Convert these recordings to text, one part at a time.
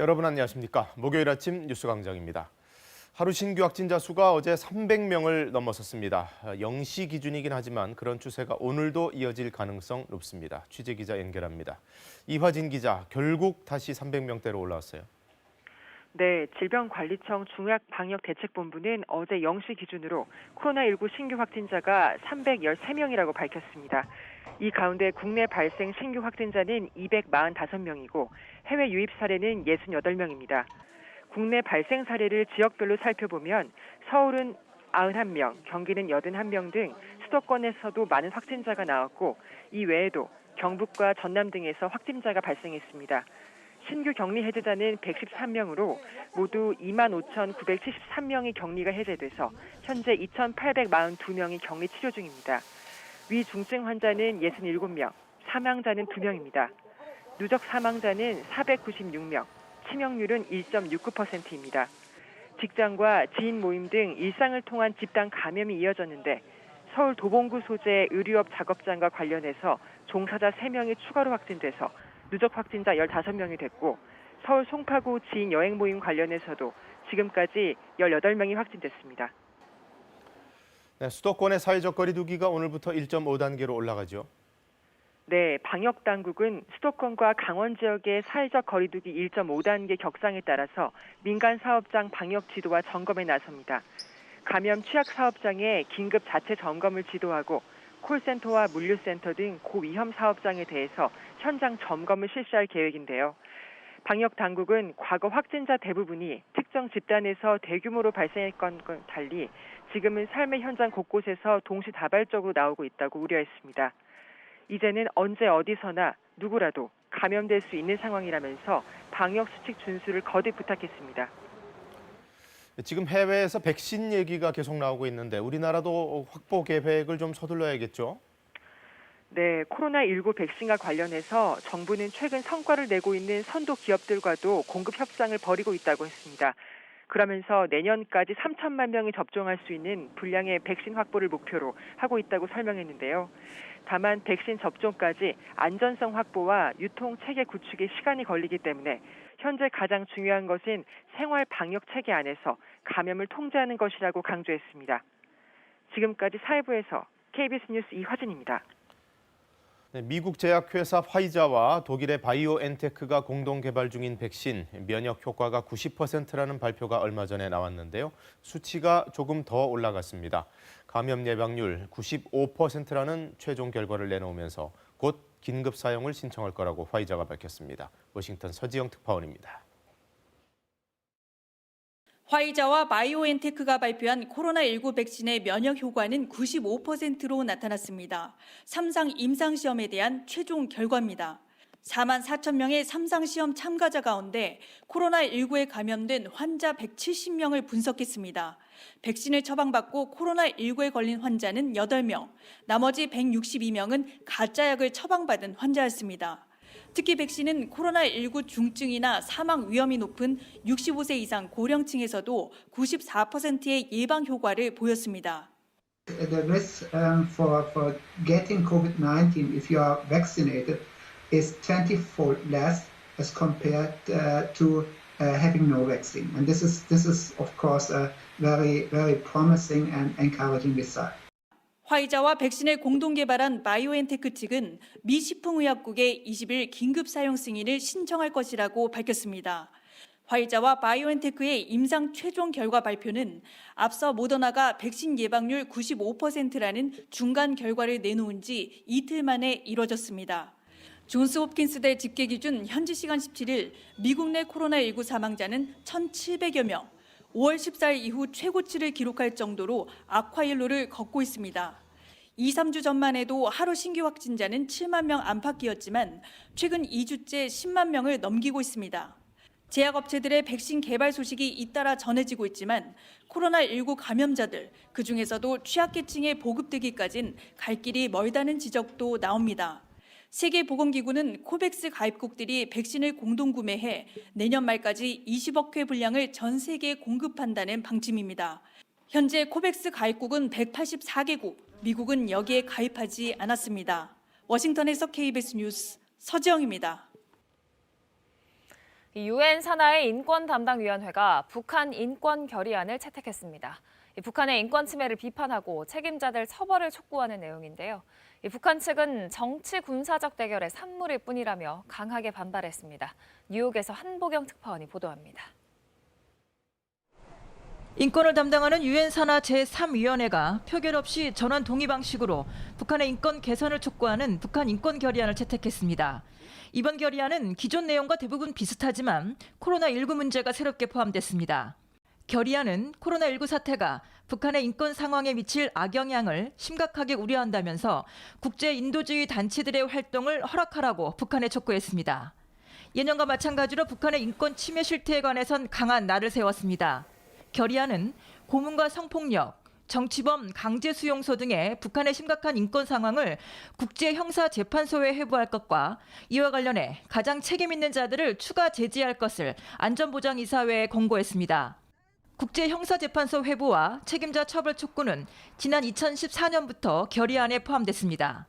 여러분 안녕하십니까? 목요일 아침 뉴스광장입니다. 하루 신규 확진자 수가 어제 300명을 넘어섰습니다. 0시 기준이긴 하지만 그런 추세가 오늘도 이어질 가능성 높습니다. 취재기자 연결합니다. 이화진 기자, 결국 다시 300명대로 올라왔어요. 네, 질병관리청 중앙방역대책본부는 어제 0시 기준으로 코로나19 신규 확진자가 313명이라고 밝혔습니다. 이 가운데 국내 발생 신규 확진자는 245명이고 해외 유입 사례는 68명입니다. 국내 발생 사례를 지역별로 살펴보면 서울은 91명, 경기는 81명 등 수도권에서도 많은 확진자가 나왔고 이 외에도 경북과 전남 등에서 확진자가 발생했습니다. 신규 격리 해제자는 113명으로 모두 25,973명이 격리가 해제돼서 현재 2,842명이 격리 치료 중입니다. 위중증 환자는 67명, 사망자는 2명입니다. 누적 사망자는 496명, 치명률은 1.69%입니다. 직장과 지인 모임 등 일상을 통한 집단 감염이 이어졌는데 서울 도봉구 소재 의류업 작업장과 관련해서 종사자 3명이 추가로 확진돼서 누적 확진자 15명이 됐고 서울 송파구 지인 여행 모임 관련해서도 지금까지 18명이 확진됐습니다. 네, 수도권의 사회적 거리 두기가 오늘부터 1.5단계로 올라가죠. 네, 방역당국은 수도권과 강원 지역의 사회적 거리 두기 1.5단계 격상에 따라서 민간 사업장 방역 지도와 점검에 나섭니다. 감염 취약 사업장에 긴급 자체 점검을 지도하고 콜센터와 물류센터 등 고위험 사업장에 대해서 현장 점검을 실시할 계획인데요. 방역당국은 과거 확진자 대부분이 특정 집단에서 대규모로 발생했건과 달리 지금은 삶의 현장 곳곳에서 동시다발적으로 나오고 있다고 우려했습니다. 이제는 언제 어디서나 누구라도 감염될 수 있는 상황이라면서 방역수칙 준수를 거듭 부탁했습니다. 지금 해외에서 백신 얘기가 계속 나오고 있는데 우리나라도 확보 계획을 좀 서둘러야겠죠? 네, 코로나19 백신과 관련해서 정부는 최근 성과를 내고 있는 선도 기업들과도 공급 협상을 벌이고 있다고 했습니다. 그러면서 내년까지 3천만 명이 접종할 수 있는 분량의 백신 확보를 목표로 하고 있다고 설명했는데요. 다만 백신 접종까지 안전성 확보와 유통 체계 구축에 시간이 걸리기 때문에 현재 가장 중요한 것은 생활 방역 체계 안에서 감염을 통제하는 것이라고 강조했습니다. 지금까지 사회부에서 KBS 뉴스 이화진입니다. 네, 미국 제약회사 화이자와 독일의 바이오엔테크가 공동 개발 중인 백신 면역 효과가 90%라는 발표가 얼마 전에 나왔는데요. 수치가 조금 더 올라갔습니다. 감염 예방률 95%라는 최종 결과를 내놓으면서 곧 긴급 사용을 신청할 거라고 화이자가 밝혔습니다. 워싱턴 서지영 특파원입니다. 화이자와 바이오엔테크가 발표한 코로나19 백신의 면역 효과는 95%로 나타났습니다. 3상 임상시험에 대한 최종 결과입니다. 4만 4천 명의 3상 시험 참가자 가운데 코로나19에 감염된 환자 170명을 분석했습니다. 백신을 처방받고 코로나19에 걸린 환자는 8명, 나머지 162명은 가짜약을 처방받은 환자였습니다. 특히 백신은 코로나19 중증이나 사망 위험이 높은 65세 이상 고령층에서도 94%의 예방 효과를 보였습니다. The risk for getting COVID-19 if you are vaccinated is 20-fold less as compared to having no vaccine. And this is of course a very promising and encouraging result. 화이자와 백신을 공동 개발한 바이오엔테크 측은 미 식품의약국에 20일 긴급 사용 승인을 신청할 것이라고 밝혔습니다. 화이자와 바이오엔테크의 임상 최종 결과 발표는 앞서 모더나가 백신 예방률 95%라는 중간 결과를 내놓은 지 이틀 만에 이뤄졌습니다. 존스홉킨스대 집계 기준 현지 시간 17일 미국 내 코로나19 사망자는 1,700여 명, 5월 14일 이후 최고치를 기록할 정도로 악화일로를 걷고 있습니다. 2, 3주 전만 해도 하루 신규 확진자는 7만 명 안팎이었지만 최근 2주째 10만 명을 넘기고 있습니다. 제약업체들의 백신 개발 소식이 잇따라 전해지고 있지만 코로나19 감염자들, 그중에서도 취약계층에 보급되기까진 갈 길이 멀다는 지적도 나옵니다. 세계보건기구는 코백스 가입국들이 백신을 공동구매해 내년 말까지 20억 회 분량을 전 세계에 공급한다는 방침입니다. 현재 코백스 가입국은 184개국, 미국은 여기에 가입하지 않았습니다. 워싱턴에서 KBS 뉴스 서지영입니다. 유엔 산하의 인권담당위원회가 북한 인권 결의안을 채택했습니다. 북한의 인권 침해를 비판하고 책임자들 처벌을 촉구하는 내용인데요. 북한 측은 정치 군사적 대결의 산물일 뿐이라며 강하게 반발했습니다. 뉴욕에서 한보경 특파원이 보도합니다. 인권을 담당하는 유엔 산하 제3위원회가 표결 없이 전원 동의 방식으로 북한의 인권 개선을 촉구하는 북한 인권 결의안을 채택했습니다. 이번 결의안은 기존 내용과 대부분 비슷하지만 코로나19 문제가 새롭게 포함됐습니다. 결의안은 코로나19 사태가 북한의 인권 상황에 미칠 악영향을 심각하게 우려한다면서 국제 인도주의 단체들의 활동을 허락하라고 북한에 촉구했습니다. 예년과 마찬가지로 북한의 인권 침해 실태에 관해선 강한 날을 세웠습니다. 결의안은 고문과 성폭력, 정치범 강제 수용소 등의 북한의 심각한 인권 상황을 국제형사재판소에 회부할 것과 이와 관련해 가장 책임 있는 자들을 추가 제지할 것을 안전보장이사회에 권고했습니다. 국제형사재판소 회부와 책임자 처벌 촉구는 지난 2014년부터 결의안에 포함됐습니다.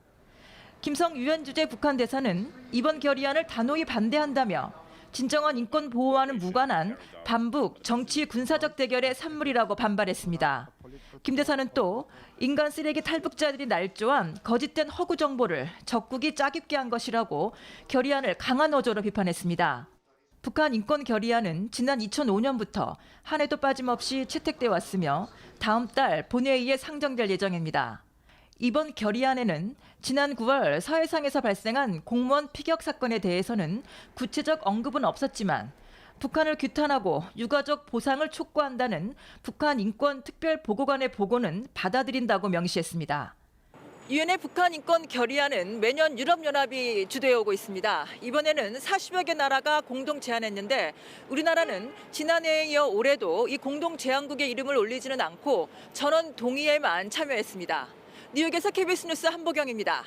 김성 유엔 주재 북한 대사는 이번 결의안을 단호히 반대한다며 진정한 인권 보호와는 무관한 반북 정치 군사적 대결의 산물이라고 반발했습니다. 김 대사는 또 인간 쓰레기 탈북자들이 날조한 거짓된 허구 정보를 적국이 짜깁게 한 것이라고 결의안을 강한 어조로 비판했습니다. 북한 인권 결의안은 지난 2005년부터 한 해도 빠짐없이 채택돼 왔으며 다음 달 본회의에 상정될 예정입니다. 이번 결의안에는 지난 9월 서해상에서 발생한 공무원 피격 사건에 대해서는 구체적 언급은 없었지만 북한을 규탄하고 유가족 보상을 촉구한다는 북한 인권 특별 보고관의 보고는 받아들인다고 명시했습니다. 유엔의 북한 인권 결의안은 매년 유럽연합이 주도해 오고 있습니다. 이번에는 40여 개 나라가 공동 제안했는데 우리나라는 지난해에 이어 올해도 이 공동 제안국의 이름을 올리지는 않고 전원 동의에만 참여했습니다. 뉴욕에서 KBS 뉴스 한보경입니다.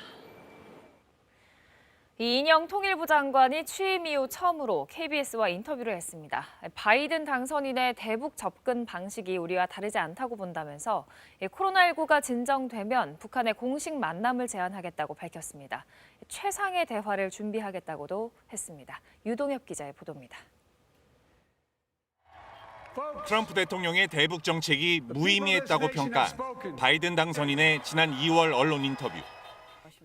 이인영 통일부 장관이 취임 이후 처음으로 KBS와 인터뷰를 했습니다. 바이든 당선인의 대북 접근 방식이 우리와 다르지 않다고 본다면서 코로나19가 진정되면 북한의 공식 만남을 제안하겠다고 밝혔습니다. 최상의 대화를 준비하겠다고도 했습니다. 유동엽 기자의 보도입니다. 트럼프 대통령의 대북 정책이 무의미했다고 평가한 바이든 당선인의 지난 2월 언론 인터뷰.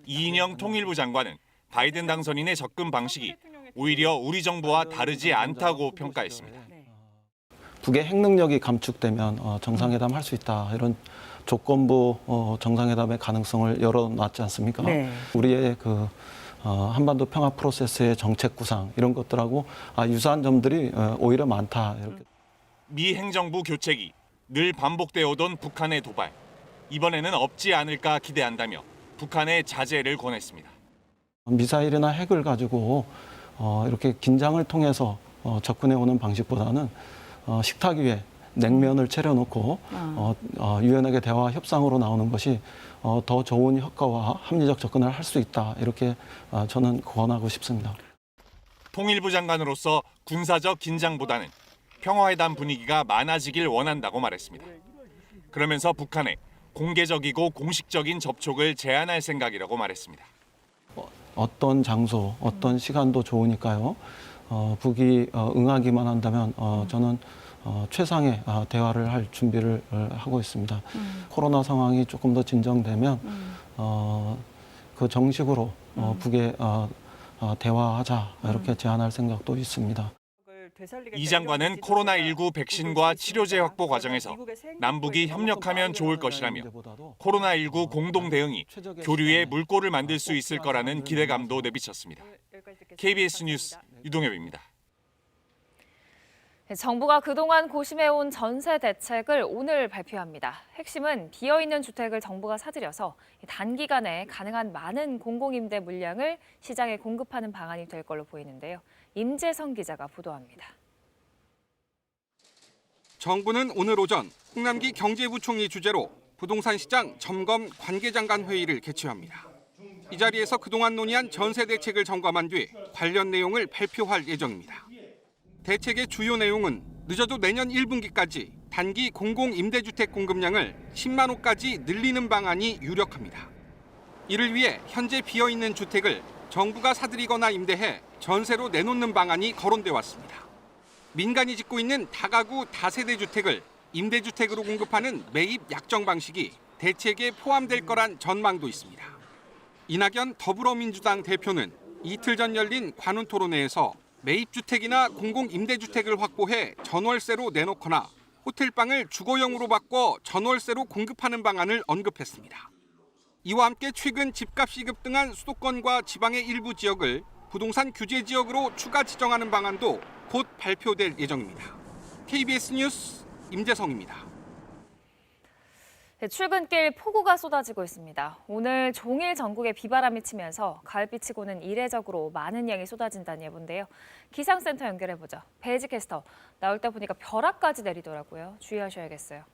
이인영 통일부 장관은 바이든 당선인의 접근 방식이 오히려 우리 정부와 다르지 않다고 평가했습니다. 북의 핵 능력이 감축되면 정상회담 할 수 있다. 이런 조건부 정상회담의 가능성을 열어놨지 않습니까? 네. 우리의 한반도 평화 프로세스의 정책 구상 이런 것들하고 유사한 점들이 오히려 많다. 이렇게. 미 행정부 교체기 늘 반복되어 오던 북한의 도발. 이번에는 없지 않을까 기대한다며 북한의 자제를 권했습니다. 미사일이나 핵을 가지고 이렇게 긴장을 통해서 접근해 오는 방식보다는 식탁 위에 냉면을 차려놓고 유연하게 대화 협상으로 나오는 것이 더 좋은 효과와 합리적 접근을 할 수 있다. 이렇게 저는 권하고 싶습니다. 통일부 장관으로서 군사적 긴장보다는 평화회담 분위기가 많아지길 원한다고 말했습니다. 그러면서 북한에 공개적이고 공식적인 접촉을 제안할 생각이라고 말했습니다. 어떤 장소, 어떤 시간도 좋으니까요. 북이 응하기만 한다면 저는 최상의 대화를 할 준비를 하고 있습니다. 코로나 상황이 조금 더 진정되면 그 정식으로 북에 대화하자 이렇게 제안할 생각도 있습니다. 이 장관은 코로나19 백신과 치료제 확보 과정에서 남북이 협력하면 좋을 것이라며 코로나19 공동 대응이 교류의 물꼬를 만들 수 있을 거라는 기대감도 내비쳤습니다. KBS 뉴스 유동엽입니다. 정부가 그동안 고심해온 전세 대책을 오늘 발표합니다. 핵심은 비어있는 주택을 정부가 사들여서 단기간에 가능한 많은 공공임대 물량을 시장에 공급하는 방안이 될 걸로 보이는데요. 임재성 기자가 보도합니다. 정부는 오늘 오전 홍남기 경제부총리 주재로 부동산 시장 점검 관계장관 회의를 개최합니다. 이 자리에서 그동안 논의한 전세 대책을 점검한 뒤 관련 내용을 발표할 예정입니다. 대책의 주요 내용은 늦어도 내년 1분기까지 단기 공공임대주택 공급량을 10만 호까지 늘리는 방안이 유력합니다. 이를 위해 현재 비어있는 주택을 정부가 사들이거나 임대해 전세로 내놓는 방안이 거론돼 왔습니다. 민간이 짓고 있는 다가구 다세대 주택을 임대주택으로 공급하는 매입 약정 방식이 대책에 포함될 거란 전망도 있습니다. 이낙연 더불어민주당 대표는 이틀 전 열린 관훈 토론회에서 매입주택이나 공공임대주택을 확보해 전월세로 내놓거나 호텔방을 주거용으로 바꿔 전월세로 공급하는 방안을 언급했습니다. 이와 함께 최근 집값이 급등한 수도권과 지방의 일부 지역을 부동산 규제 지역으로 추가 지정하는 방안도 곧 발표될 예정입니다. KBS 뉴스 임재성입니다. 출근길 폭우가 쏟아지고 있습니다. 오늘 종일 전국에 비바람이 치면서 가을비치고는 이례적으로 많은 양이 쏟아진다는 예보인데요. 기상센터 연결해보죠. 배지 캐스터, 나올 때 보니까 벼락까지 내리더라고요. 주의하셔야겠어요.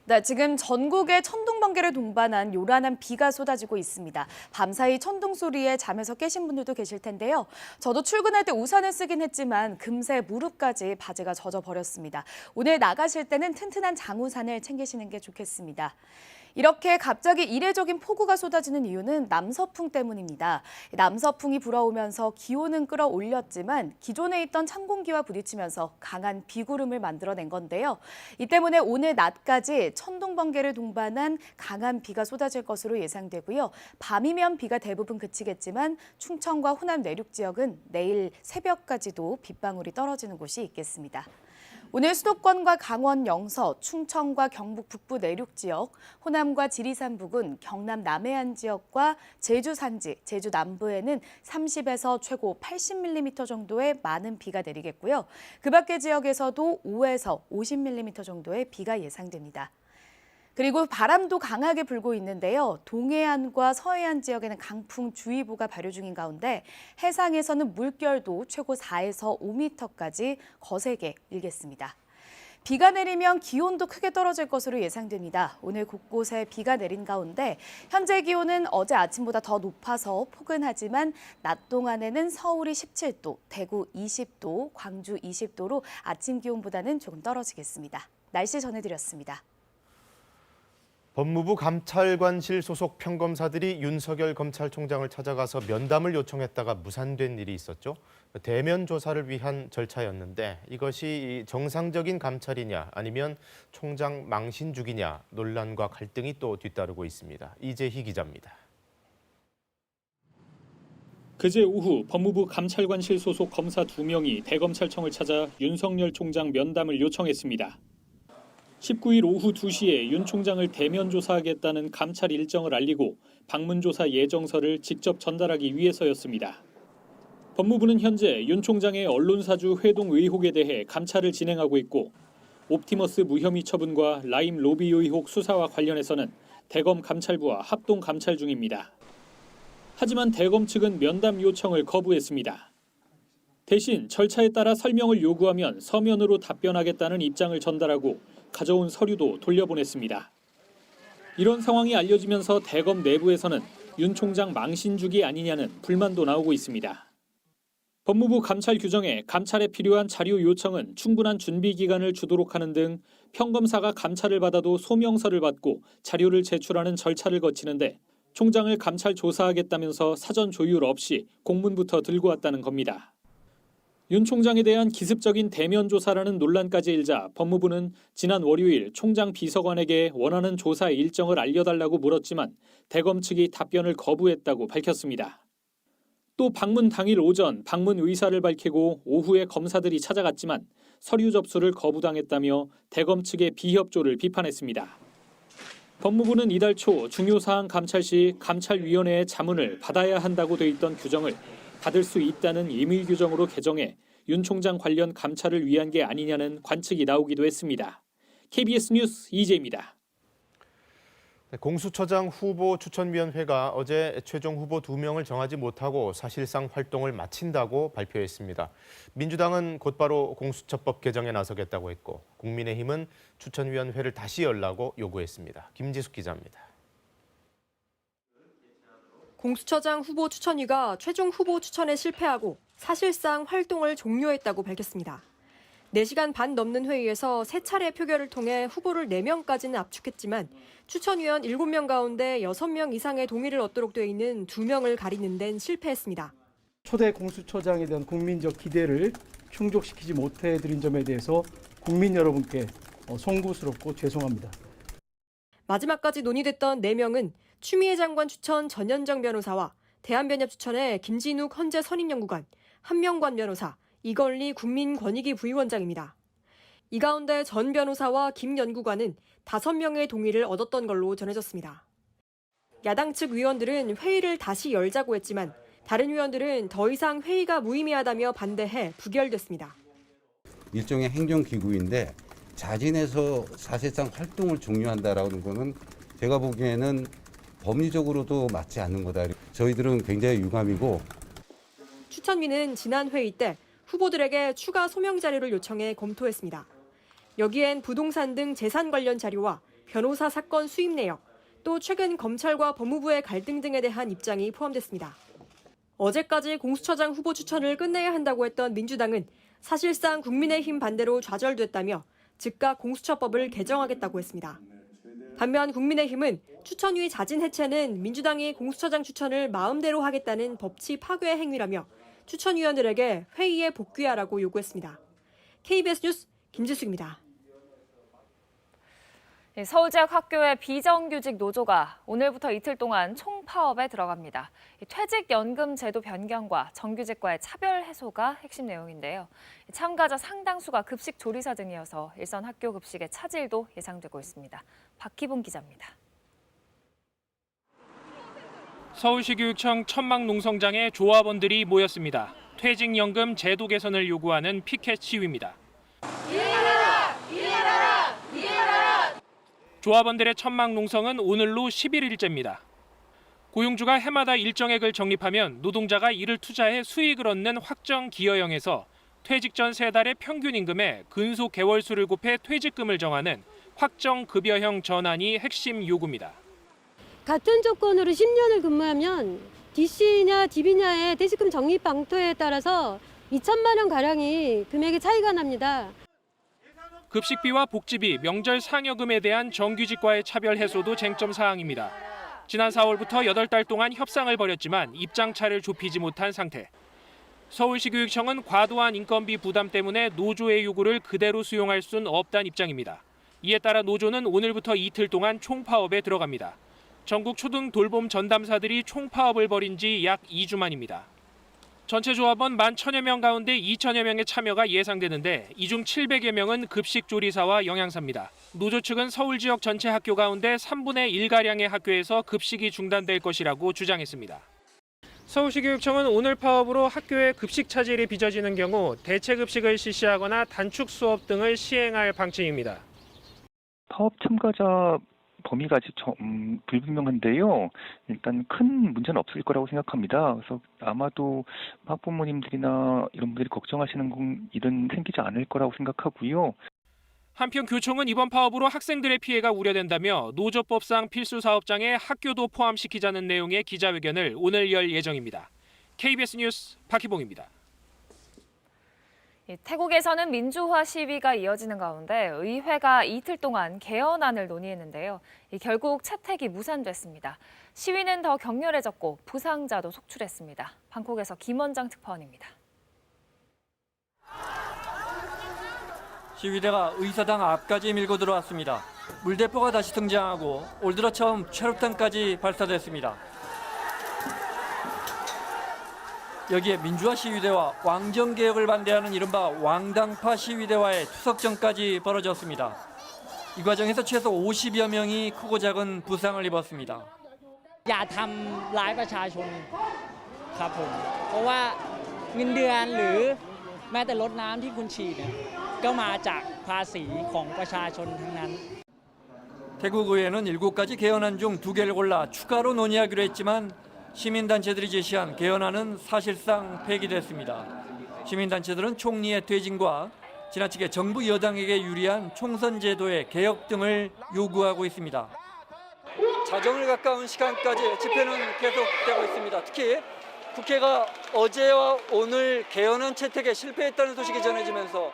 네, 지금 전국에 천둥 번개를 동반한 요란한 비가 쏟아지고 있습니다. 밤사이 천둥 소리에 잠에서 깨신 분들도 계실 텐데요. 저도 출근할 때 우산을 쓰긴 했지만 금세 무릎까지 바지가 젖어버렸습니다. 오늘 나가실 때는 튼튼한 장우산을 챙기시는 게 좋겠습니다. 이렇게 갑자기 이례적인 폭우가 쏟아지는 이유는 남서풍 때문입니다. 남서풍이 불어오면서 기온은 끌어올렸지만 기존에 있던 찬 공기와 부딪히면서 강한 비구름을 만들어낸 건데요. 이 때문에 오늘 낮까지 천둥 번개를 동반한 강한 비가 쏟아질 것으로 예상되고요. 밤이면 비가 대부분 그치겠지만 충청과 호남 내륙 지역은 내일 새벽까지도 빗방울이 떨어지는 곳이 있겠습니다. 오늘 수도권과 강원 영서, 충청과 경북 북부 내륙 지역, 호남과 지리산 부근, 경남 남해안 지역과 제주 산지, 제주 남부에는 30에서 최고 80mm 정도의 많은 비가 내리겠고요. 그 밖의 지역에서도 5에서 50mm 정도의 비가 예상됩니다. 그리고 바람도 강하게 불고 있는데요. 동해안과 서해안 지역에는 강풍주의보가 발효 중인 가운데 해상에서는 물결도 최고 4에서 5m까지 거세게 일겠습니다. 비가 내리면 기온도 크게 떨어질 것으로 예상됩니다. 오늘 곳곳에 비가 내린 가운데 현재 기온은 어제 아침보다 더 높아서 포근하지만 낮 동안에는 서울이 17도, 대구 20도, 광주 20도로 아침 기온보다는 조금 떨어지겠습니다. 날씨 전해드렸습니다. 법무부 감찰관실 소속 평검사들이 윤석열 검찰총장을 찾아가서 면담을 요청했다가 무산된 일이 있었죠. 대면 조사를 위한 절차였는데 이것이 정상적인 감찰이냐 아니면 총장 망신주기냐 논란과 갈등이 또 뒤따르고 있습니다. 이재희 기자입니다. 그제 오후 법무부 감찰관실 소속 검사 2명이 대검찰청을 찾아 윤석열 총장 면담을 요청했습니다. 19일 오후 2시에 윤 총장을 대면 조사하겠다는 감찰 일정을 알리고 방문 조사 예정서를 직접 전달하기 위해서였습니다. 법무부는 현재 윤 총장의 언론사주 회동 의혹에 대해 감찰을 진행하고 있고 옵티머스 무혐의 처분과 라임 로비 의혹 수사와 관련해서는 대검 감찰부와 합동 감찰 중입니다. 하지만 대검 측은 면담 요청을 거부했습니다. 대신 절차에 따라 설명을 요구하면 서면으로 답변하겠다는 입장을 전달하고 가져온 서류도 돌려보냈습니다. 이런 상황이 알려지면서 대검 내부에서는 윤 총장 망신주기 아니냐는 불만도 나오고 있습니다. 법무부 감찰 규정에 감찰에 필요한 자료 요청은 충분한 준비 기간을 주도록 하는 등 평검사가 감찰을 받아도 소명서를 받고 자료를 제출하는 절차를 거치는데 총장을 감찰 조사하겠다면서 사전 조율 없이 공문부터 들고 왔다는 겁니다. 윤 총장에 대한 기습적인 대면 조사라는 논란까지 일자 법무부는 지난 월요일 총장 비서관에게 원하는 조사 일정을 알려달라고 물었지만 대검 측이 답변을 거부했다고 밝혔습니다. 또 방문 당일 오전 방문 의사를 밝히고 오후에 검사들이 찾아갔지만 서류 접수를 거부당했다며 대검 측의 비협조를 비판했습니다. 법무부는 이달 초 중요사항 감찰 시 감찰위원회의 자문을 받아야 한다고 돼 있던 규정을 받을 수 있다는 임의 규정으로 개정해 윤 총장 관련 감찰을 위한 게 아니냐는 관측이 나오기도 했습니다. KBS 뉴스 이재입니다. 공수처장 후보 추천위원회가 어제 최종 후보 2명을 정하지 못하고 사실상 활동을 마친다고 발표했습니다. 민주당은 곧바로 공수처법 개정에 나서겠다고 했고 국민의힘은 추천위원회를 다시 열라고 요구했습니다. 김지숙 기자입니다. 공수처장 후보 추천위가 최종 후보 추천에 실패하고 사실상 활동을 종료했다고 밝혔습니다. 4시간 반 넘는 회의에서 3차례 표결을 통해 후보를 4명까지는 압축했지만 추천위원 7명 가운데 6명 이상의 동의를 얻도록 돼 있는 2명을 가리는 데는 실패했습니다. 초대 공수처장에 대한 국민적 기대를 충족시키지 못해드린 점에 대해서 국민 여러분께 송구스럽고 죄송합니다. 마지막까지 논의됐던 4명은 추미애 장관 추천 전현정 변호사와 대한변협 추천의 김진욱 헌재 선임연구관, 한명관 변호사, 이건리 국민권익위 부위원장입니다. 이 가운데 전 변호사와 김 연구관은 5명의 동의를 얻었던 걸로 전해졌습니다. 야당 측 위원들은 회의를 다시 열자고 했지만 다른 위원들은 더 이상 회의가 무의미하다며 반대해 부결됐습니다. 일종의 행정기구인데 자진해서 사실상 활동을 종료한다라는 거는 제가 보기에는 법리적으로도 맞지 않는 거다. 저희들은 굉장히 유감이고. 추천위는 지난 회의 때 후보들에게 추가 소명 자료를 요청해 검토했습니다. 여기엔 부동산 등 재산 관련 자료와 변호사 사건 수입 내역, 또 최근 검찰과 법무부의 갈등 등에 대한 입장이 포함됐습니다. 어제까지 공수처장 후보 추천을 끝내야 한다고 했던 민주당은 사실상 국민의힘 반대로 좌절됐다며 즉각 공수처법을 개정하겠다고 했습니다. 반면 국민의힘은 추천위 자진 해체는 민주당이 공수처장 추천을 마음대로 하겠다는 법치 파괴 행위라며 추천위원들에게 회의에 복귀하라고 요구했습니다. KBS 뉴스 김지숙입니다. 서울제약학교의 비정규직 노조가 오늘부터 이틀 동안 총파업에 들어갑니다. 퇴직연금 제도 변경과 정규직과의 차별 해소가 핵심 내용인데요. 참가자 상당수가 급식 조리사 등이어서 일선 학교 급식의 차질도 예상되고 있습니다. 박희봉 기자입니다. 서울시 교육청 천막농성장에 조합원들이 모였습니다. 퇴직연금 제도 개선을 요구하는 피켓 시위입니다. 조합원들의 천막농성은 오늘로 11일째입니다. 고용주가 해마다 일정액을 적립하면 노동자가 이를 투자해 수익을 얻는 확정 기여형에서 퇴직 전 3달의 평균 임금의 근속 개월수를 곱해 퇴직금을 정하는 확정 급여형 전환이 핵심 요구입니다. 같은 조건으로 10년을 근무하면 DC냐 DB냐의 퇴직금 적립 방토에 따라서 2천만 원 가량이 금액의 차이가 납니다. 급식비와 복지비, 명절 상여금에 대한 정규직과의 차별 해소도 쟁점 사항입니다. 지난 4월부터 8달 동안 협상을 벌였지만 입장차를 좁히지 못한 상태. 서울시 교육청은 과도한 인건비 부담 때문에 노조의 요구를 그대로 수용할 수는 없다는 입장입니다. 이에 따라 노조는 오늘부터 이틀 동안 총파업에 들어갑니다. 전국 초등 돌봄 전담사들이 총파업을 벌인 지 약 2주 만입니다. 전체 조합원 11,000여 명 가운데 2,000여 명의 참여가 예상되는데 이 중 700여 명은 급식조리사와 영양사입니다. 노조 측은 서울 지역 전체 학교 가운데 3분의 1가량의 학교에서 급식이 중단될 것이라고 주장했습니다. 서울시 교육청은 오늘 파업으로 학교의 급식 차질이 빚어지는 경우 대체 급식을 실시하거나 단축 수업 등을 시행할 방침입니다. 파업 참가자 범위가 아직 불분명한데요. 일단 큰 문제는 없을 거라고 생각합니다. 그래서 아마도 학부모님들이나 이런 분들이 걱정하시는 일은 생기지 않을 거라고 생각하고요. 한편 교총은 이번 파업으로 학생들의 피해가 우려된다며 노조법상 필수 사업장에 학교도 포함시키자는 내용의 기자회견을 오늘 열 예정입니다. KBS 뉴스 박희봉입니다. 태국에서는 민주화 시위가 이어지는 가운데 의회가 이틀 동안 개헌안을 논의했는데요. 결국 채택이 무산됐습니다. 시위는 더 격렬해졌고 부상자도 속출했습니다. 방콕에서 김원장 특파원입니다. 시위대가 의사당 앞까지 밀고 들어왔습니다. 물대포가 다시 등장하고 올 들어 처음 최루탄까지 발사됐습니다. 여기에 민주화 시위대와 왕정개혁을 반대하는 이른바 왕당파 시위대와의 투석전까지 벌어졌습니다. 이 과정에서 최소 50여 명이 크고 작은 부상을 입었습니다. อย่าทำร้ายประชาชนครับผมเพราะว่าเงินเดือนหรือแม้แต่รถน้ำที่คุณฉีดเนี่ยก็มาจากภาษีของประชาชนทั้งนั้น 태국 의회는 7가지 개헌안 중 2개를 골라 추가로 논의하기로 했지만 시민단체들이 제시한 개헌안은 사실상 폐기됐습니다. 시민단체들은 총리의 퇴진과 지나치게 정부 여당에게 유리한 총선 제도의 개혁 등을 요구하고 있습니다. 자정을 가까운 시간까지 집회는 계속되고 있습니다. 특히 국회가 어제와 오늘 개헌안 채택에 실패했다는 소식이 전해지면서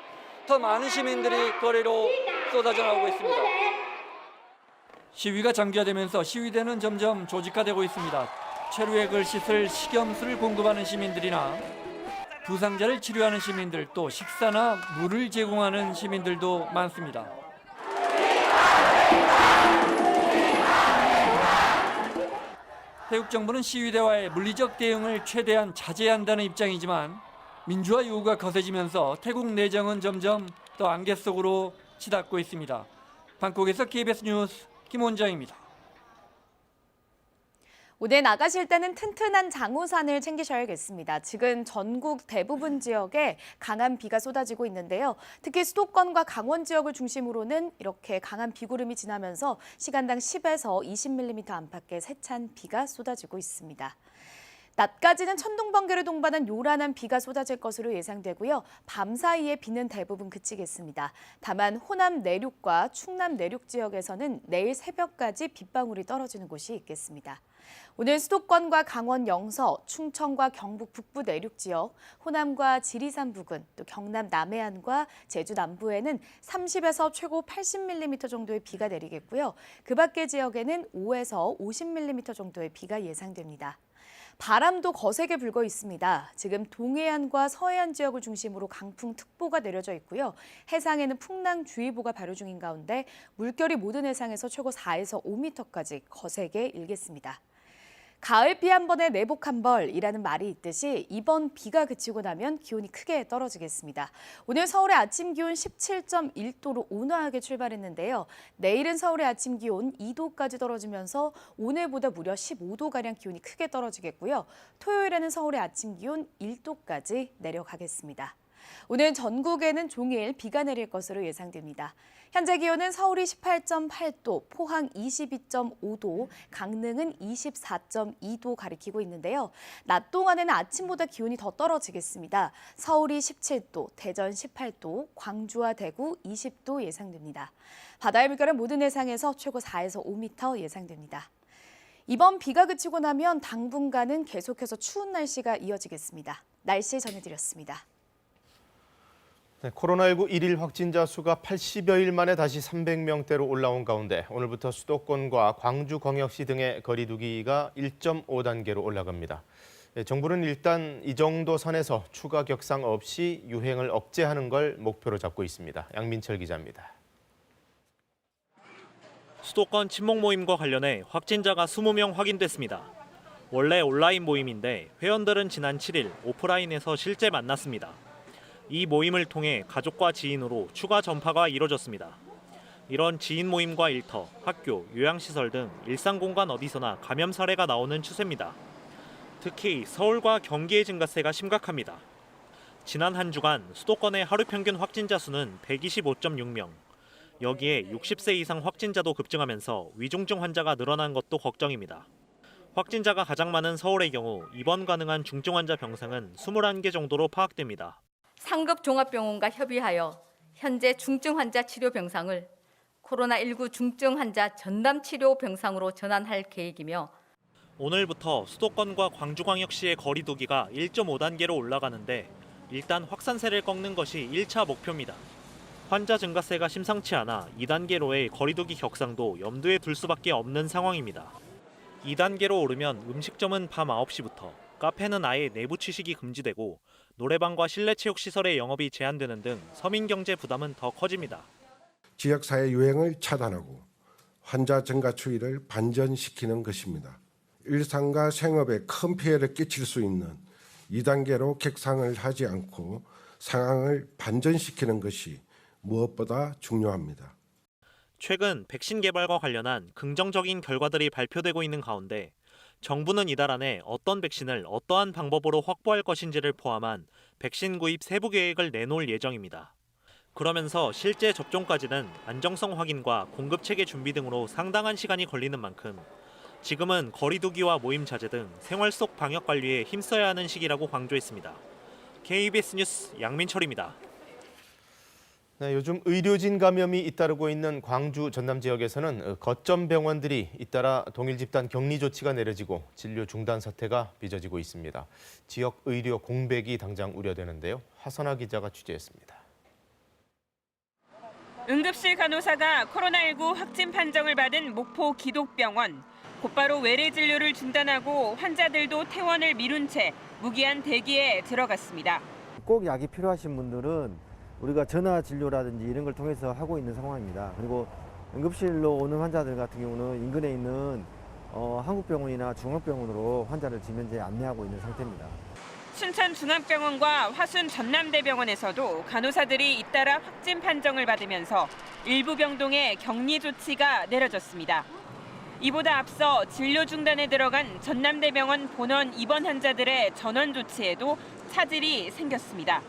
더 많은 시민들이 거리로 쏟아져 나오고 있습니다. 시위가 장기화되면서 시위대는 점점 조직화되고 있습니다. 최루액을 씻을 식염수를 공급하는 시민들이나 부상자를 치료하는 시민들, 또 식사나 물을 제공하는 시민들도 많습니다. 태국 정부는 시위대와의 물리적 대응을 최대한 자제한다는 입장이지만 민주화 요구가 거세지면서 태국 내정은 점점 더 안개 속으로 치닫고 있습니다. 방콕에서 KBS 뉴스 김원장입니다. 오늘 나가실 때는 튼튼한 장우산을 챙기셔야겠습니다. 지금 전국 대부분 지역에 강한 비가 쏟아지고 있는데요. 특히 수도권과 강원 지역을 중심으로는 이렇게 강한 비구름이 지나면서 시간당 10에서 20mm 안팎의 세찬 비가 쏟아지고 있습니다. 낮까지는 천둥, 번개를 동반한 요란한 비가 쏟아질 것으로 예상되고요. 밤 사이에 비는 대부분 그치겠습니다. 다만 호남 내륙과 충남 내륙 지역에서는 내일 새벽까지 빗방울이 떨어지는 곳이 있겠습니다. 오늘 수도권과 강원 영서, 충청과 경북 북부 내륙 지역, 호남과 지리산 부근, 또 경남 남해안과 제주 남부에는 30에서 최고 80mm 정도의 비가 내리겠고요. 그 밖의 지역에는 5에서 50mm 정도의 비가 예상됩니다. 바람도 거세게 불고 있습니다. 지금 동해안과 서해안 지역을 중심으로 강풍특보가 내려져 있고요. 해상에는 풍랑주의보가 발효 중인 가운데 물결이 모든 해상에서 최고 4에서 5m까지 거세게 일겠습니다. 가을 비 한 번에 내복 한 벌이라는 말이 있듯이 이번 비가 그치고 나면 기온이 크게 떨어지겠습니다. 오늘 서울의 아침 기온 17.1도로 온화하게 출발했는데요. 내일은 서울의 아침 기온 2도까지 떨어지면서 오늘보다 무려 15도가량 기온이 크게 떨어지겠고요. 토요일에는 서울의 아침 기온 1도까지 내려가겠습니다. 오늘 전국에는 종일 비가 내릴 것으로 예상됩니다. 현재 기온은 서울이 18.8도, 포항 22.5도, 강릉은 24.2도 가리키고 있는데요. 낮 동안에는 아침보다 기온이 더 떨어지겠습니다. 서울이 17도, 대전 18도, 광주와 대구 20도 예상됩니다. 바다의 물결은 모든 해상에서 최고 4에서 5m 예상됩니다. 이번 비가 그치고 나면 당분간은 계속해서 추운 날씨가 이어지겠습니다. 날씨 전해드렸습니다. 네, 코로나19 일일 확진자 수가 80여일 만에 다시 300명대로 올라온 가운데 오늘부터 수도권과 광주광역시 등의 거리 두기가 1.5단계로 올라갑니다. 네, 정부는 일단 이 정도 선에서 추가 격상 없이 유행을 억제하는 걸 목표로 잡고 있습니다. 양민철 기자입니다. 수도권 친목 모임과 관련해 확진자가 20명 확인됐습니다. 원래 온라인 모임인데 회원들은 지난 7일 오프라인에서 실제 만났습니다. 이 모임을 통해 가족과 지인으로 추가 전파가 이뤄졌습니다. 이런 지인 모임과 일터, 학교, 요양시설 등 일상 공간 어디서나 감염 사례가 나오는 추세입니다. 특히 서울과 경기의 증가세가 심각합니다. 지난 한 주간 수도권의 하루 평균 확진자 수는 125.6명. 여기에 60세 이상 확진자도 급증하면서 위중증 환자가 늘어난 것도 걱정입니다. 확진자가 가장 많은 서울의 경우 입원 가능한 중증 환자 병상은 21개 정도로 파악됩니다. 상급 종합병원과 협의하여 현재 중증 환자 치료 병상을 코로나19 중증 환자 전담 치료 병상으로 전환할 계획이며 오늘부터 수도권과 광주광역시의 거리 두기가 1.5단계로 올라가는데 일단 확산세를 꺾는 것이 1차 목표입니다. 환자 증가세가 심상치 않아 2단계로의 거리 두기 격상도 염두에 둘 수밖에 없는 상황입니다. 2단계로 오르면 음식점은 밤 9시부터, 카페는 아예 내부 취식이 금지되고 노래방과 실내 체육시설의 영업이 제한되는 등 서민 경제 부담은 더 커집니다. 지역사회 유행을 차단하고 환자 증가 추이를 반전시키는 것입니다. 일상과 생업에 큰 피해를 끼칠 수 있는 2단계로 격상을 하지 않고 상황을 반전시키는 것이 무엇보다 중요합니다. 최근 백신 개발과 관련한 긍정적인 결과들이 발표되고 있는 가운데 정부는 이달 안에 어떤 백신을 어떠한 방법으로 확보할 것인지를 포함한 백신 구입 세부 계획을 내놓을 예정입니다. 그러면서 실제 접종까지는 안정성 확인과 공급 체계 준비 등으로 상당한 시간이 걸리는 만큼 지금은 거리 두기와 모임 자제 등 생활 속 방역 관리에 힘써야 하는 시기라고 강조했습니다. KBS 뉴스 양민철입니다. 네, 요즘 의료진 감염이 잇따르고 있는 광주 전남 지역에서는 거점 병원들이 잇따라 동일 집단 격리 조치가 내려지고 진료 중단 사태가 빚어지고 있습니다. 지역 의료 공백이 당장 우려되는데요. 하선아 기자가 취재했습니다. 응급실 간호사가 코로나19 확진 판정을 받은 목포 기독병원. 곧바로 외래 진료를 중단하고 환자들도 퇴원을 미룬 채 무기한 대기에 들어갔습니다. 꼭 약이 필요하신 분들은 우리가 전화 진료라든지 이런 걸 통해서 하고 있는 상황입니다. 그리고 응급실로 오는 환자들 같은 경우는 인근에 있는 한국병원이나 중앙병원으로 환자를 지금 현재 안내하고 있는 상태입니다. 춘천중앙병원과 화순 전남대병원에서도 간호사들이 잇따라 확진 판정을 받으면서 일부 병동에 격리 조치가 내려졌습니다. 이보다 앞서 진료 중단에 들어간 전남대병원 본원 입원 환자들의 전원 조치에도 차질이 생겼습니다.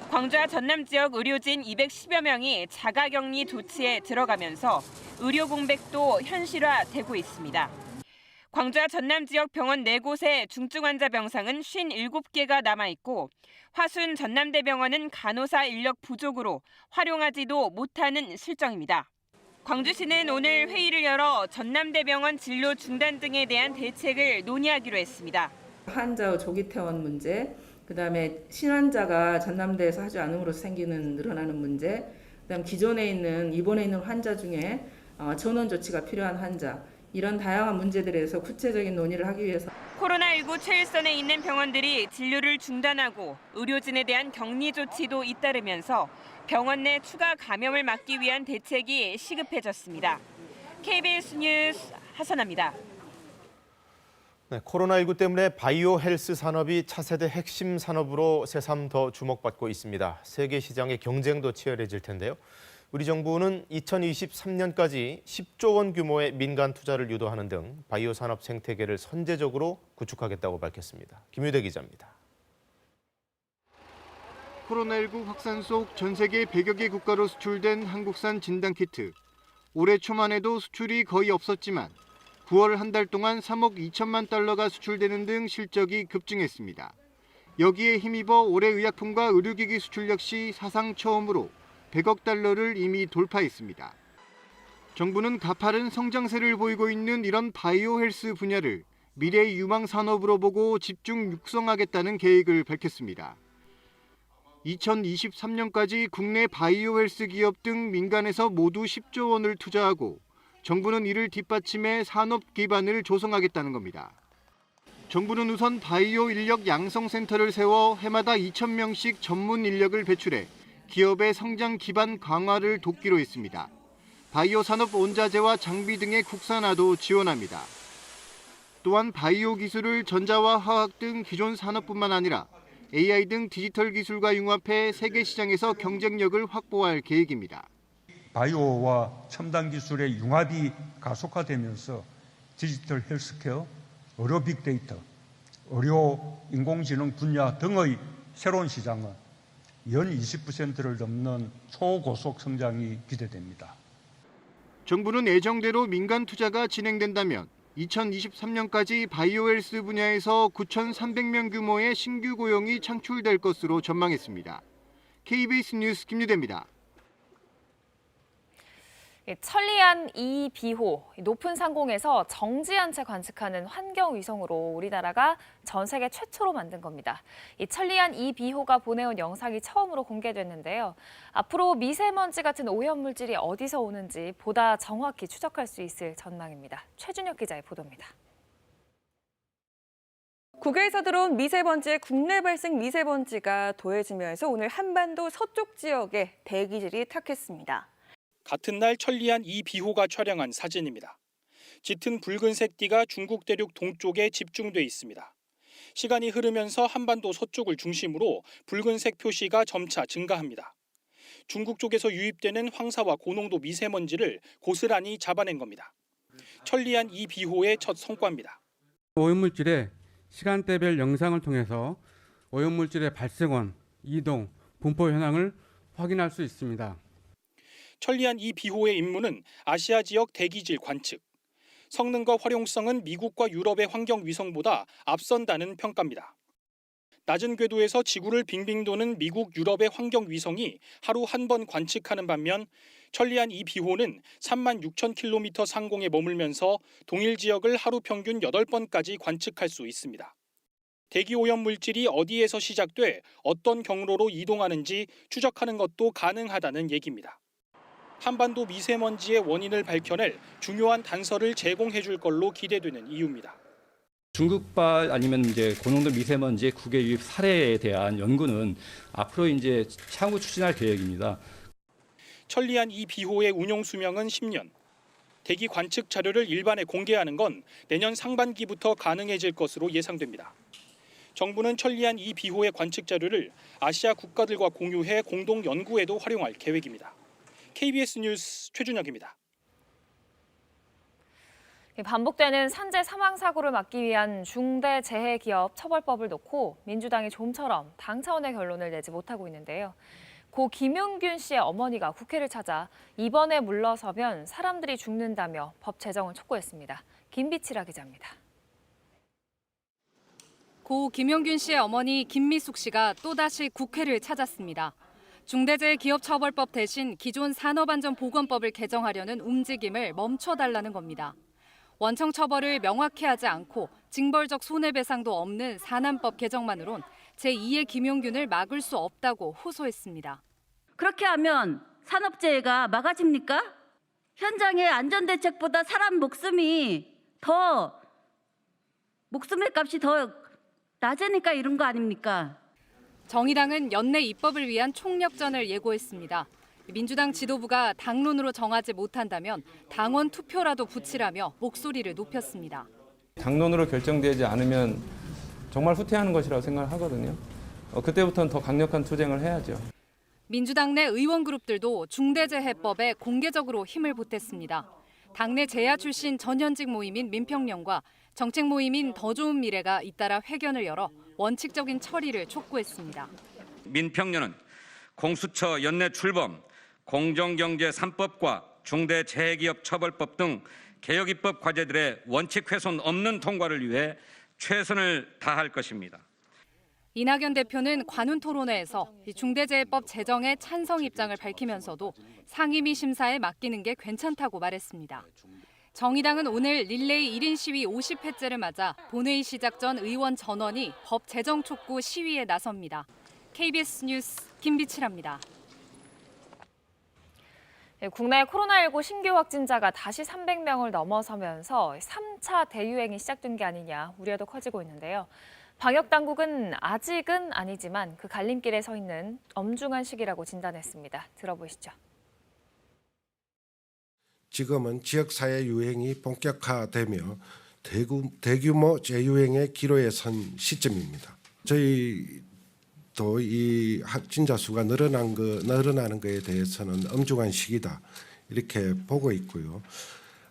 광주와 전남 지역 의료진 210여 명이 자가격리 조치에 들어가면서 의료 공백도 현실화되고 있습니다. 광주와 전남 지역 병원 4곳의 중증 환자 병상은 57개가 남아있고 화순 전남대병원은 간호사 인력 부족으로 활용하지도 못하는 실정입니다. 광주시는 오늘 회의를 열어 전남대병원 진료 중단 등에 대한 대책을 논의하기로 했습니다. 환자 조기 퇴원 문제, 그다음에 신환자가 전남대에서 하지 않음으로써 생기는 늘어나는 문제, 그다음 기존에 있는 입원해 있는 환자 중에 전원 조치가 필요한 환자, 이런 다양한 문제들에 대해서 구체적인 논의를 하기 위해서 코로나19 최일선에 있는 병원들이 진료를 중단하고 의료진에 대한 격리 조치도 잇따르면서 병원 내 추가 감염을 막기 위한 대책이 시급해졌습니다. KBS 뉴스 하선아입니다. 네, 코로나19 때문에 바이오 헬스 산업이 차세대 핵심 산업으로 새삼 더 주목받고 있습니다. 세계 시장의 경쟁도 치열해질 텐데요. 우리 정부는 2023년까지 10조 원 규모의 민간 투자를 유도하는 등 바이오 산업 생태계를 선제적으로 구축하겠다고 밝혔습니다. 김유대 기자입니다. 코로나19 확산 속 전 세계 100여 개 국가로 수출된 한국산 진단키트. 올해 초만 해도 수출이 거의 없었지만 9월 한 달 동안 3억 2천만 달러가 수출되는 등 실적이 급증했습니다. 여기에 힘입어 올해 의약품과 의료기기 수출 역시 사상 처음으로 100억 달러를 이미 돌파했습니다. 정부는 가파른 성장세를 보이고 있는 이런 바이오 헬스 분야를 미래의 유망 산업으로 보고 집중 육성하겠다는 계획을 밝혔습니다. 2023년까지 국내 바이오 헬스 기업 등 민간에서 모두 10조 원을 투자하고 정부는 이를 뒷받침해 산업 기반을 조성하겠다는 겁니다. 정부는 우선 바이오 인력 양성센터를 세워 해마다 2,000명씩 전문 인력을 배출해 기업의 성장 기반 강화를 돕기로 했습니다. 바이오 산업 원자재와 장비 등의 국산화도 지원합니다. 또한 바이오 기술을 전자와 화학 등 기존 산업뿐만 아니라 AI 등 디지털 기술과 융합해 세계 시장에서 경쟁력을 확보할 계획입니다. 바이오와 첨단 기술의 융합이 가속화되면서 디지털 헬스케어, 의료 빅데이터, 의료 인공지능 분야 등의 새로운 시장은 연 20%를 넘는 초고속 성장이 기대됩니다. 정부는 예정대로 민간 투자가 진행된다면 2023년까지 바이오 헬스 분야에서 9,300명 규모의 신규 고용이 창출될 것으로 전망했습니다. KBS 뉴스 김유대입니다. 천리안 2비호, 높은 상공에서 정지한 채 관측하는 환경위성으로 우리나라가 전 세계 최초로 만든 겁니다. 이 천리안 2비호가 보내온 영상이 처음으로 공개됐는데요. 앞으로 미세먼지 같은 오염물질이 어디서 오는지 보다 정확히 추적할 수 있을 전망입니다. 최준혁 기자의 보도입니다. 국외에서 들어온 미세먼지에 국내 발생 미세먼지가 더해지면서 오늘 한반도 서쪽 지역에 대기질이 탁했습니다. 같은 날 천리안 2비호가 촬영한 사진입니다. 짙은 붉은색 띠가 중국 대륙 동쪽에 집중돼 있습니다. 시간이 흐르면서 한반도 서쪽을 중심으로 붉은색 표시가 점차 증가합니다. 중국 쪽에서 유입되는 황사와 고농도 미세먼지를 고스란히 잡아낸 겁니다. 천리안 2비호의 첫 성과입니다. 오염물질의 시간대별 영상을 통해서 오염물질의 발생원, 이동, 분포 현황을 확인할 수 있습니다. 천리안 2비호의 임무는 아시아 지역 대기질 관측. 성능과 활용성은 미국과 유럽의 환경위성보다 앞선다는 평가입니다. 낮은 궤도에서 지구를 빙빙 도는 미국, 유럽의 환경위성이 하루 한 번 관측하는 반면 천리안 2비호는 36,000km 상공에 머물면서 동일 지역을 하루 평균 8번까지 관측할 수 있습니다. 대기 오염 물질이 어디에서 시작돼 어떤 경로로 이동하는지 추적하는 것도 가능하다는 얘기입니다. 한반도 미세먼지의 원인을 밝혀낼 중요한 단서를 제공해 줄 걸로 기대되는 이유입니다. 중국발 아니면 이제 고농도 미세먼지의 국외 유입 사례에 대한 연구는 앞으로 이제 향후 추진할 계획입니다. 천리안 이 비호의 운용 수명은 10년. 대기 관측 자료를 일반에 공개하는 건 내년 상반기부터 가능해질 것으로 예상됩니다. 정부는 천리안 이 비호의 관측 자료를 아시아 국가들과 공유해 공동 연구에도 활용할 계획입니다. KBS 뉴스 최준혁입니다. 반복되는 산재 사망 사고를 막기 위한 중대재해기업 처벌법을 놓고 민주당이 좀처럼 당 차원의 결론을 내지 못하고 있는데요. 고 김용균 씨의 어머니가 국회를 찾아 이번에 물러서면 사람들이 죽는다며 법 제정을 촉구했습니다. 김비치라 기자입니다. 고 김용균 씨의 어머니 김미숙 씨가 또다시 국회를 찾았습니다. 중대재해기업처벌법 대신 기존 산업안전보건법을 개정하려는 움직임을 멈춰달라는 겁니다. 원청 처벌을 명확히 하지 않고 징벌적 손해배상도 없는 산안법 개정만으론 제2의 김용균을 막을 수 없다고 호소했습니다. 그렇게 하면 산업재해가 막아집니까? 현장의 안전대책보다 사람 목숨의 값이 더 낮으니까 이런 거 아닙니까? 정의당은 연내 입법을 위한 총력전을 예고했습니다. 민주당 지도부가 당론으로 정하지 못한다면 당원 투표라도 붙이라며 목소리를 높였습니다. 당론으로 결정되지 않으면 정말 후퇴하는 것이라고 생각을 하거든요. 그때부터는 더 강력한 투쟁을 해야죠. 민주당 내 의원 그룹들도 중대재해법에 공개적으로 힘을 보탰습니다. 당내 재야 출신 전현직 모임인 민평령과 정책 모임인 더 좋은 미래가 잇따라 회견을 열어 원칙적인 처리를 촉구했습니다. 민평령은 공수처 연내 출범, 공정경제 3법과 중대재해기업 처벌법 등 개혁 입법 과제들의 원칙 훼손 없는 통과를 위해 최선을 다할 것입니다. 이낙연 대표는 관훈 토론회에서 중대재해법 제정에 찬성 입장을 밝히면서도 상임위 심사에 맡기는 게 괜찮다고 말했습니다. 정의당은 오늘 릴레이 1인 시위 50회째를 맞아 본회의 시작 전 의원 전원이 법 제정 촉구 시위에 나섭니다. KBS 뉴스 김비치라입니다. 국내 코로나19 신규 확진자가 다시 300명을 넘어서면서 3차 대유행이 시작된 게 아니냐 우려도 커지고 있는데요. 방역당국은 아직은 아니지만 그 갈림길에 서 있는 엄중한 시기라고 진단했습니다. 들어보시죠. 지금은 지역사회 유행이 본격화되며 대규모 재유행의 기로에 선 시점입니다. 저희도 이 확진자 수가 늘어나는 것에 대해서는 엄중한 시기다 이렇게 보고 있고요.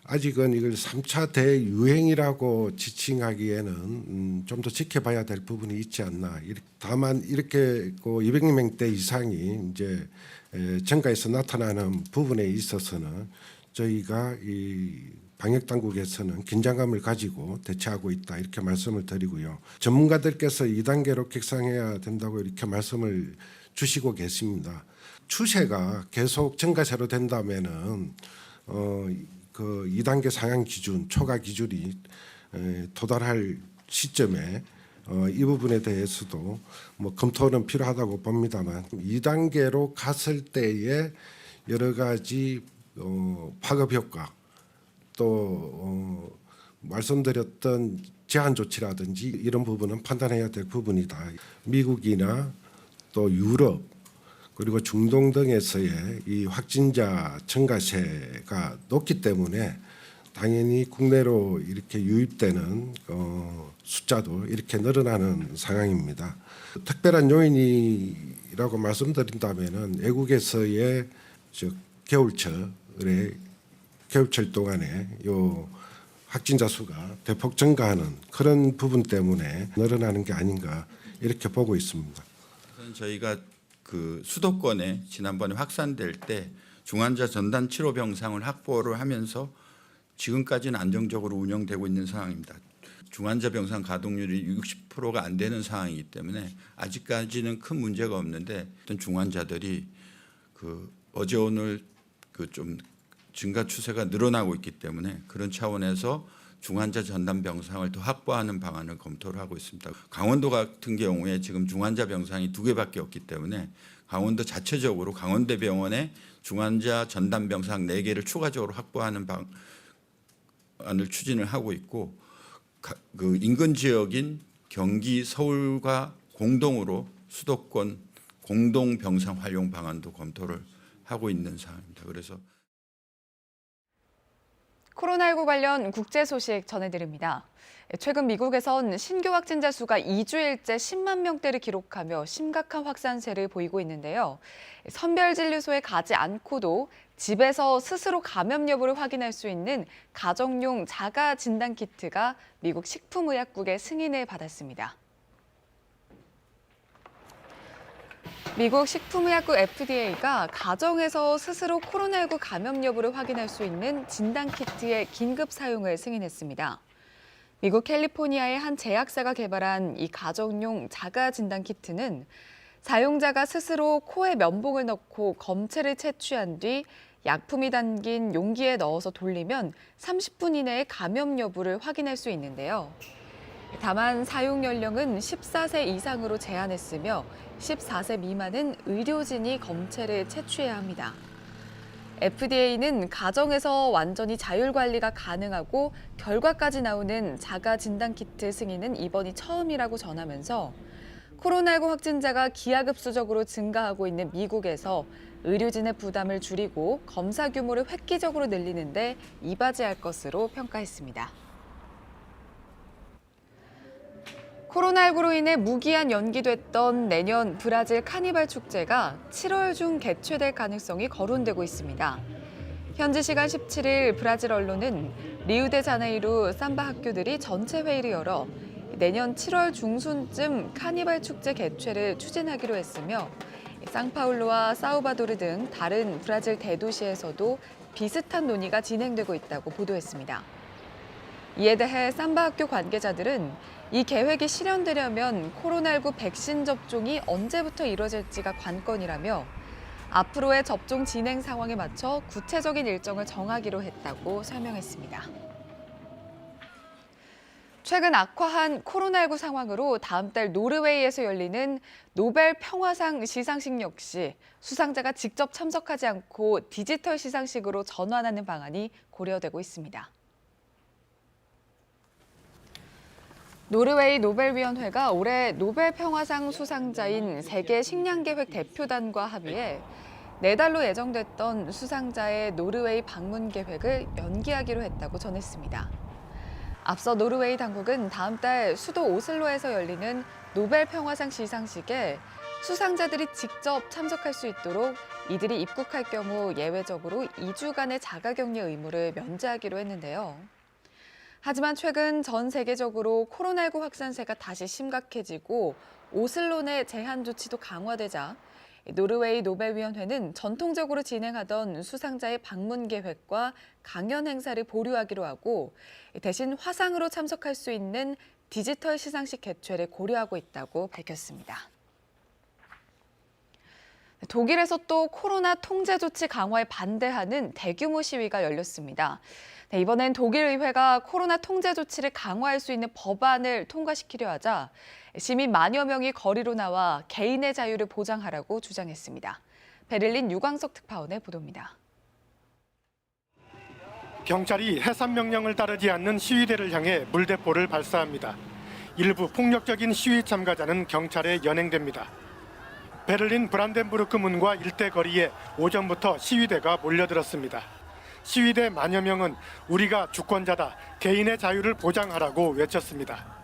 아직은 이걸 3차 대유행이라고 지칭하기에는 좀 더 지켜봐야 될 부분이 있지 않나. 다만 이렇게 200명대 이상이 이제 증가해서 나타나는 부분에 있어서는 저희가 이 방역 당국에서는 긴장감을 가지고 대처하고 있다 이렇게 말씀을 드리고요. 전문가들께서 2단계로 격상해야 된다고 이렇게 말씀을 주시고 계십니다. 추세가 계속 증가세로 된다면은 그 2단계 상향 기준, 초과 기준이 도달할 시점에 이 부분에 대해서도 뭐 검토는 필요하다고 봅니다만 2단계로 갔을 때의 여러 가지 파급 효과 또 말씀드렸던 제한 조치라든지 이런 부분은 판단해야 될 부분이다. 미국이나 또 유럽 그리고 중동 등에서의 이 확진자 증가세가 높기 때문에 당연히 국내로 이렇게 유입되는 숫자도 이렇게 늘어나는 상황입니다. 특별한 요인이라고 말씀드린다면은 외국에서의 겨울철 동안에 요 확진자 수가 대폭 증가하는 그런 부분 때문에 늘어나는 게 아닌가 이렇게 보고 있습니다. 저희가 그 수도권에 지난번에 확산될 때 중환자 전담 치료 병상을 확보를 하면서 지금까지는 안정적으로 운영되고 있는 상황입니다. 중환자 병상 가동률이 60%가 안 되는 상황이기 때문에 아직까지는 큰 문제가 없는데 어떤 중환자들이 그 어제 오늘 그 좀 증가 추세가 늘어나고 있기 때문에 그런 차원에서 중환자 전담 병상을 더 확보하는 방안을 검토를 하고 있습니다. 강원도 같은 경우에 지금 중환자 병상이 2개밖에 없기 때문에 강원도 자체적으로 강원대병원에 중환자 전담 병상 4개를 추가적으로 확보하는 방안을 추진을 하고 있고 그 인근 지역인 경기, 서울과 공동으로 수도권 공동 병상 활용 방안도 검토를 하고 있는 상황입니다. 그래서 코로나19 관련 국제 소식 전해드립니다. 최근 미국에선 신규 확진자 수가 2주일째 10만 명대를 기록하며 심각한 확산세를 보이고 있는데요. 선별진료소에 가지 않고도 집에서 스스로 감염 여부를 확인할 수 있는 가정용 자가 진단 키트가 미국 식품의약국의 승인을 받았습니다. 미국 식품의약국 FDA가 가정에서 스스로 코로나19 감염 여부를 확인할 수 있는 진단 키트의 긴급 사용을 승인했습니다. 미국 캘리포니아의 한 제약사가 개발한 이 가정용 자가 진단 키트는 사용자가 스스로 코에 면봉을 넣고 검체를 채취한 뒤 약품이 담긴 용기에 넣어서 돌리면 30분 이내에 감염 여부를 확인할 수 있는데요. 다만 사용 연령은 14세 이상으로 제한했으며 14세 미만은 의료진이 검체를 채취해야 합니다. FDA는 가정에서 완전히 자율 관리가 가능하고 결과까지 나오는 자가 진단 키트 승인은 이번이 처음이라고 전하면서 코로나19 확진자가 기하급수적으로 증가하고 있는 미국에서 의료진의 부담을 줄이고 검사 규모를 획기적으로 늘리는 데 이바지할 것으로 평가했습니다. 코로나19로 인해 무기한 연기됐던 내년 브라질 카니발 축제가 7월 중 개최될 가능성이 거론되고 있습니다. 현지 시간 17일 브라질 언론은 리우데자네이루 삼바 학교들이 전체 회의를 열어 내년 7월 중순쯤 카니발 축제 개최를 추진하기로 했으며 상파울루와 사우바도르 등 다른 브라질 대도시에서도 비슷한 논의가 진행되고 있다고 보도했습니다. 이에 대해 삼바 학교 관계자들은 이 계획이 실현되려면 코로나19 백신 접종이 언제부터 이뤄질지가 관건이라며 앞으로의 접종 진행 상황에 맞춰 구체적인 일정을 정하기로 했다고 설명했습니다. 최근 악화한 코로나19 상황으로 다음 달 노르웨이에서 열리는 노벨 평화상 시상식 역시 수상자가 직접 참석하지 않고 디지털 시상식으로 전환하는 방안이 고려되고 있습니다. 노르웨이 노벨위원회가 올해 노벨 평화상 수상자인 세계 식량계획 대표단과 합의해 내달로 예정됐던 수상자의 노르웨이 방문 계획을 연기하기로 했다고 전했습니다. 앞서 노르웨이 당국은 다음 달 수도 오슬로에서 열리는 노벨 평화상 시상식에 수상자들이 직접 참석할 수 있도록 이들이 입국할 경우 예외적으로 2주간의 자가격리 의무를 면제하기로 했는데요. 하지만 최근 전 세계적으로 코로나19 확산세가 다시 심각해지고 오슬로 내 제한 조치도 강화되자 노르웨이 노벨위원회는 전통적으로 진행하던 수상자의 방문 계획과 강연 행사를 보류하기로 하고 대신 화상으로 참석할 수 있는 디지털 시상식 개최를 고려하고 있다고 밝혔습니다. 독일에서 또 코로나 통제 조치 강화에 반대하는 대규모 시위가 열렸습니다. 이번엔 독일 의회가 코로나 통제 조치를 강화할 수 있는 법안을 통과시키려 하자 시민 만여 명이 거리로 나와 개인의 자유를 보장하라고 주장했습니다. 베를린 유광석 특파원의 보도입니다. 경찰이 해산 명령을 따르지 않는 시위대를 향해 물대포를 발사합니다. 일부 폭력적인 시위 참가자는 경찰에 연행됩니다. 베를린 브란덴부르크 문과 일대 거리에 오전부터 시위대가 몰려들었습니다. 시위대 만여 명은 우리가 주권자다, 개인의 자유를 보장하라고 외쳤습니다.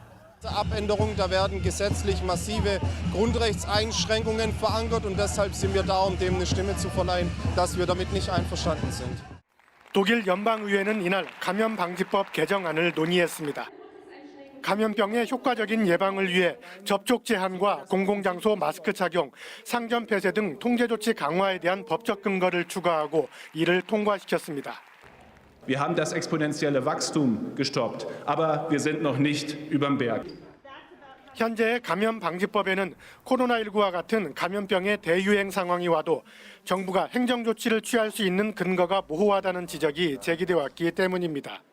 Abänderung, da werden gesetzlich massive Grundrechtseinschränkungen verankert und deshalb sind wir da, dem eine Stimme zu verleihen, dass wir damit nicht einverstanden sind. 독일 연방의회는 이날 감염방지법 개정안을 논의했습니다. 감염병의 효과적인 예방을 위해 접촉 제한과 공공장소 마스크 착용, 상점 폐쇄 등 통제 조치 강화에 대한 법적 근거를 추가하고 이를 통과시켰습니다. Wir haben das exponentielle Wachstum gestoppt, aber wir sind noch nicht überm Berg. 현재의 감염방지법에는 코로나19와 같은 감염병의 대유행 상황이 와도 정부가 행정조치를 취할 수 있는 근거가 모호하다는 지적이 제기돼 왔기 때문입니다.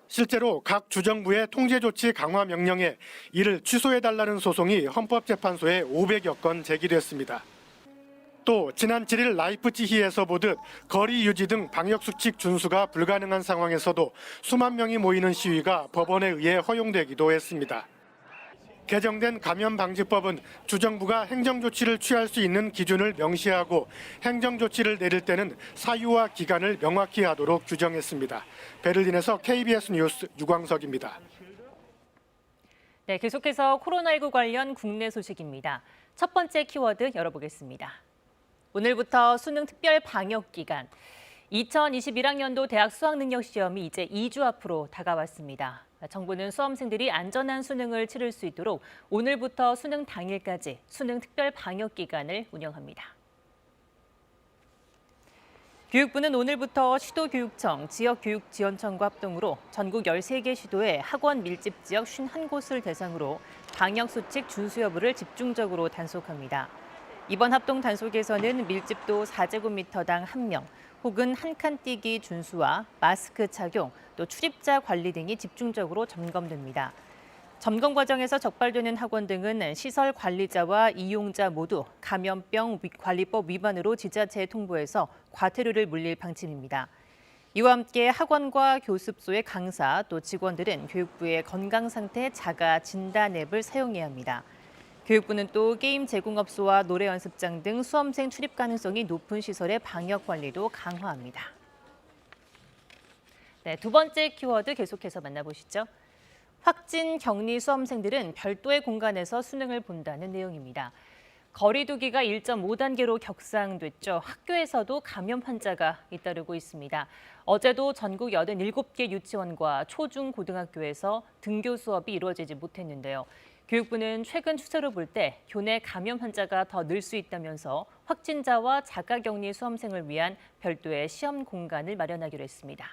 실제로 각 주정부의 통제조치 강화 명령에 이를 취소해달라는 소송이 헌법재판소에 500여 건 제기됐습니다. 또 지난 7일 라이프치히에서 보듯 거리 유지 등 방역수칙 준수가 불가능한 상황에서도 수만 명이 모이는 시위가 법원에 의해 허용되기도 했습니다. 개정된 감염방지법은 주정부가 행정조치를 취할 수 있는 기준을 명시하고 행정조치를 내릴 때는 사유와 기간을 명확히 하도록 규정했습니다. 베를린에서 KBS 뉴스 유광석입니다. 네, 계속해서 코로나19 관련 국내 소식입니다. 첫 번째 키워드 열어보겠습니다. 오늘부터 수능 특별 방역 기간. 2021학년도 대학 수학능력시험이 이제 2주 앞으로 다가왔습니다. 정부는 수험생들이 안전한 수능을 치를 수 있도록 오늘부터 수능 당일까지 수능 특별 방역 기간을 운영합니다. 교육부는 오늘부터 시도교육청, 지역교육지원청과 합동으로 전국 13개 시도의 학원 밀집 지역 51곳을 대상으로 방역수칙 준수 여부를 집중적으로 단속합니다. 이번 합동 단속에서는 밀집도 4제곱미터당 1명, 혹은 한 칸 뛰기 준수와 마스크 착용, 또 출입자 관리 등이 집중적으로 점검됩니다. 점검 과정에서 적발되는 학원 등은 시설 관리자와 이용자 모두 감염병 관리법 위반으로 지자체에 통보해서 과태료를 물릴 방침입니다. 이와 함께 학원과 교습소의 강사, 또 직원들은 교육부의 건강상태 자가 진단 앱을 사용해야 합니다. 교육부는 또 게임 제공업소와 노래 연습장 등 수험생 출입 가능성이 높은 시설의 방역 관리도 강화합니다. 네, 두 번째 키워드 계속해서 만나보시죠. 확진 격리 수험생들은 별도의 공간에서 수능을 본다는 내용입니다. 거리 두기가 1.5단계로 격상됐죠. 학교에서도 감염 환자가 잇따르고 있습니다. 어제도 전국 87개 유치원과 초중 고등학교에서 등교 수업이 이루어지지 못했는데요. 교육부는 최근 추세로 볼 때 교내 감염 환자가 더 늘 수 있다면서 확진자와 자가격리 수험생을 위한 별도의 시험 공간을 마련하기로 했습니다.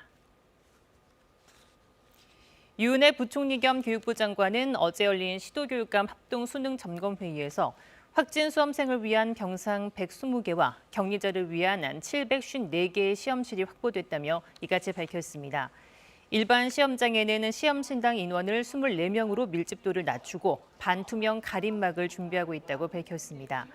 유은혜 부총리 겸 교육부 장관은 어제 열린 시도교육감 합동 수능 점검 회의에서 확진 수험생을 위한 병상 120개와 격리자를 위한 754개의 시험실이 확보됐다며 이같이 밝혔습니다. 일반 시험장에는 시험 신당 인원을 24명으로 밀집도를 낮추고 반투명 가림막을 준비하고 있다고 밝혔습니다.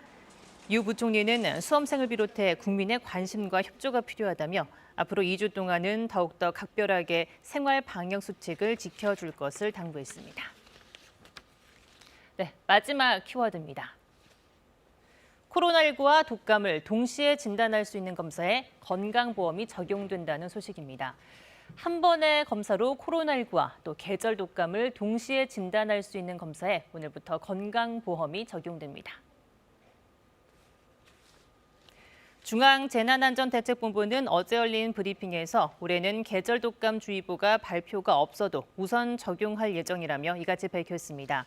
유 부총리는 수험생을 비롯해 국민의 관심과 협조가 필요하다며 앞으로 2주 동안은 더욱더 각별하게 생활 방역 수칙을 지켜줄 것을 당부했습니다. 네, 마지막 키워드입니다. 코로나19와 독감을 동시에 진단할 수 있는 검사에 건강보험이 적용된다는 소식입니다. 한 번의 검사로 코로나19와 또 계절 독감을 동시에 진단할 수 있는 검사에 오늘부터 건강보험이 적용됩니다. 중앙재난안전대책본부는 어제 열린 브리핑에서 올해는 계절 독감주의보가 발표가 없어도 우선 적용할 예정이라며 이같이 밝혔습니다.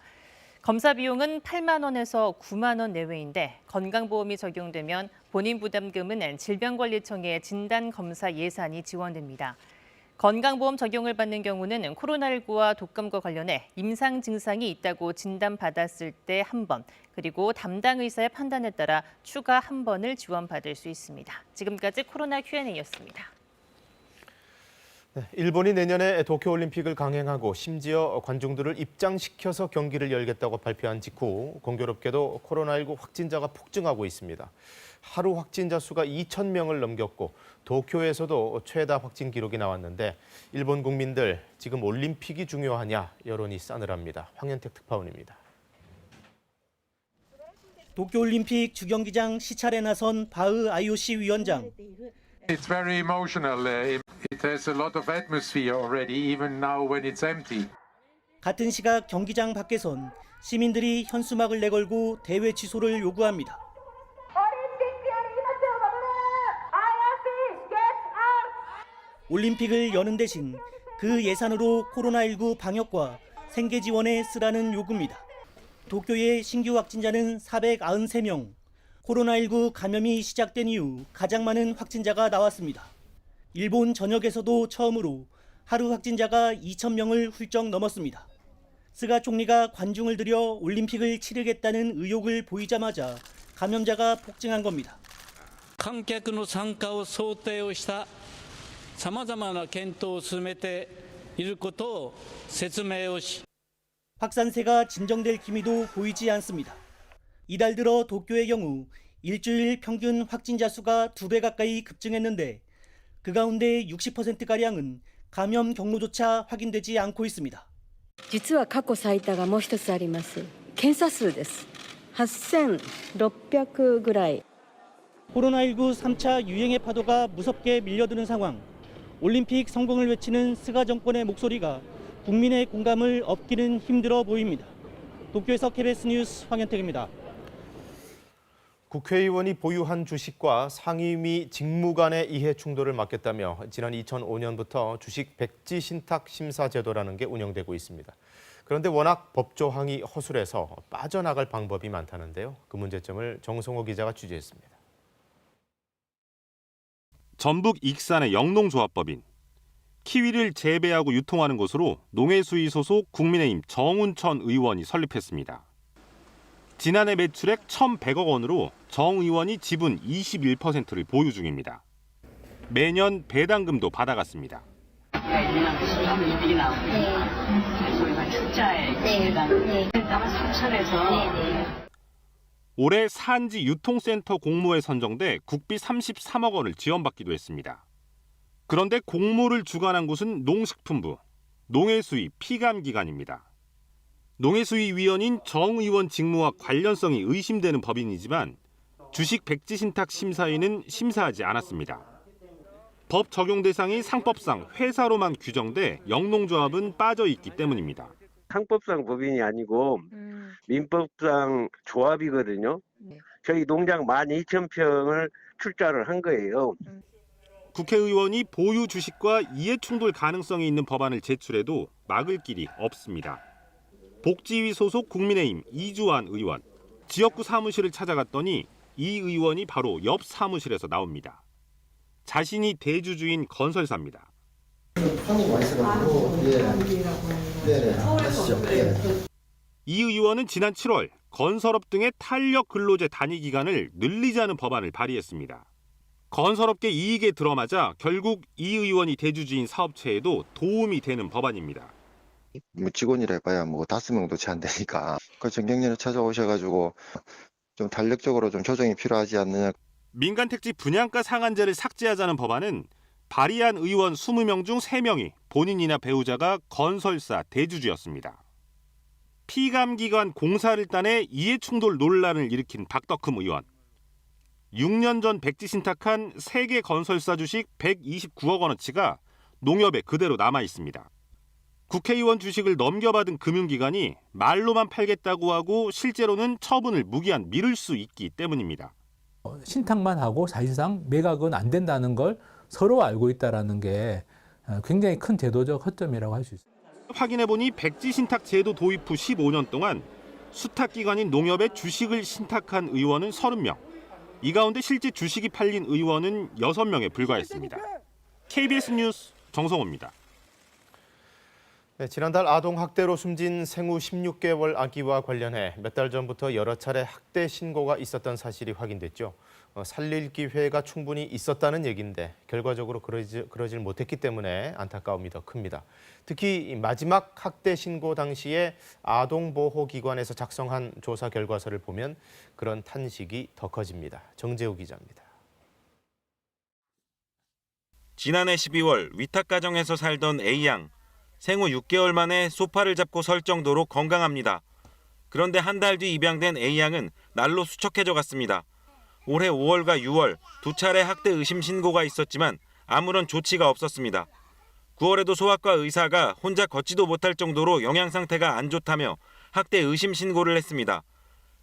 검사 비용은 8만 원에서 9만 원 내외인데 건강보험이 적용되면 본인 부담금은 질병관리청의 진단검사 예산이 지원됩니다. 건강보험 적용을 받는 경우는 코로나19와 독감과 관련해 임상 증상이 있다고 진단받았을 때 한 번, 그리고 담당 의사의 판단에 따라 추가 한 번을 지원받을 수 있습니다. 지금까지 코로나 Q&A였습니다. 네, 일본이 내년에 도쿄올림픽을 강행하고 심지어 관중들을 입장시켜서 경기를 열겠다고 발표한 직후 공교롭게도 코로나19 확진자가 폭증하고 있습니다. 하루 확진자 수가 2,000명을 넘겼고 도쿄에서도 최다 확진 기록이 나왔는데 일본 국민들 지금 올림픽이 중요하냐 여론이 싸늘합니다. 황현택 특파원입니다. 도쿄올림픽 주경기장 시찰에 나선 바흐 IOC 위원장. It's very emotional. It has a lot of atmosphere already, even now when it's empty. 같은 시각 경기장 밖에선 시민들이 현수막을 내걸고 대회 취소를 요구합니다. 올림픽을 여는 대신 그 예산으로 코로나19 방역과 생계 지원에 쓰라는 요구입니다. 도쿄의 신규 확진자는 493명. 코로나19 감염이 시작된 이후 가장 많은 확진자가 나왔습니다. 일본 전역에서도 처음으로 하루 확진자가 2,000명을 훌쩍 넘었습니다. 스가 총리가 관중을 들여 올림픽을 치르겠다는 의욕을 보이자마자 감염자가 폭증한 겁니다. 観客の参加を想定をしたさまざまな検討を進めていることを説明をし 확산세가 진정될 기미도 보이지 않습니다. 이달 들어 도쿄의 경우 일주일 평균 확진자 수가 2배 가까이 급증했는데 그 가운데 60%가량은 감염 경로조차 확인되지 않고 있습니다. 実は過去最多がもう一つあります。検査数です。8600ぐらい。 코로나19 3차 유행의 파도가 무섭게 밀려드는 상황. 올림픽 성공을 외치는 스가 정권의 목소리가 국민의 공감을 얻기는 힘들어 보입니다. 도쿄에서 KBS 뉴스 황현택입니다. 국회의원이 보유한 주식과 상임위 직무 간의 이해 충돌을 막겠다며 지난 2005년부터 주식 백지 신탁 심사 제도라는 게 운영되고 있습니다. 그런데 워낙 법조항이 허술해서 빠져나갈 방법이 많다는데요. 그 문제점을 정성호 기자가 취재했습니다. 전북 익산의 영농조합법인. 키위를 재배하고 유통하는 곳으로 농해수위 소속 국민의힘 정운천 의원이 설립했습니다. 지난해 매출액 1,100억 원으로 정 의원이 지분 21%를 보유 중입니다. 매년 배당금도 받아갔습니다. 올해 산지 유통센터 공모에 선정돼 국비 33억 원을 지원받기도 했습니다. 그런데 공모를 주관한 곳은 농식품부, 농해수위 피감기관입니다. 농해수위 위원인 정 의원 직무와 관련성이 의심되는 법인이지만 주식 백지 신탁 심사위는 심사하지 않았습니다. 법 적용 대상이 상법상 회사로만 규정돼 영농조합은 빠져 있기 때문입니다. 상법상 법인이 아니고 민법상 조합이거든요. 저희 농장 12,000평을 출자를 한 거예요. 국회의원이 보유 주식과 이해충돌 가능성이 있는 법안을 제출해도 막을 길이 없습니다. 복지위 소속 국민의힘 이주환 의원. 지역구 사무실을 찾아갔더니 이 의원이 바로 옆 사무실에서 나옵니다. 자신이 대주주인 건설사입니다. 이 의원은 지난 7월 건설업 등의 탄력 근로제 단위 기간을 늘리자는 법안을 발의했습니다. 건설업계 이익에 들어맞아 결국 이 의원이 대주주인 사업체에도 도움이 되는 법안입니다. 직원이라 해봐야 5명도 채 안 되니까 그 정경련을 찾아오셔가지고 좀 탄력적으로 좀 조정이 필요하지 않느냐. 민간택지 분양가 상한제를 삭제하자는 법안은 발의한 의원 20명 중 3명이 본인이나 배우자가 건설사 대주주였습니다. 피감기관 공사를 따내 이해충돌 논란을 일으킨 박덕흠 의원. 6년 전 백지 신탁한 세계 건설사 주식 129억 원어치가 농협에 그대로 남아 있습니다. 국회의원 주식을 넘겨받은 금융기관이 말로만 팔겠다고 하고 실제로는 처분을 무기한 미룰 수 있기 때문입니다. 신탁만 하고 사실상 매각은 안 된다는 걸 서로 알고 있다는 게 굉장히 큰 제도적 허점이라고 할 수 있습니다. 확인해보니 백지 신탁 제도 도입 후 15년 동안 수탁기관인 농협에 주식을 신탁한 의원은 30명. 이 가운데 실제 주식이 팔린 의원은 6명에 불과했습니다. KBS 뉴스 정성호입니다. 네, 지난달 아동학대로 숨진 생후 16개월 아기와 관련해 몇 달 전부터 여러 차례 학대 신고가 있었던 사실이 확인됐죠. 살릴 기회가 충분히 있었다는 얘기인데 결과적으로 그러질 못했기 때문에 안타까움이 더 큽니다. 특히 마지막 학대 신고 당시에 아동보호기관에서 작성한 조사 결과서를 보면 그런 탄식이 더 커집니다. 정재우 기자입니다. 지난해 12월 위탁가정에서 살던 A양. 생후 6개월 만에 소파를 잡고 설 정도로 건강합니다. 그런데 한 달 뒤 입양된 A양은 날로 수척해져 갔습니다. 올해 5월과 6월 2차례 학대 의심 신고가 있었지만 아무런 조치가 없었습니다. 9월에도 소아과 의사가 혼자 걷지도 못할 정도로 영양 상태가 안 좋다며 학대 의심 신고를 했습니다.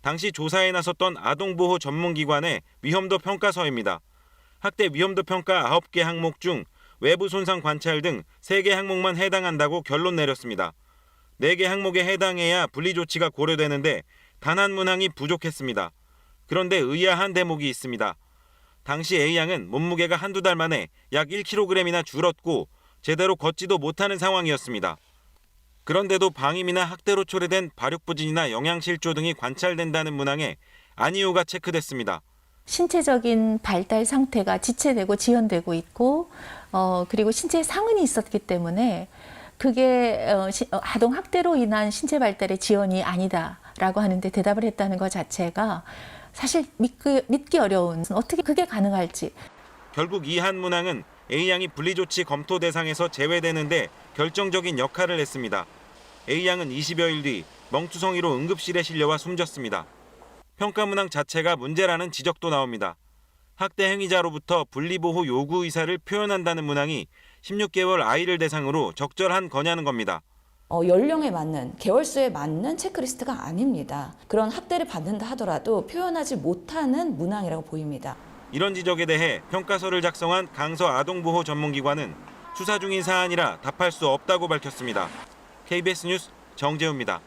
당시 조사에 나섰던 아동보호 전문기관의 위험도 평가서입니다. 학대 위험도 평가 9개 항목 중 외부 손상 관찰 등 3개 항목만 해당한다고 결론 내렸습니다. 4개 항목에 해당해야 분리 조치가 고려되는데 단 한 문항이 부족했습니다. 그런데 의아한 대목이 있습니다. 당시 A양은 몸무게가 한두 달 만에 약 1kg이나 줄었고 제대로 걷지도 못하는 상황이었습니다. 그런데도 방임이나 학대로 초래된 발육부진이나 영양실조 등이 관찰된다는 문항에 아니오가 체크됐습니다. 신체적인 발달 상태가 지체되고 지연되고 있고 그리고 신체 상흔이 있었기 때문에 그게 아동 학대로 인한 신체 발달의 지연이 아니다라고 하는데 대답을 했다는 것 자체가 사실 믿기 어려운, 어떻게 그게 가능할지. 결국 이한 문항은 A양이 분리조치 검토 대상에서 제외되는데 결정적인 역할을 했습니다. A양은 20여일 뒤 멍투성이로 응급실에 실려와 숨졌습니다. 평가 문항 자체가 문제라는 지적도 나옵니다. 학대 행위자로부터 분리보호 요구 의사를 표현한다는 문항이 16개월 아이를 대상으로 적절한 거냐는 겁니다. 연령에 맞는, 개월수에 맞는 체크리스트가 아닙니다. 그런 학대를 받는다 하더라도 표현하지 못하는 문항이라고 보입니다. 이런 지적에 대해 평가서를 작성한 강서 아동보호 전문기관은 수사 중인 사안이라 답할 수 없다고 밝혔습니다. KBS 뉴스 정재우입니다.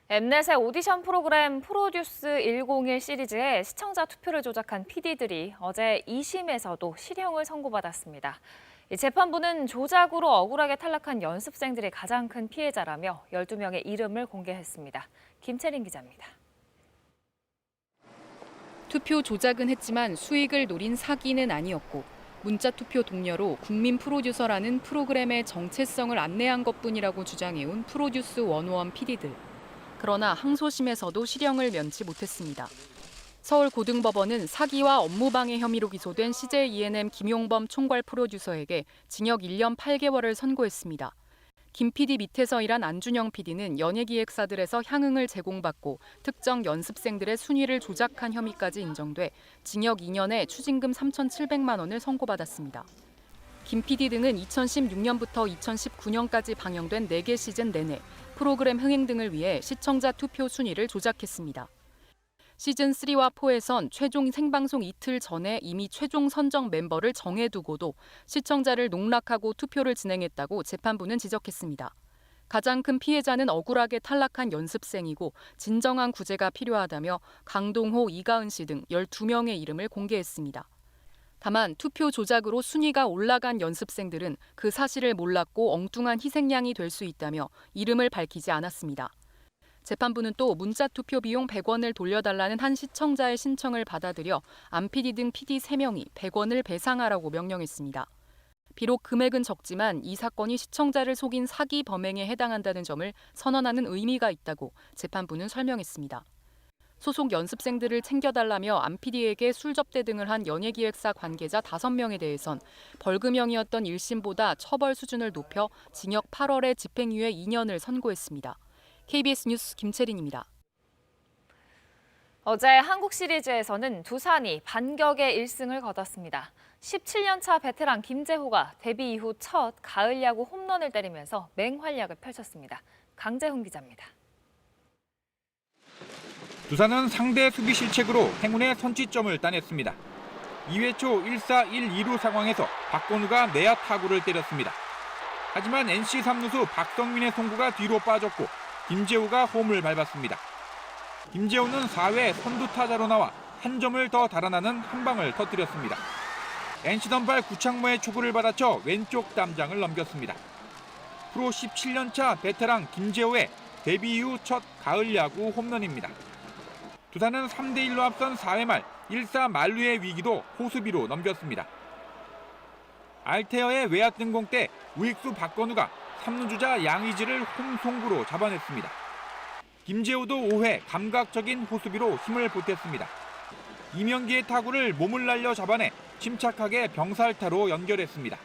엠넷의 오디션 프로그램 프로듀스 101 시리즈에 시청자 투표를 조작한 PD들이 어제 2심에서도 실형을 선고받았습니다. 재판부는 조작으로 억울하게 탈락한 연습생들이 가장 큰 피해자라며 12명의 이름을 공개했습니다. 김채린 기자입니다. 투표 조작은 했지만 수익을 노린 사기는 아니었고 문자 투표 동료로 국민 프로듀서라는 프로그램의 정체성을 안내한 것뿐이라고 주장해온 프로듀스 101 PD들. 그러나 항소심에서도 실형을 면치 못했습니다. 서울고등법원은 사기와 업무방해 혐의로 기소된 CJ E&M 김용범 총괄 프로듀서에게 징역 1년 8개월을 선고했습니다. 김 PD 밑에서 일한 안준영 PD는 연예기획사들에서 향응을 제공받고 특정 연습생들의 순위를 조작한 혐의까지 인정돼 징역 2년에 추징금 3,700만 원을 선고받았습니다. 김 PD 등은 2016년부터 2019년까지 방영된 4개 시즌 내내 프로그램 흥행 등을 위해 시청자 투표 순위를 조작했습니다. 시즌3와 4에선 최종 생방송 이틀 전에 이미 최종 선정 멤버를 정해두고도 시청자를 농락하고 투표를 진행했다고 재판부는 지적했습니다. 가장 큰 피해자는 억울하게 탈락한 연습생이고 진정한 구제가 필요하다며 강동호, 이가은 씨 등 12명의 이름을 공개했습니다. 다만 투표 조작으로 순위가 올라간 연습생들은 그 사실을 몰랐고 엉뚱한 희생양이 될 수 있다며 이름을 밝히지 않았습니다. 재판부는 또 문자 투표 비용 100원을 돌려달라는 한 시청자의 신청을 받아들여 안 PD 등 PD 3명이 100원을 배상하라고 명령했습니다. 비록 금액은 적지만 이 사건이 시청자를 속인 사기 범행에 해당한다는 점을 선언하는 의미가 있다고 재판부는 설명했습니다. 소속 연습생들을 챙겨달라며 안 PD에게 술 접대 등을 한 연예기획사 관계자 5명에 대해선 벌금형이었던 1심보다 처벌 수준을 높여 징역 8월에 집행유예 2년을 선고했습니다. KBS 뉴스 김채린입니다. 어제 한국 시리즈에서는 두산이 반격의 1승을 거뒀습니다. 17년 차 베테랑 김재호가 데뷔 이후 첫 가을 야구 홈런을 때리면서 맹활약을 펼쳤습니다. 강재훈 기자입니다. 두산은 상대 수비 실책으로 행운의 선취점을 따냈습니다. 2회 초 1사 1-2루 상황에서 박건우가 내야 타구를 때렸습니다. 하지만 NC 3루수 박성민의 송구가 뒤로 빠졌고 김재호가 홈을 밟았습니다. 김재호는 4회 선두 타자로 나와 한 점을 더 달아나는 한 방을 터뜨렸습니다. NC 선발 구창모의 초구를 받아쳐 왼쪽 담장을 넘겼습니다. 프로 17년 차 베테랑 김재호의 데뷔 이후 첫 가을 야구 홈런입니다. 두산은 3대1로 앞선 4회 말 1사 만루의 위기도 호수비로 넘겼습니다. 알테어의 외야 뜬공 때 우익수 박건우가 3루 주자 양의지를 홈 송구로 잡아냈습니다. 김재호도 5회 감각적인 호수비로 힘을 보탰습니다. 이명기의 타구를 몸을 날려 잡아내 침착하게 병살타로 연결했습니다.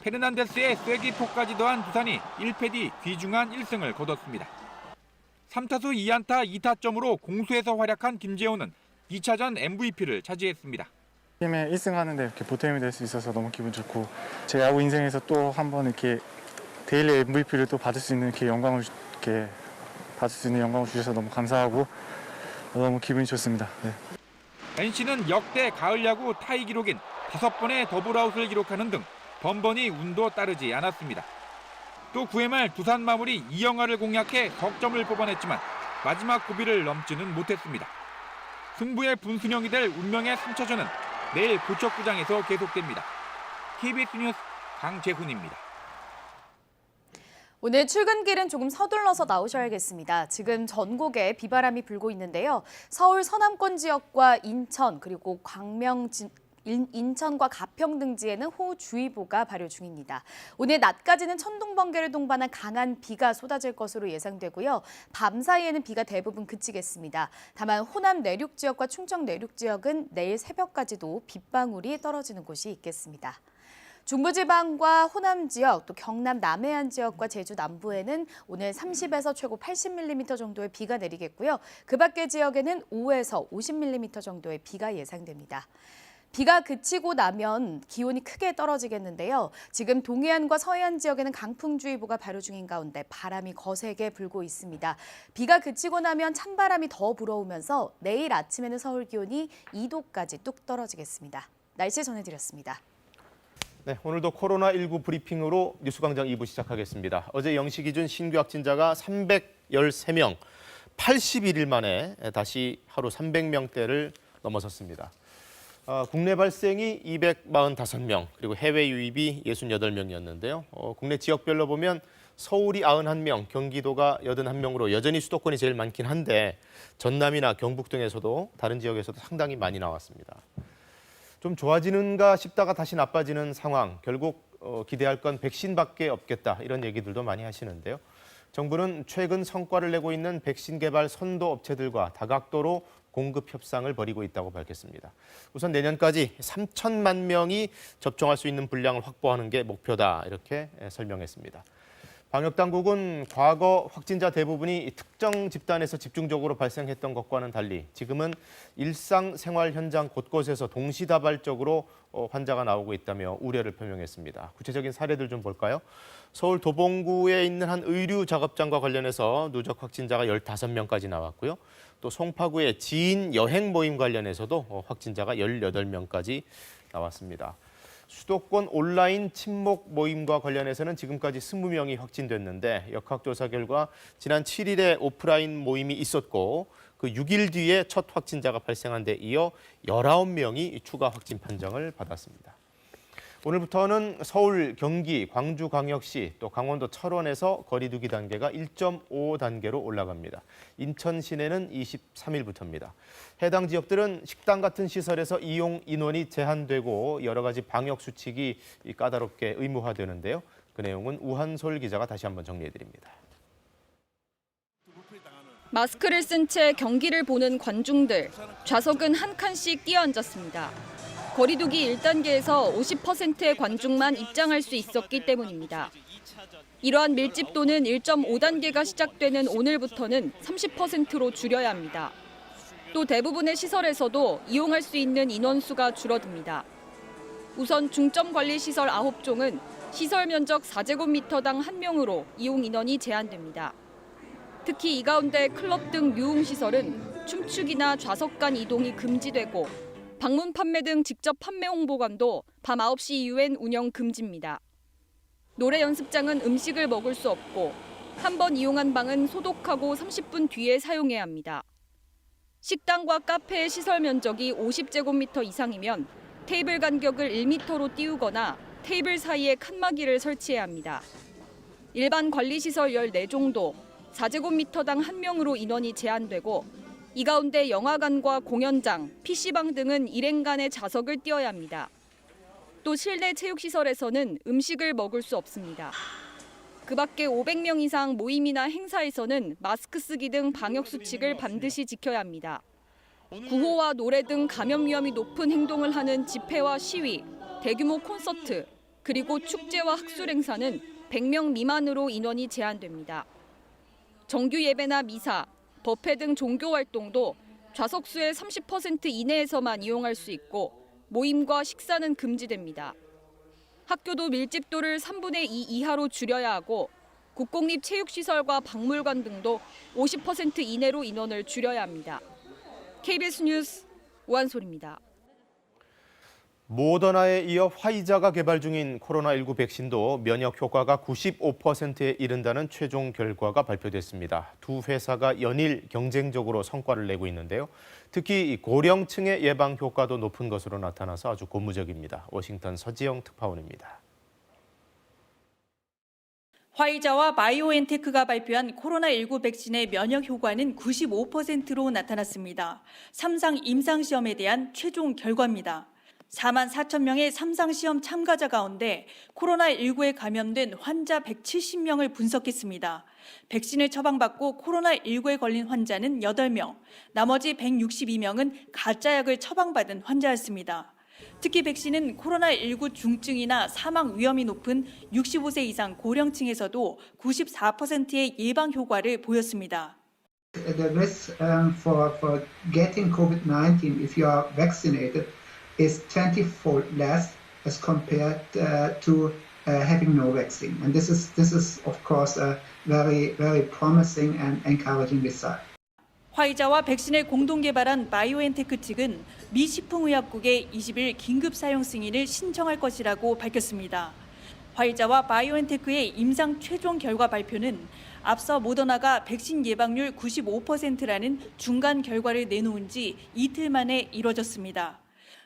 페르난데스의 쐐기포까지 더한 두산이 1패 뒤 귀중한 1승을 거뒀습니다. 3타수 2안타 2타점으로 공수에서 활약한 김재호는 2차전 MVP를 차지했습니다. 팀에 1승하는데 이렇게 보탬이 될 수 있어서 너무 기분 좋고 제 야구 인생에서 또 한 번 이렇게 데일리 MVP를 또 받을 수 있는 영광을 주셔서 너무 감사하고 너무 기분이 좋습니다. 네. NC는 역대 가을 야구 타이 기록인 5번의 더블아웃을 기록하는 등 번번이 운도 따르지 않았습니다. 또 9회 말 두산 마무리 이영하를 공략해 덕점을 뽑아냈지만 마지막 고비를 넘지는 못했습니다. 승부의 분수령이 될 운명의 3차전은 내일 고척구장에서 계속됩니다. KBS 뉴스 강재훈입니다. 오늘 출근길은 조금 서둘러서 나오셔야겠습니다. 지금 전국에 비바람이 불고 있는데요. 서울 서남권 지역과 인천 그리고 인천과 가평 등지에는 호우주의보가 발효 중입니다. 오늘 낮까지는 천둥, 번개를 동반한 강한 비가 쏟아질 것으로 예상되고요. 밤 사이에는 비가 대부분 그치겠습니다. 다만 호남 내륙 지역과 충청 내륙 지역은 내일 새벽까지도 빗방울이 떨어지는 곳이 있겠습니다. 중부지방과 호남 지역, 또 경남 남해안 지역과 제주 남부에는 오늘 30에서 최고 80mm 정도의 비가 내리겠고요. 그 밖의 지역에는 5에서 50mm 정도의 비가 예상됩니다. 비가 그치고 나면 기온이 크게 떨어지겠는데요. 지금 동해안과 서해안 지역에는 강풍주의보가 발효 중인 가운데 바람이 거세게 불고 있습니다. 비가 그치고 나면 찬바람이 더 불어오면서 내일 아침에는 서울 기온이 2도까지 뚝 떨어지겠습니다. 날씨 전해드렸습니다. 네, 오늘도 코로나19 브리핑으로 뉴스광장 2부 시작하겠습니다. 어제 0시 기준 신규 확진자가 313명, 81일 만에 다시 하루 300명대를 넘어섰습니다. 국내 발생이 245명, 그리고 해외 유입이 68명이었는데요. 국내 지역별로 보면 서울이 91명, 경기도가 81명으로 여전히 수도권이 제일 많긴 한데 전남이나 경북 등에서도 다른 지역에서도 상당히 많이 나왔습니다. 좀 좋아지는가 싶다가 다시 나빠지는 상황, 결국 기대할 건 백신밖에 없겠다 이런 얘기들도 많이 하시는데요. 정부는 최근 성과를 내고 있는 백신 개발 선도 업체들과 다각도로 공급 협상을 벌이고 있다고 밝혔습니다. 우선 내년까지 3천만 명이 접종할 수 있는 분량을 확보하는 게 목표다 이렇게 설명했습니다. 방역당국은 과거 확진자 대부분이 특정 집단에서 집중적으로 발생했던 것과는 달리 지금은 일상생활 현장 곳곳에서 동시다발적으로 환자가 나오고 있다며 우려를 표명했습니다. 구체적인 사례들 좀 볼까요? 서울 도봉구에 있는 한 의류 작업장과 관련해서 누적 확진자가 15명까지 나왔고요. 또 송파구의 지인 여행 모임 관련해서도 확진자가 18명까지 나왔습니다. 수도권 온라인 친목 모임과 관련해서는 지금까지 20명이 확진됐는데 역학조사 결과 지난 7일에 오프라인 모임이 있었고 그 6일 뒤에 첫 확진자가 발생한 데 이어 19명이 추가 확진 판정을 받았습니다. 오늘부터는 서울, 경기, 광주광역시, 또 강원도 철원에서 거리 두기 단계가 1.5단계로 올라갑니다. 인천 시내는 23일부터입니다. 해당 지역들은 식당 같은 시설에서 이용 인원이 제한되고 여러 가지 방역 수칙이 까다롭게 의무화되는데요. 그 내용은 우한솔 기자가 다시 한번 정리해드립니다. 마스크를 쓴 채 경기를 보는 관중들, 좌석은 한 칸씩 뛰어앉았습니다. 거리두기 1단계에서 50%의 관중만 입장할 수 있었기 때문입니다. 이러한 밀집도는 1.5단계가 시작되는 오늘부터는 30%로 줄여야 합니다. 또 대부분의 시설에서도 이용할 수 있는 인원수가 줄어듭니다. 우선 중점관리시설 9종은 시설 면적 4제곱미터당 1명으로 이용 인원이 제한됩니다. 특히 이 가운데 클럽 등 유흥시설은 춤추기나 좌석 간 이동이 금지되고 방문 판매 등 직접 판매 홍보관도 밤 9시 이후엔 운영 금지입니다. 노래 연습장은 음식을 먹을 수 없고 한 번 이용한 방은 소독하고 30분 뒤에 사용해야 합니다. 식당과 카페의 시설 면적이 50제곱미터 이상이면 테이블 간격을 1m로 띄우거나 테이블 사이에 칸막이를 설치해야 합니다. 일반 관리시설 14종도 4제곱미터당 1명으로 인원이 제한되고 이 가운데 영화관과 공연장, PC방 등은 일행간의 좌석을 띄어야 합니다. 또 실내 체육시설에서는 음식을 먹을 수 없습니다. 그 밖에 500명 이상 모임이나 행사에서는 마스크 쓰기 등 방역 수칙을 반드시 지켜야 합니다. 구호와 노래 등 감염 위험이 높은 행동을 하는 집회와 시위, 대규모 콘서트, 그리고 축제와 학술 행사는 100명 미만으로 인원이 제한됩니다. 정규 예배나 미사, 법회 등 종교 활동도 좌석 수의 30% 이내에서만 이용할 수 있고 모임과 식사는 금지됩니다. 학교도 밀집도를 3분의 2 이하로 줄여야 하고 국공립체육시설과 박물관 등도 50% 이내로 인원을 줄여야 합니다. KBS 뉴스 우한솔입니다. 모더나에 이어 화이자가 개발 중인 코로나19 백신도 면역 효과가 95%에 이른다는 최종 결과가 발표됐습니다. 두 회사가 연일 경쟁적으로 성과를 내고 있는데요. 특히 고령층의 예방 효과도 높은 것으로 나타나서 아주 고무적입니다. 워싱턴 서지영 특파원입니다. 화이자와 바이오엔테크가 발표한 코로나19 백신의 면역 효과는 95%로 나타났습니다. 3상 임상시험에 대한 최종 결과입니다. 4만 4천 명의 3상 시험 참가자 가운데 코로나19에 감염된 환자 170명을 분석했습니다. 백신을 처방받고 코로나19에 걸린 환자는 8명, 나머지 162명은 가짜약을 처방받은 환자였습니다. 특히 백신은 코로나19 중증이나 사망 위험이 높은 65세 이상 고령층에서도 94%의 예방 효과를 보였습니다. The risk for getting COVID-19 if you are vaccinated is 20-fold less as compared to having no vaccine. And this is of course a very promising and encouraging result. 화이자와 백신을 공동 개발한 바이오엔테크 측은 미 식품의약국에 20일 긴급 사용 승인을 신청할 것이라고 밝혔습니다. 화이자와 바이오엔테크의 임상 최종 결과 발표는 앞서 모더나가 백신 예방률 95%라는 중간 결과를 내놓은 지 이틀 만에 이뤄졌습니다.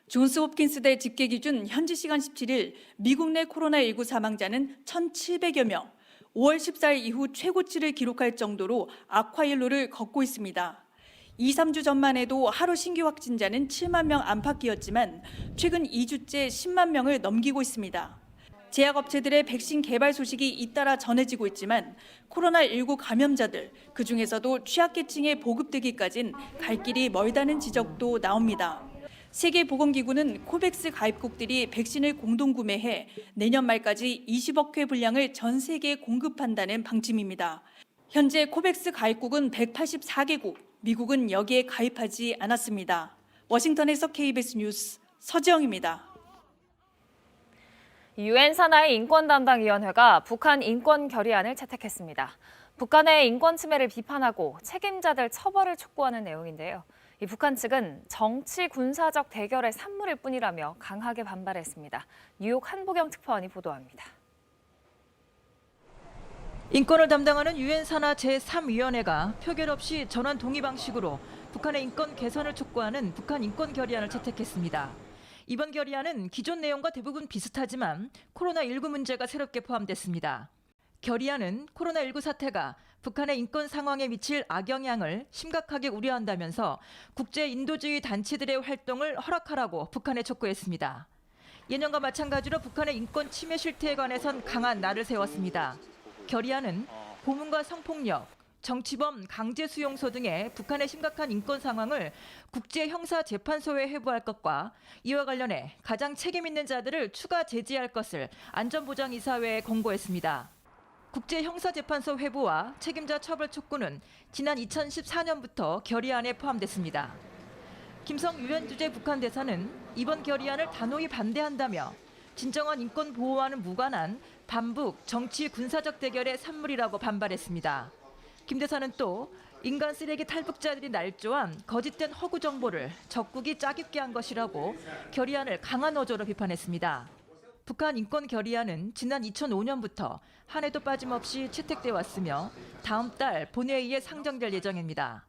존스홉킨스대 집계 기준 현지 시간 17일 미국 내 코로나19 사망자는 1,700여 명, 5월 14일 이후 최고치를 기록할 정도로 악화일로를 걷고 있습니다. 2, 3주 전만 해도 하루 신규 확진자는 7만 명 안팎이었지만 최근 2주째 10만 명을 넘기고 있습니다. 제약업체들의 백신 개발 소식이 잇따라 전해지고 있지만 코로나19 감염자들, 그중에서도 취약계층에 보급되기까진 갈 길이 멀다는 지적도 나옵니다. 세계보건기구는 코백스 가입국들이 백신을 공동 구매해 내년 말까지 20억 회 분량을 전 세계에 공급한다는 방침입니다. 현재 코백스 가입국은 184개국, 미국은 여기에 가입하지 않았습니다. 워싱턴에서 KBS 뉴스 서지영입니다. 유엔 산하의 인권담당위원회가 북한 인권 결의안을 채택했습니다. 북한의 인권 침해를 비판하고 책임자들 처벌을 촉구하는 내용인데요. 이 북한 측은 정치 군사적 대결의 산물일 뿐이라며 강하게 반발했습니다. 뉴욕 한보경 특파원이 보도합니다. 인권을 담당하는 유엔 산하 제3위원회가 표결 없이 전원 동의 방식으로 북한의 인권 개선을 촉구하는 북한 인권 결의안을 채택했습니다. 이번 결의안은 기존 내용과 대부분 비슷하지만 코로나19 문제가 새롭게 포함됐습니다. 결의안은 코로나19 사태가 북한의 인권 상황에 미칠 악영향을 심각하게 우려한다면서 국제 인도주의 단체들의 활동을 허락하라고 북한에 촉구했습니다. 예년과 마찬가지로 북한의 인권 침해 실태에 관해선 강한 날을 세웠습니다. 결의안은 고문과 성폭력, 정치범, 강제수용소 등의 북한의 심각한 인권 상황을 국제형사재판소에 회부할 것과 이와 관련해 가장 책임 있는 자들을 추가 제지할 것을 안전보장이사회에 공고했습니다. 국제형사재판소 회부와 책임자 처벌 촉구는 지난 2014년부터 결의안에 포함됐습니다. 김성 유엔 주재 북한 대사는 이번 결의안을 단호히 반대한다며 진정한 인권 보호와는 무관한 반북 정치 군사적 대결의 산물이라고 반발했습니다. 김 대사는 또 인간 쓰레기 탈북자들이 날조한 거짓된 허구 정보를 적국이 짜깁게 한 것이라고 결의안을 강한 어조로 비판했습니다. 북한 인권 결의안은 지난 2005년부터 한 해도 빠짐없이 채택돼 왔으며 다음 달 본회의에 상정될 예정입니다.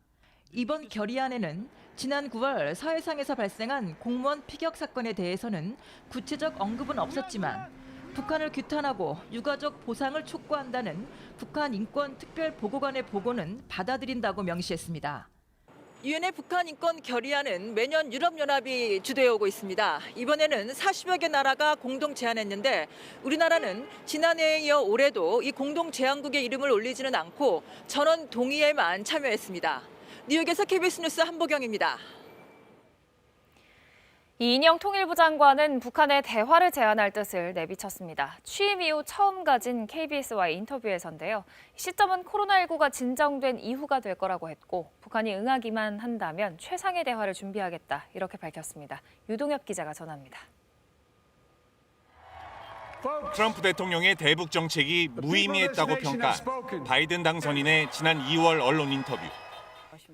이번 결의안에는 지난 9월 서해상에서 발생한 공무원 피격 사건에 대해서는 구체적 언급은 없었지만 북한을 규탄하고 유가족 보상을 촉구한다는 북한 인권 특별 보고관의 보고는 받아들인다고 명시했습니다. 유엔의 북한 인권 결의안은 매년 유럽연합이 주도해오고 있습니다. 이번에는 40여 개 나라가 공동 제안했는데 우리나라는 지난해에 이어 올해도 이 공동 제안국의 이름을 올리지는 않고 전원 동의에만 참여했습니다. 뉴욕에서 KBS 뉴스 한보경입니다. 이인영 통일부 장관은 북한에 대화를 제안할 뜻을 내비쳤습니다. 취임 이후 처음 가진 KBS와의 인터뷰에서인데요. 시점은 코로나19가 진정된 이후가 될 거라고 했고 북한이 응하기만 한다면 최상의 대화를 준비하겠다 이렇게 밝혔습니다. 유동엽 기자가 전합니다. 트럼프 대통령의 대북 정책이 무의미했다고 평가한 바이든 당선인의 지난 2월 언론 인터뷰.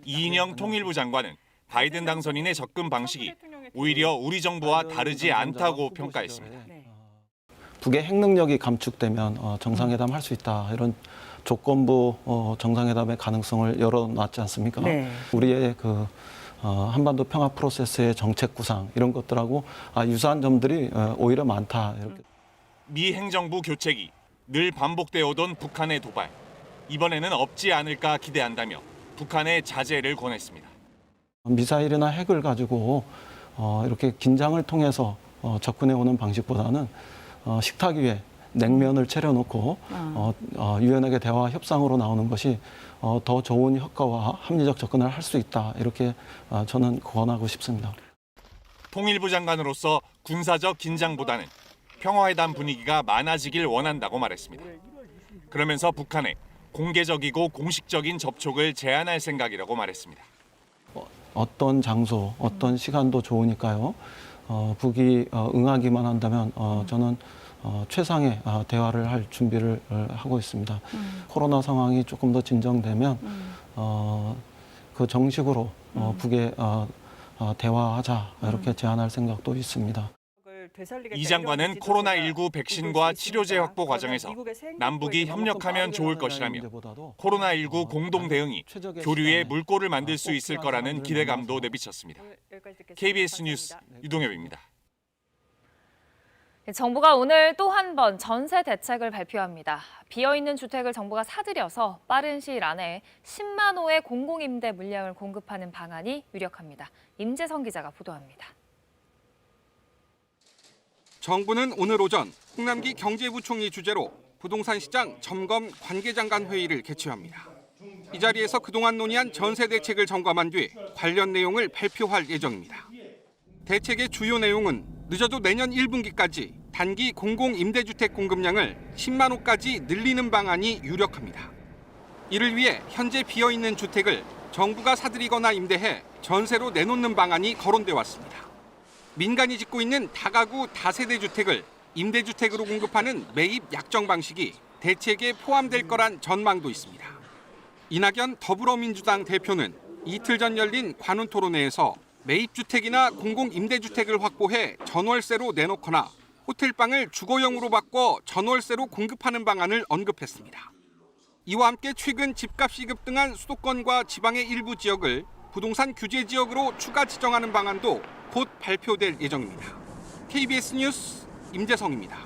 이인영 통일부 장관은 바이든 당선인의 접근 방식이 오히려 우리 정부와 다르지 않다고 평가했습니다. 북의 핵 능력이 감축되면 정상회담 할 수 있다. 이런 조건부 정상회담의 가능성을 열어놨지 않습니까? 네. 우리의 한반도 평화 프로세스의 정책 구상 이런 것들하고 유사한 점들이 오히려 많다. 이렇게. 미 행정부 교체기 늘 반복되어 오던 북한의 도발. 이번에는 없지 않을까 기대한다며 북한의 자제를 권했습니다. 미사일이나 핵을 가지고 이렇게 긴장을 통해서 접근해 오는 방식보다는 식탁 위에 냉면을 차려놓고 유연하게 대화 협상으로 나오는 것이 더 좋은 효과와 합리적 접근을 할 수 있다. 이렇게 저는 권하고 싶습니다. 통일부 장관으로서 군사적 긴장보다는 평화회담 분위기가 많아지길 원한다고 말했습니다. 그러면서 북한에 공개적이고 공식적인 접촉을 제한할 생각이라고 말했습니다. 어떤 장소, 어떤 시간도 좋으니까요. 북이 응하기만 한다면 저는 최상의 대화를 할 준비를 하고 있습니다. 코로나 상황이 조금 더 진정되면 그 정식으로 북에 대화하자 이렇게 제안할 생각도 있습니다. 이 장관은 코로나19 백신과 치료제 확보 과정에서 남북이 협력하면 좋을 것이라며 코로나19 공동 대응이 교류의 물꼬를 만들 수 있을 거라는 기대감도 내비쳤습니다. KBS 뉴스 유동엽입니다. 정부가 오늘 또 한 번 전세 대책을 발표합니다. 비어있는 주택을 정부가 사들여서 빠른 시일 안에 10만 호의 공공임대 물량을 공급하는 방안이 유력합니다. 임재성 기자가 보도합니다. 정부는 오늘 오전 홍남기 경제부총리 주재로 부동산 시장 점검 관계장관 회의를 개최합니다. 이 자리에서 그동안 논의한 전세 대책을 점검한 뒤 관련 내용을 발표할 예정입니다. 대책의 주요 내용은 늦어도 내년 1분기까지 단기 공공임대주택 공급량을 10만 호까지 늘리는 방안이 유력합니다. 이를 위해 현재 비어있는 주택을 정부가 사들이거나 임대해 전세로 내놓는 방안이 거론돼 왔습니다. 민간이 짓고 있는 다가구 다세대 주택을 임대주택으로 공급하는 매입 약정 방식이 대책에 포함될 거란 전망도 있습니다. 이낙연 더불어민주당 대표는 이틀 전 열린 관훈 토론회에서 매입주택이나 공공임대주택을 확보해 전월세로 내놓거나 호텔방을 주거용으로 바꿔 전월세로 공급하는 방안을 언급했습니다. 이와 함께 최근 집값이 급등한 수도권과 지방의 일부 지역을 부동산 규제 지역으로 추가 지정하는 방안도 곧 발표될 예정입니다. KBS 뉴스 임재성입니다.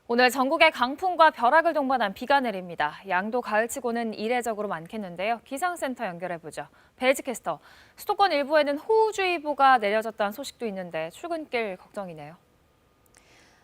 오늘 전국에 강풍과 벼락을 동반한 비가 내립니다. 양도 가을치고는 이례적으로 많겠는데요. 기상센터 연결해보죠. 배지 캐스터, 수도권 일부에는 호우주의보가 내려졌다는 소식도 있는데 출근길 걱정이네요.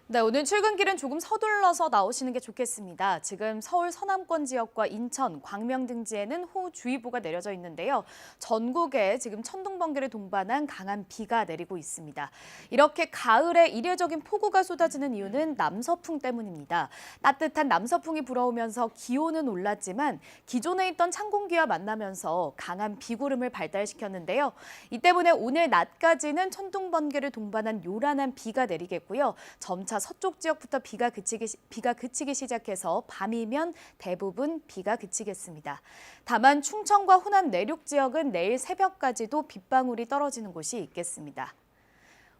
네, 오늘 출근길은 조금 서둘러서 나오시는 게 좋겠습니다. 지금 서울 서남권 지역과 인천, 광명 등지에는 호우주의보가 내려져 있는데요. 전국에 지금 천둥, 번개를 동반한 강한 비가 내리고 있습니다. 이렇게 가을에 이례적인 폭우가 쏟아지는 이유는 남서풍 때문입니다. 따뜻한 남서풍이 불어오면서 기온은 올랐지만 기존에 있던 찬 공기와 만나면서 강한 비구름을 발달시켰는데요. 이 때문에 오늘 낮까지는 천둥, 번개를 동반한 요란한 비가 내리겠고요. 점차 서쪽 지역부터 비가 그치기 시작해서 밤이면 대부분 비가 그치겠습니다. 다만 충청과 호남 내륙 지역은 내일 새벽까지도 빗방울이 떨어지는 곳이 있겠습니다.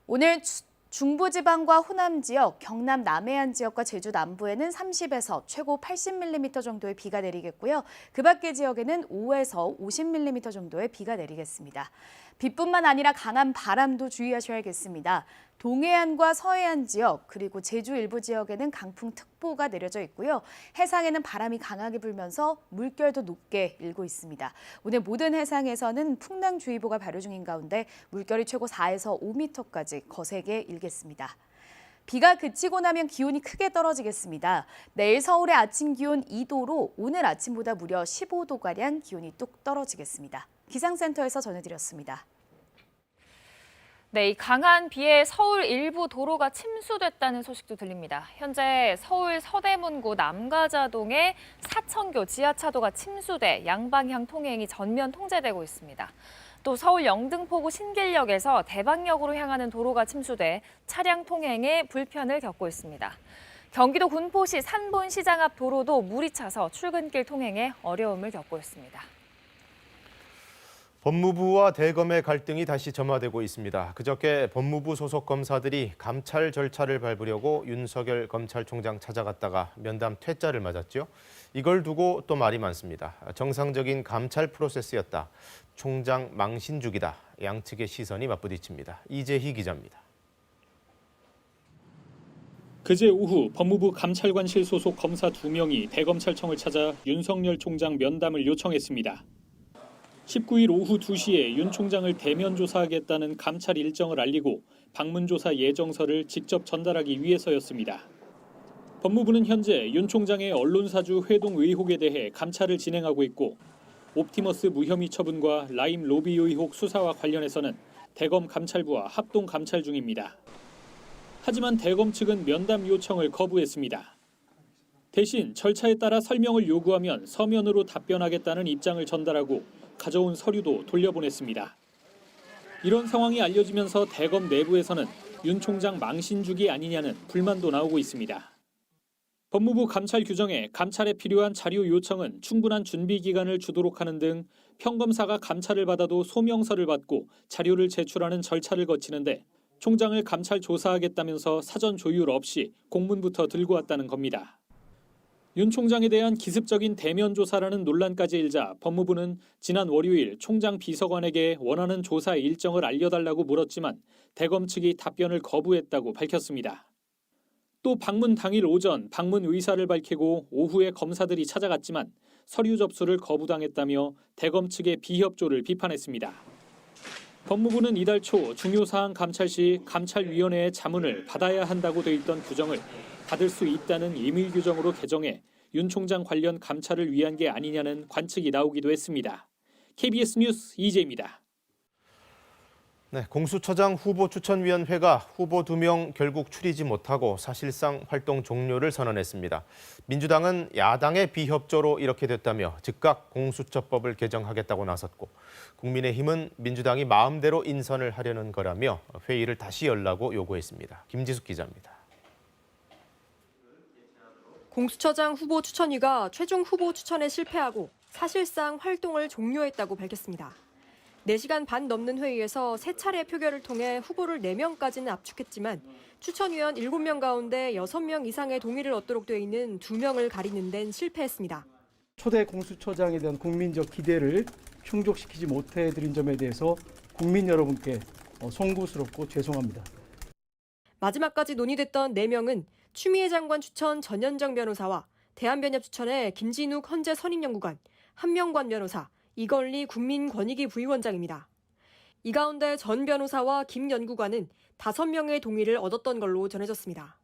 오늘 중부지방과 호남 지역, 경남 남해안 지역과 제주 남부에는 30에서 최고 80mm 정도의 비가 내리겠고요. 그 밖의 지역에는 5에서 50mm 정도의 비가 내리겠습니다. 비뿐만 아니라 강한 바람도 주의하셔야겠습니다. 동해안과 서해안 지역 그리고 제주 일부 지역에는 강풍특보가 내려져 있고요. 해상에는 바람이 강하게 불면서 물결도 높게 일고 있습니다. 오늘 모든 해상에서는 풍랑주의보가 발효 중인 가운데 물결이 최고 4에서 5m까지 거세게 일겠습니다. 비가 그치고 나면 기온이 크게 떨어지겠습니다. 내일 서울의 아침 기온 2도로 오늘 아침보다 무려 15도가량 기온이 뚝 떨어지겠습니다. 기상센터에서 전해드렸습니다. 네, 이 강한 비에 서울 일부 도로가 침수됐다는 소식도 들립니다. 현재 서울 서대문구 남가자동의 사천교 지하차도가 침수돼 양방향 통행이 전면 통제되고 있습니다. 또 서울 영등포구 신길역에서 대방역으로 향하는 도로가 침수돼 차량 통행에 불편을 겪고 있습니다. 경기도 군포시 산본시장 앞 도로도 물이 차서 출근길 통행에 어려움을 겪고 있습니다. 법무부와 대검의 갈등이 다시 점화되고 있습니다. 그저께 법무부 소속 검사들이 감찰 절차를 밟으려고 윤석열 검찰총장 찾아갔다가 면담 퇴짜를 맞았죠. 이걸 두고 또 말이 많습니다. 정상적인 감찰 프로세스였다. 총장 망신주기다. 양측의 시선이 맞부딪힙니다. 이재희 기자입니다. 그제 오후 법무부 감찰관실 소속 검사 2명이 대검찰청을 찾아 윤석열 총장 면담을 요청했습니다. 19일 오후 2시에 윤 총장을 대면 조사하겠다는 감찰 일정을 알리고 방문조사 예정서를 직접 전달하기 위해서였습니다. 법무부는 현재 윤 총장의 언론사주 회동 의혹에 대해 감찰을 진행하고 있고 옵티머스 무혐의 처분과 라임 로비 의혹 수사와 관련해서는 대검 감찰부와 합동 감찰 중입니다. 하지만 대검 측은 면담 요청을 거부했습니다. 대신 절차에 따라 설명을 요구하면 서면으로 답변하겠다는 입장을 전달하고 가져온 서류도 돌려보냈습니다. 이런 상황이 알려지면서 대검 내부에서는 윤 총장 망신주기 아니냐는 불만도 나오고 있습니다. 법무부 감찰 규정에 감찰에 필요한 자료 요청은 충분한 준비 기간을 주도록 하는 등 평검사가 감찰을 받아도 소명서를 받고 자료를 제출하는 절차를 거치는데 총장을 감찰 조사하겠다면서 사전 조율 없이 공문부터 들고 왔다는 겁니다. 윤 총장에 대한 기습적인 대면 조사라는 논란까지 일자 법무부는 지난 월요일 총장 비서관에게 원하는 조사 일정을 알려달라고 물었지만 대검 측이 답변을 거부했다고 밝혔습니다. 또 방문 당일 오전 방문 의사를 밝히고 오후에 검사들이 찾아갔지만 서류 접수를 거부당했다며 대검 측의 비협조를 비판했습니다. 법무부는 이달 초 중요사항 감찰 시 감찰위원회의 자문을 받아야 한다고 돼 있던 규정을 받을 수 있다는 임의 규정으로 개정해 윤 총장 관련 감찰을 위한 게 아니냐는 관측이 나오기도 했습니다. KBS 뉴스 이재입니다. 네, 공수처장 후보추천위원회가 후보 2명 결국 추리지 못하고 사실상 활동 종료를 선언했습니다. 민주당은 야당의 비협조로 이렇게 됐다며 즉각 공수처법을 개정하겠다고 나섰고 국민의힘은 민주당이 마음대로 인선을 하려는 거라며 회의를 다시 열라고 요구했습니다. 김지숙 기자입니다. 공수처장 후보 추천위가 최종 후보 추천에 실패하고 사실상 활동을 종료했다고 밝혔습니다. 4시간 반 넘는 회의에서 3차례 표결을 통해 후보를 4명까지는 압축했지만 추천위원 7명 가운데 6명 이상의 동의를 얻도록 돼 있는 2명을 가리는 데는 실패했습니다. 초대 공수처장에 대한 국민적 기대를 충족시키지 못해드린 점에 대해서 국민 여러분께 송구스럽고 죄송합니다. 마지막까지 논의됐던 4명은 추미애 장관 추천 전현정 변호사와 대한변협 추천의 김진욱 헌재 선임연구관, 한명관 변호사, 이건리 국민권익위 부위원장입니다. 이 가운데 전 변호사와 김 연구관은 5명의 동의를 얻었던 걸로 전해졌습니다.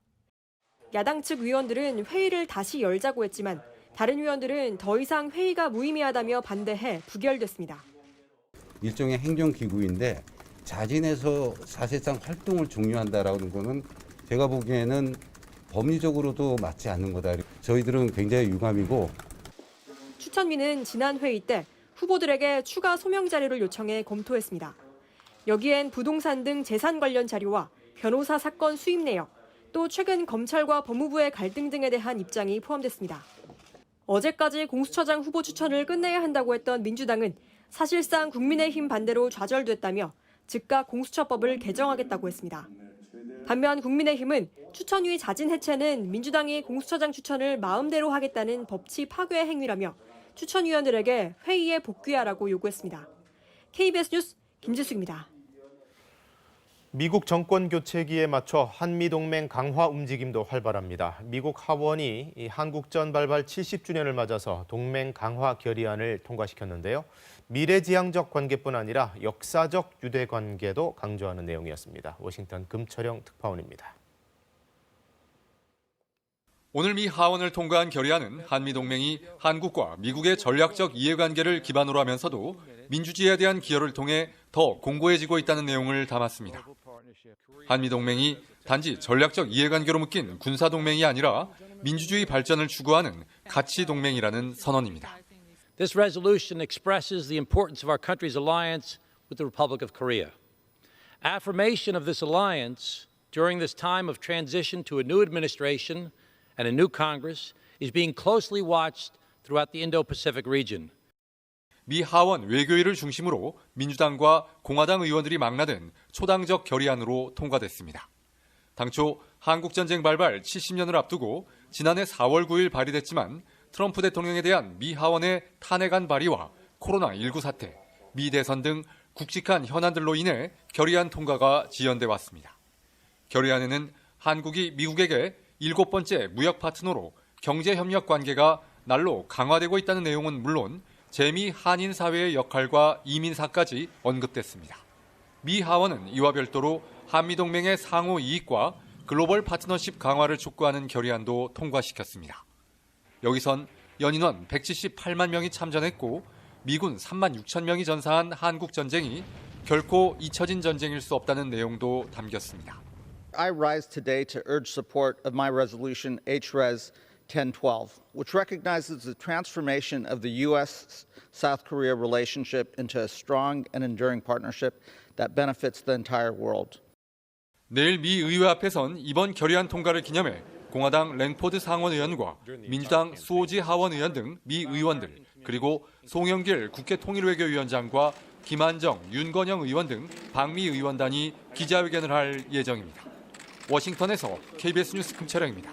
야당 측 위원들은 회의를 다시 열자고 했지만 다른 위원들은 더 이상 회의가 무의미하다며 반대해 부결됐습니다. 일종의 행정기구인데 자진해서 사실상 활동을 종료한다라는 거는 제가 보기에는 법리적으로도 맞지 않는 거다. 저희들은 굉장히 유감이고. 추천위는 지난 회의 때 후보들에게 추가 소명 자료를 요청해 검토했습니다. 여기엔 부동산 등 재산 관련 자료와 변호사 사건 수입 내역, 또 최근 검찰과 법무부의 갈등 등에 대한 입장이 포함됐습니다. 어제까지 공수처장 후보 추천을 끝내야 한다고 했던 민주당은 사실상 국민의힘 반대로 좌절됐다며 즉각 공수처법을 개정하겠다고 했습니다. 반면 국민의힘은 추천위 자진 해체는 민주당이 공수처장 추천을 마음대로 하겠다는 법치 파괴 행위라며 추천위원들에게 회의에 복귀하라고 요구했습니다. KBS 뉴스 김지숙입니다. 미국 정권 교체기에 맞춰 한미동맹 강화 움직임도 활발합니다. 미국 하원이 한국전 발발 70주년을 맞아서 동맹 강화 결의안을 통과시켰는데요. 미래지향적 관계뿐 아니라 역사적 유대 관계도 강조하는 내용이었습니다. 워싱턴 금철영 특파원입니다. 오늘 미 하원을 통과한 결의안은 한미동맹이 한국과 미국의 전략적 이해관계를 기반으로 하면서도 민주주의에 대한 기여를 통해 더 공고해지고 있다는 내용을 담았습니다. 한미동맹이 단지 전략적 이해관계로 묶인 군사동맹이 아니라 민주주의 발전을 추구하는 가치동맹이라는 선언입니다. This resolution expresses the importance of our country's alliance with the Republic of Korea. Affirmation of this alliance during this time of transition to a new administration and a new Congress is being closely watched throughout the Indo-Pacific region. 미 하원 외교위를 중심으로 민주당과 공화당 의원들이 망라된 초당적 결의안으로 통과됐습니다. 당초 한국전쟁 발발 70년을 앞두고 지난해 4월 9일 발의됐지만 트럼프 대통령에 대한 미 하원의 탄핵안 발의와 코로나19 사태, 미 대선 등 굵직한 현안들로 인해 결의안 통과가 지연돼 왔습니다. 결의안에는 한국이 미국에게 7번째 무역 파트너로 경제협력 관계가 날로 강화되고 있다는 내용은 물론 재미 한인 사회의 역할과 이민사까지 언급됐습니다. 미 하원은 이와 별도로 한미동맹의 상호 이익과 글로벌 파트너십 강화를 촉구하는 결의안도 통과시켰습니다. 여기선 연인원 178만 명이 참전했고 미군 3만 6천 명이 전사한 한국전쟁이 결코 잊혀진 전쟁일 수 없다는 내용도 담겼습니다. I rise today to urge support of my resolution HRES 1012, which recognizes the transformation of the U.S.-South Korea relationship into a strong and enduring partnership that benefits the entire world. 내일 미 의회 앞에선 이번 결의안 통과를 기념해 공화당 랭포드 상원 의원과 민주당 수오지 하원 의원 등 미 의원들, 그리고 송영길 국회 통일외교위원장과 김한정, 윤건영 의원 등 방미 의원단이 기자회견을 할 예정입니다. 워싱턴에서 KBS 뉴스 금철영입니다.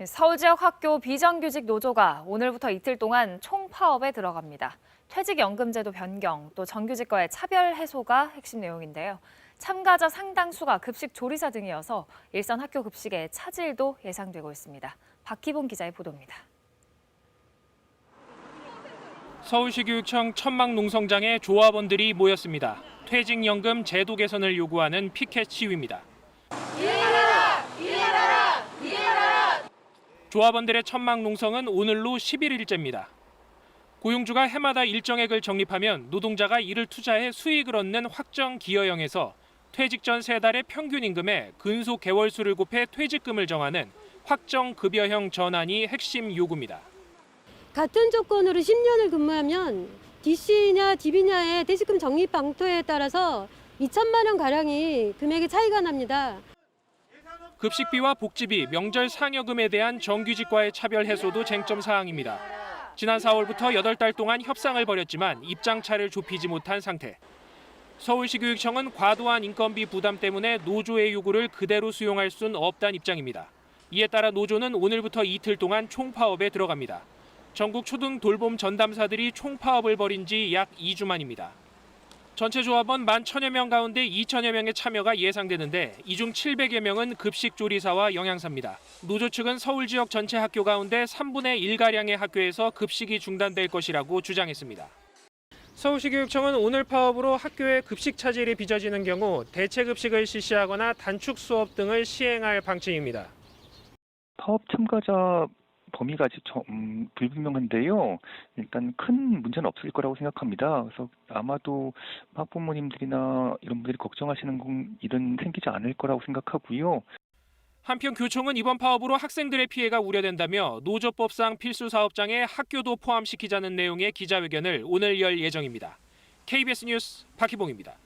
서울 지역 학교 비정규직 노조가 오늘부터 이틀 동안 총파업에 들어갑니다. 퇴직연금제도 변경, 또 정규직과의 차별 해소가 핵심 내용인데요. 참가자 상당수가 급식 조리사 등이어서 일선 학교 급식의 차질도 예상되고 있습니다. 박희봉 기자의 보도입니다. 서울시 교육청 천막농성장에 조합원들이 모였습니다. 퇴직연금 제도 개선을 요구하는 피켓 시위입니다. 이해하라! 이해하라! 이해하라! 조합원들의 천막농성은 오늘로 11일째입니다. 고용주가 해마다 일정액을 적립하면 노동자가 이를 투자해 수익을 얻는 확정 기여형에서 퇴직 전 3달의 평균 임금에 근속 개월수를 곱해 퇴직금을 정하는 확정 급여형 전환이 핵심 요구입니다. 같은 조건으로 10년을 근무하면 DC냐 DB냐의 퇴직금 적립 방토에 따라서 2천만 원 가량이 금액의 차이가 납니다. 급식비와 복지비, 명절 상여금에 대한 정규직과의 차별 해소도 쟁점 사항입니다. 지난 4월부터 8달 동안 협상을 벌였지만 입장차를 좁히지 못한 상태. 서울시 교육청은 과도한 인건비 부담 때문에 노조의 요구를 그대로 수용할 수는 없다는 입장입니다. 이에 따라 노조는 오늘부터 이틀 동안 총파업에 들어갑니다. 전국 초등 돌봄 전담사들이 총파업을 벌인 지 약 2주 만입니다. 전체 조합원 1,000여 명 가운데 2,000여 명의 참여가 예상되는데 이 중 700여 명은 급식조리사와 영양사입니다. 노조 측은 서울 지역 전체 학교 가운데 3분의 1가량의 학교에서 급식이 중단될 것이라고 주장했습니다. 서울시 교육청은 오늘 파업으로 학교의 급식 차질이 빚어지는 경우 대체 급식을 실시하거나 단축 수업 등을 시행할 방침입니다. 파업 참가자 범위가 아직 불분명한데요. 일단 큰 문제는 없을 거라고 생각합니다. 그래서 아마도 학부모님들이나 이런 분들이 걱정하시는 일은 생기지 않을 거라고 생각하고요. 한편 교총은 이번 파업으로 학생들의 피해가 우려된다며 노조법상 필수 사업장에 학교도 포함시키자는 내용의 기자회견을 오늘 열 예정입니다. KBS 뉴스 박희봉입니다.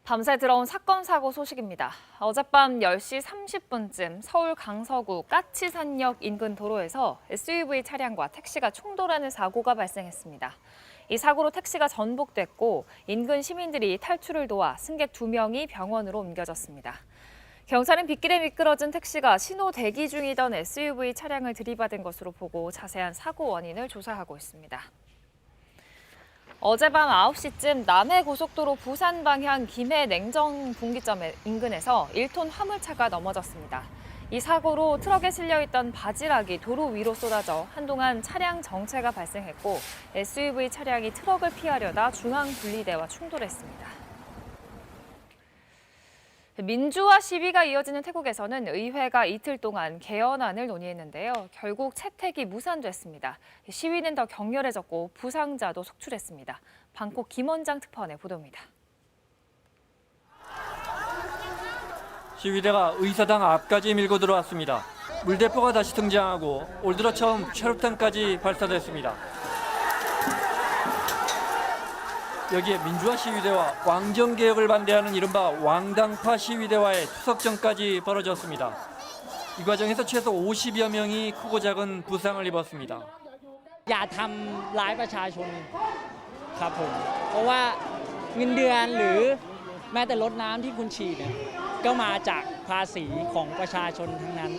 밤새 들어온 사건 사고 소식입니다. 어젯밤 10시 30분쯤 서울 강서구 까치산역 인근 도로에서 SUV 차량과 택시가 충돌하는 사고가 발생했습니다. 이 사고로 택시가 전복됐고 인근 시민들이 탈출을 도와 승객 2명이 병원으로 옮겨졌습니다. 경찰은 빗길에 미끄러진 택시가 신호 대기 중이던 SUV 차량을 들이받은 것으로 보고 자세한 사고 원인을 조사하고 있습니다. 어젯밤 9시쯤 남해고속도로 부산 방향 김해 냉정 분기점 인근에서 1톤 화물차가 넘어졌습니다. 이 사고로 트럭에 실려있던 바지락이 도로 위로 쏟아져 한동안 차량 정체가 발생했고 SUV 차량이 트럭을 피하려다 중앙분리대와 충돌했습니다. 민주화 시위가 이어지는 태국에서는 의회가 이틀 동안 개헌안을 논의했는데요. 결국 채택이 무산됐습니다. 시위는 더 격렬해졌고 부상자도 속출했습니다. 방콕 김원장 특파원의 보도입니다. 시위대가 의사당 앞까지 밀고 들어왔습니다. 물대포가 다시 등장하고 올 들어 처음 최루탄까지 발사됐습니다. 여기에 민주화 시위대와 왕정개혁을 반대하는 이른바 왕당파 시위대와의 투석전까지 벌어졌습니다. 이 과정에서 최소 50여 명이 크고 작은 부상을 입었습니다. อย่าทำร้ายประชาชนครับผมเพราะว่าเงินเดือนหรือแม้แต่รถน้ำที่คุณฉีดเนี่ยก็มาจากภาษีของประชาชนทั้งนั้น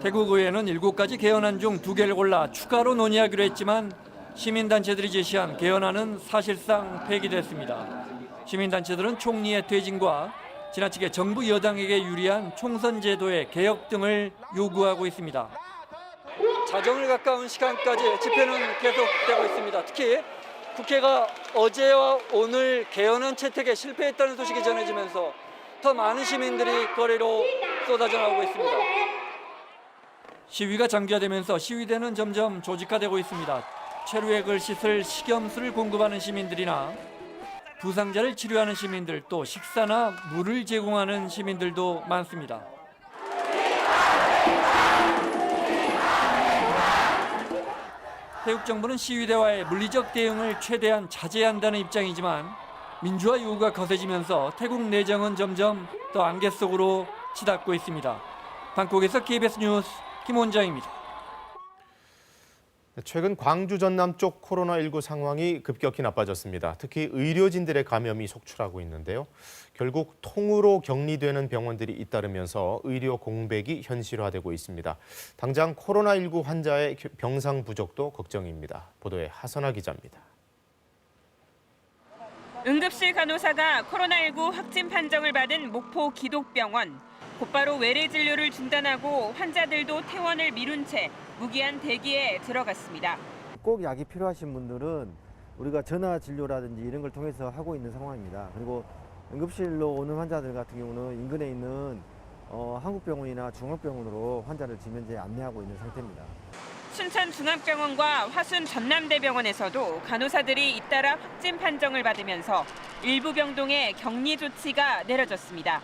태국 의회는 7가지 개헌안 중 2개를 골라 추가로 논의하기로 했지만 시민단체들이 제시한 개헌안은 사실상 폐기됐습니다. 시민단체들은 총리의 퇴진과 지나치게 정부 여당에게 유리한 총선 제도의 개혁 등을 요구하고 있습니다. 자정을 가까운 시간까지 집회는 계속되고 있습니다. 특히 국회가 어제와 오늘 개헌안 채택에 실패했다는 소식이 전해지면서 더 많은 시민들이 거리로 쏟아져 나오고 있습니다. 시위가 장기화되면서 시위대는 점점 조직화되고 있습니다. 체류액을 씻을 식염수를 공급하는 시민들이나 부상자를 치료하는 시민들, 또 식사나 물을 제공하는 시민들도 많습니다. 태국 정부는 시위대와의 물리적 대응을 최대한 자제한다는 입장이지만 민주화 요구가 거세지면서 태국 내정은 점점 더 안개 속으로 치닫고 있습니다. 방콕에서 KBS 뉴스 김원장입니다. 최근 광주 전남 쪽 코로나19 상황이 급격히 나빠졌습니다. 특히 의료진들의 감염이 속출하고 있는데요. 결국 통으로 격리되는 병원들이 잇따르면서 의료 공백이 현실화되고 있습니다. 당장 코로나19 환자의 병상 부족도 걱정입니다. 보도에 하선아 기자입니다. 응급실 간호사가 코로나19 확진 판정을 받은 목포 기독병원. 곧바로 외래 진료를 중단하고 환자들도 퇴원을 미룬 채 무기한 대기에 들어갔습니다. 꼭 약이 필요하신 분들은 우리가 전화 진료라든지 이런 걸 통해서 하고 있는 상황입니다. 그리고 응급실로 오는 환자들 같은 경우는 인근에 있는 한국병원이나 중앙병원으로 환자를 지금 현재 안내하고 있는 상태입니다. 춘천중앙병원과 화순 전남대병원에서도 간호사들이 잇따라 확진 판정을 받으면서 일부 병동에 격리 조치가 내려졌습니다.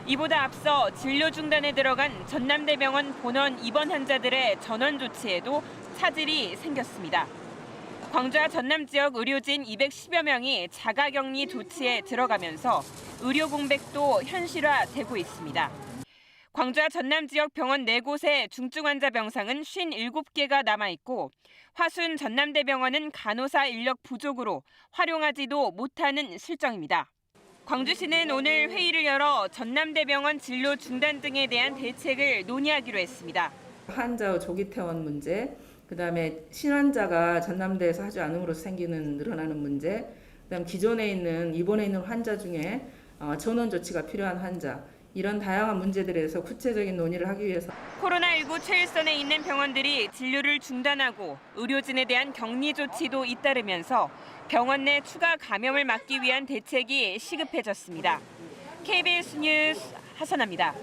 이보다 앞서 진료 중단에 들어간 전남대병원 본원 입원 환자들의 전원 조치에도 차질이 생겼습니다. 광주와 전남 지역 의료진 210여 명이 자가격리 조치에 들어가면서 의료 공백도 현실화되고 있습니다. 광주와 전남 지역 병원 4곳의 중증 환자 병상은 57개가 남아있고 화순 전남대병원은 간호사 인력 부족으로 활용하지도 못하는 실정입니다. 광주시는 오늘 회의를 열어 전남대병원 진료 중단 등에 대한 대책을 논의하기로 했습니다. 환자 조기 퇴원 문제, 그다음에 신환자가 전남대에서 하지 않음으로써 생기는 늘어나는 문제, 그다음 기존에 있는 입원해 있는 환자 중에 전원 조치가 필요한 환자, 이런 다양한 문제들에 대해서 구체적인 논의를 하기 위해서 코로나19 최일선에 있는 병원들이 진료를 중단하고 의료진에 대한 격리 조치도 잇따르면서 병원 내 추가 감염을 막기 위한 대책이 시급해졌습니다. KBS 뉴스 하선아입니다.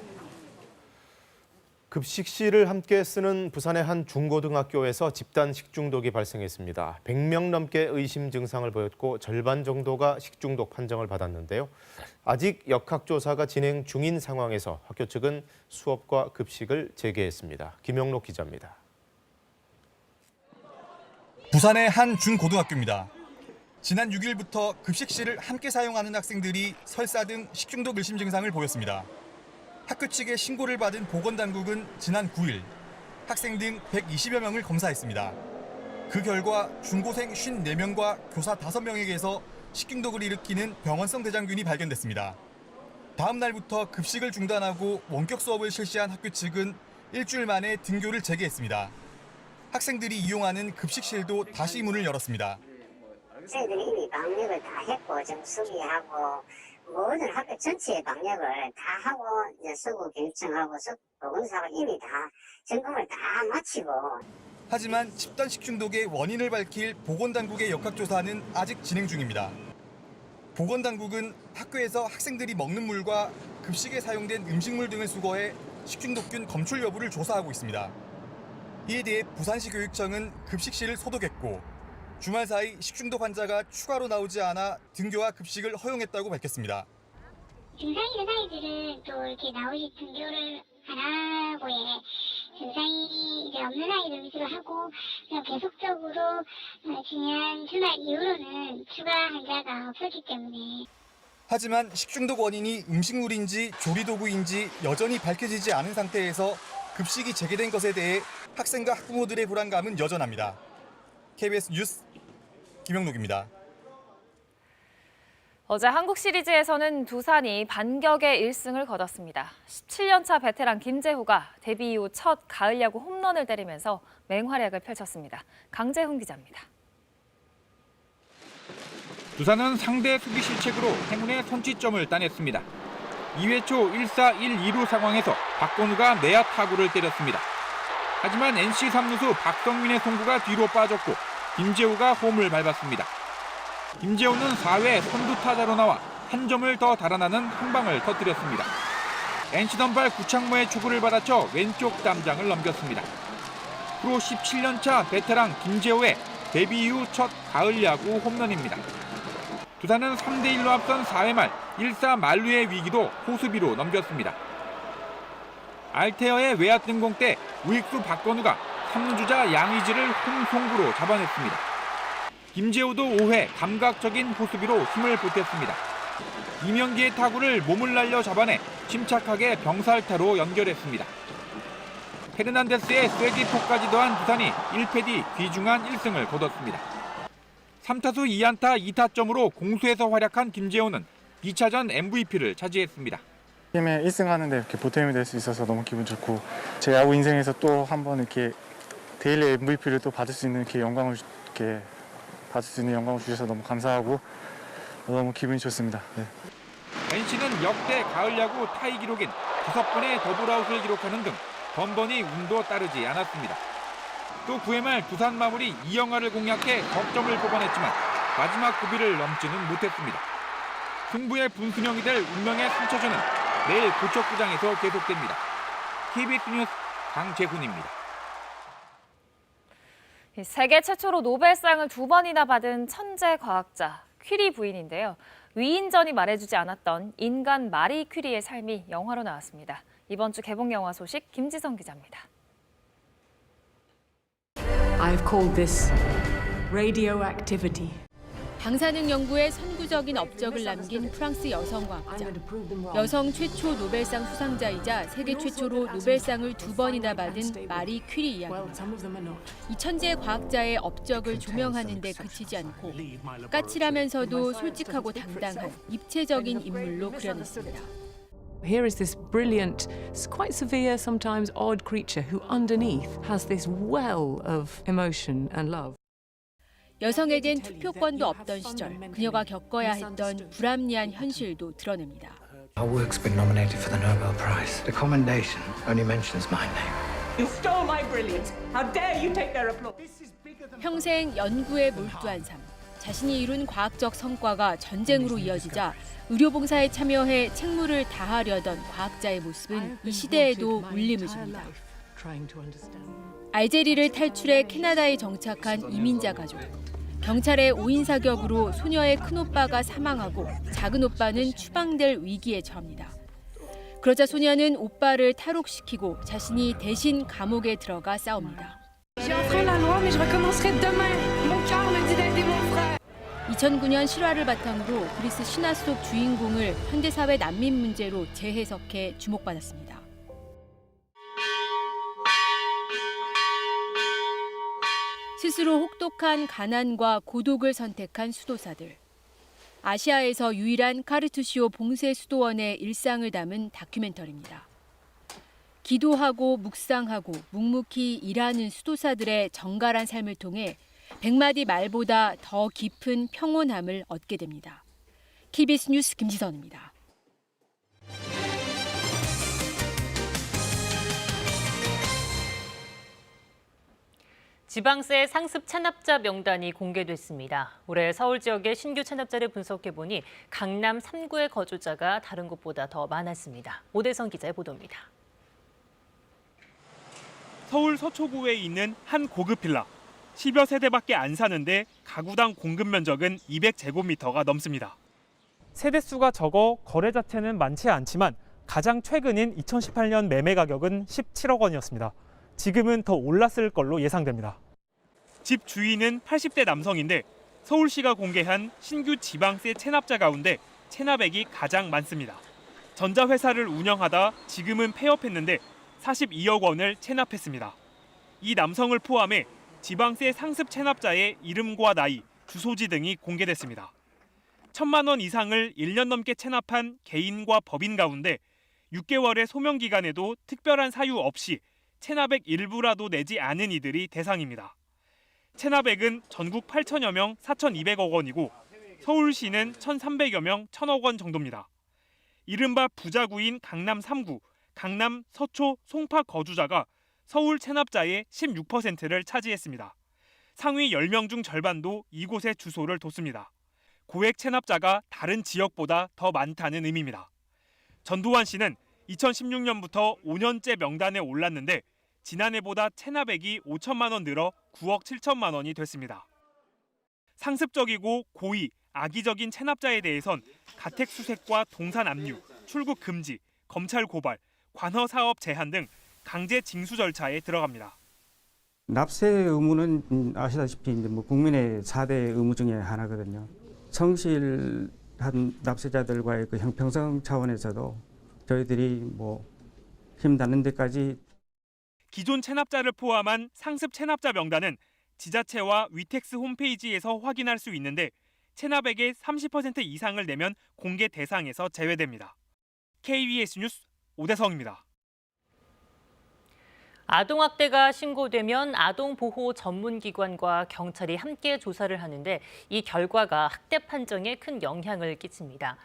급식실을 함께 쓰는 부산의 한 중고등학교에서 집단 식중독이 발생했습니다. 100명 넘게 의심 증상을 보였고 절반 정도가 식중독 판정을 받았는데요. 아직 역학조사가 진행 중인 상황에서 학교 측은 수업과 급식을 재개했습니다. 김영록 기자입니다. 부산의 한 중고등학교입니다. 지난 6일부터 급식실을 함께 사용하는 학생들이 설사 등 식중독 의심 증상을 보였습니다. 학교 측에 신고를 받은 보건당국은 지난 9일 학생 등 120여 명을 검사했습니다. 그 결과 중고생 54명과 교사 5명에게서 식중독을 일으키는 병원성 대장균이 발견됐습니다. 다음 날부터 급식을 중단하고 원격 수업을 실시한 학교 측은 일주일 만에 등교를 재개했습니다. 학생들이 이용하는 급식실도 다시 문을 열었습니다. 학생들이 이미 방역을 다 했고 지금 수비하고 모든 학교 전체의 방역을 다 하고 이제 서구 교육청하고 보건사가 이미 다 점검을 다 마치고. 하지만 집단 식중독의 원인을 밝힐 보건당국의 역학조사는 아직 진행 중입니다. 보건당국은 학교에서 학생들이 먹는 물과 급식에 사용된 음식물 등을 수거해 식중독균 검출 여부를 조사하고 있습니다. 이에 대해 부산시 교육청은 급식실을 소독했고 주말 사이 식중독 환자가 추가로 나오지 않아 등교와 급식을 허용했다고 밝혔습니다. 증상이 있는 아이들은 또 이렇게 나오시 등교를 안 하고 증상이 이제 없는 아이들 위주로 하고 계속적으로 지난 주말 이후로는 추가 환자가 없었기 때문에. 하지만 식중독 원인이 음식물인지 조리도구인지 여전히 밝혀지지 않은 상태에서 급식이 재개된 것에 대해 학생과 학부모들의 불안감은 여전합니다. KBS 뉴스 김영록입니다. 어제 한국 시리즈에서는 두산이 반격의 1승을 거뒀습니다. 17년차 베테랑 김재호가 데뷔 이후 첫 가을 야구 홈런을 때리면서 맹활약을 펼쳤습니다. 강재훈 기자입니다. 두산은 상대 수비 실책으로 행운의 선취점을 따냈습니다. 2회 초 1사 1-2루 상황에서 박건우가 내야 타구를 때렸습니다. 하지만 NC 3루수 박성민의 송구가 뒤로 빠졌고 김재호가 홈을 밟았습니다. 김재호는 4회 선두 타자로 나와 한 점을 더 달아나는 한 방을 터뜨렸습니다. NC 던발 구창모의 초구를 받아쳐 왼쪽 담장을 넘겼습니다. 프로 17년차 베테랑 김재호의 데뷔 이후 첫 가을 야구 홈런입니다. 두산은 3대1로 앞선 4회 말 1사 만루의 위기도 호수비로 넘겼습니다. 알테어의 외야 등공 때 우익수 박건우가 3루 주자 양의지를 홈송구로 잡아냈습니다. 김재호도 5회 감각적인 호수비로 힘을 보탰습니다. 이명기의 타구를 몸을 날려 잡아내 침착하게 병살타로 연결했습니다. 페르난데스의 쐐기포까지 더한 두산이 1패 뒤 귀중한 1승을 거뒀습니다. 3타수 2안타 2타점으로 공수에서 활약한 김재호는 2차전 MVP를 차지했습니다. 팀에 1승하는 데 이렇게 보탬이 될 수 있어서 너무 기분 좋고 제 야구 인생에서 또 한 번 이렇게 데일리 MVP를 또 받을 수 있는 이렇게 영광을 주셔서 너무 감사하고 너무 기분이 좋습니다. 네. NC는 역대 가을 야구 타이 기록인 5번의 더블아웃을 기록하는 등 번번이 운도 따르지 않았습니다. 또 9회 말 두산 마무리 이영하를 공략해 덕점을 뽑아냈지만 마지막 고비를 넘지는 못했습니다. 승부의 분수령이 될 운명의 3차전은 내일 고척구장에서 계속됩니다. KBS 뉴스 강재훈입니다. 세계 최초로 노벨상을 2번이나 받은 천재 과학자 퀴리 부인인데요. 위인전이 말해주지 않았던 인간 마리 퀴리의 삶이 영화로 나왔습니다. 이번 주 개봉 영화 소식 김지성 기자입니다. I've called this radioactivity. 방사능 연구에 선구적인 업적을 남긴 프랑스 여성 과학자. 여성 최초 노벨상 수상자이자 세계 최초로 노벨상을 2번이나 받은 마리 퀴리 이야기입니다. 이 천재 과학자의 업적을 조명하는 데 그치지 않고 까칠하면서도 솔직하고 당당한 입체적인 인물로 그려냈습니다. Here is this brilliant, quite severe, sometimes odd creature who underneath has this well of emotion and love. 여성에겐 투표권도 없던 시절, 그녀가 겪어야 했던 불합리한 현실도 드러냅니다. Our work's been nominated for the Nobel Prize. The commendation only mentions my name. You stole my brilliance. How dare you take their applause? 평생 연구에 몰두한 삶, 자신이 이룬 과학적 성과가 전쟁으로 이어지자 의료봉사에 참여해 책무를 다하려던 과학자의 모습은 이 시대에도 울림을 줍니다. 알제리를 탈출해 캐나다에 정착한 이민자 가족. 경찰의 오인 사격으로 소녀의 큰오빠가 사망하고 작은 오빠는 추방될 위기에 처합니다. 그러자 소녀는 오빠를 탈옥시키고 자신이 대신 감옥에 들어가 싸웁니다. 2009년 실화를 바탕으로 그리스 신화 속 주인공을 현대사회 난민 문제로 재해석해 주목받았습니다. 스스로 혹독한 가난과 고독을 선택한 수도사들. 아시아에서 유일한 카르투시오 봉쇄 수도원의 일상을 담은 다큐멘터리입니다. 기도하고 묵상하고 묵묵히 일하는 수도사들의 정갈한 삶을 통해 100마디 말보다 더 깊은 평온함을 얻게 됩니다. KBS 뉴스 김지선입니다. 지방세 상습 체납자 명단이 공개됐습니다. 올해 서울 지역의 신규 체납자를 분석해보니 강남 3구의 거주자가 다른 곳보다 더 많았습니다. 오대성 기자의 보도입니다. 서울 서초구에 있는 한 고급 빌라. 10여 세대밖에 안 사는데 가구당 공급 면적은 200제곱미터가 넘습니다. 세대수가 적어 거래 자체는 많지 않지만 가장 최근인 2018년 매매 가격은 17억 원이었습니다. 지금은 더 올랐을 걸로 예상됩니다. 집 주인은 80대 남성인데 서울시가 공개한 신규 지방세 체납자 가운데 체납액이 가장 많습니다. 전자회사를 운영하다 지금은 폐업했는데 42억 원을 체납했습니다. 이 남성을 포함해 지방세 상습 체납자의 이름과 나이, 주소지 등이 공개됐습니다. 1,000만 원 이상을 1년 넘게 체납한 개인과 법인 가운데 6개월의 소명 기간에도 특별한 사유 없이 체납액 일부라도 내지 않은 이들이 대상입니다. 체납액은 전국 8천여 명 4,200억 원이고 서울시는 1,300여 명 1,000억 원 정도입니다. 이른바 부자구인 강남 3구, 강남, 서초, 송파 거주자가 서울 체납자의 16%를 차지했습니다. 상위 10명 중 절반도 이곳에 주소를 뒀습니다. 고액 체납자가 다른 지역보다 더 많다는 의미입니다. 전두환 씨는 2016년부터 5년째 명단에 올랐는데 지난해보다 체납액이 5천만 원 늘어 9억 7천만 원이 됐습니다. 상습적이고 고의, 악의적인 체납자에 대해선 가택 수색과 동산 압류, 출국 금지, 검찰 고발, 관허 사업 제한 등 강제 징수 절차에 들어갑니다. 납세 의무는 아시다시피 이제 뭐 국민의 4대 의무 중에 하나거든요. 성실한 납세자들과의 그 형평성 차원에서도 저희들이 뭐 힘 닿는 데까지. 기존 체납자를 포함한 상습 체납자 명단은 지자체와 위텍스 홈페이지에서 확인할 수 있는데 체납액의 30% 이상을 내면 공개 대상에서 제외됩니다. KBS 뉴스 오대성입니다. 아동학대가 신고되면 아동보호 전문기관과 경찰이 함께 조사를 하는데 이 결과가 학대 판정에 큰 영향을 끼칩니다.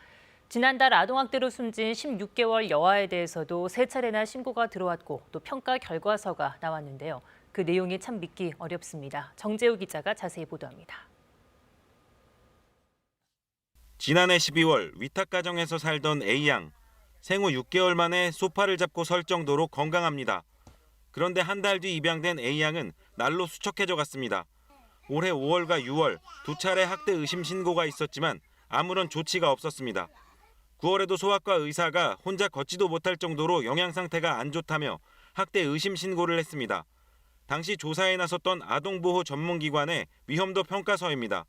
지난달 아동학대로 숨진 16개월 여아에 대해서도 3차례나 신고가 들어왔고 또 평가 결과서가 나왔는데요. 그 내용이 참 믿기 어렵습니다. 정재우 기자가 자세히 보도합니다. 지난해 12월 위탁가정에서 살던 A양. 생후 6개월 만에 소파를 잡고 설 정도로 건강합니다. 그런데 한 달 뒤 입양된 A양은 날로 수척해져 갔습니다. 올해 5월과 6월 2차례 학대 의심 신고가 있었지만 아무런 조치가 없었습니다. 9월에도 소아과 의사가 혼자 걷지도 못할 정도로 영양 상태가 안 좋다며 학대 의심 신고를 했습니다. 당시 조사에 나섰던 아동보호 전문기관의 위험도 평가서입니다.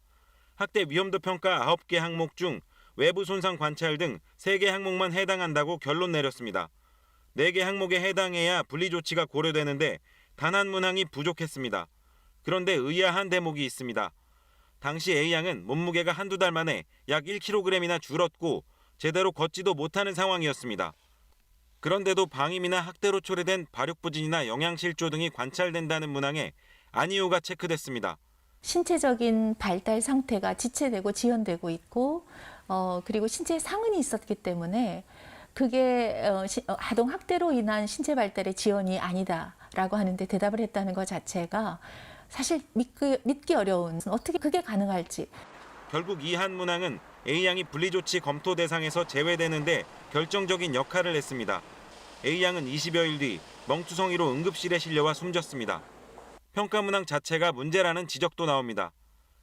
학대 위험도 평가 9개 항목 중 외부 손상 관찰 등 3개 항목만 해당한다고 결론 내렸습니다. 4개 항목에 해당해야 분리 조치가 고려되는데 단 한 문항이 부족했습니다. 그런데 의아한 대목이 있습니다. 당시 A양은 몸무게가 한두 달 만에 약 1kg이나 줄었고 제대로 걷지도 못하는 상황이었습니다. 그런데도 방임이나 학대로 초래된 발육부진이나 영양실조 등이 관찰된다는 문항에 아니오가 체크됐습니다. 신체적인 발달 상태가 지체되고 지연되고 있고 그리고 신체 상흔이 있었기 때문에 그게 아동 학대로 인한 신체 발달의 지연이 아니다라고 하는데 대답을 했다는 것 자체가 사실 믿기 어려운, 어떻게 그게 가능할지. 결국 이 한 문항은 A양이 분리조치 검토 대상에서 제외되는데 결정적인 역할을 했습니다. A양은 20여일 뒤 멍투성이로 응급실에 실려와 숨졌습니다. 평가 문항 자체가 문제라는 지적도 나옵니다.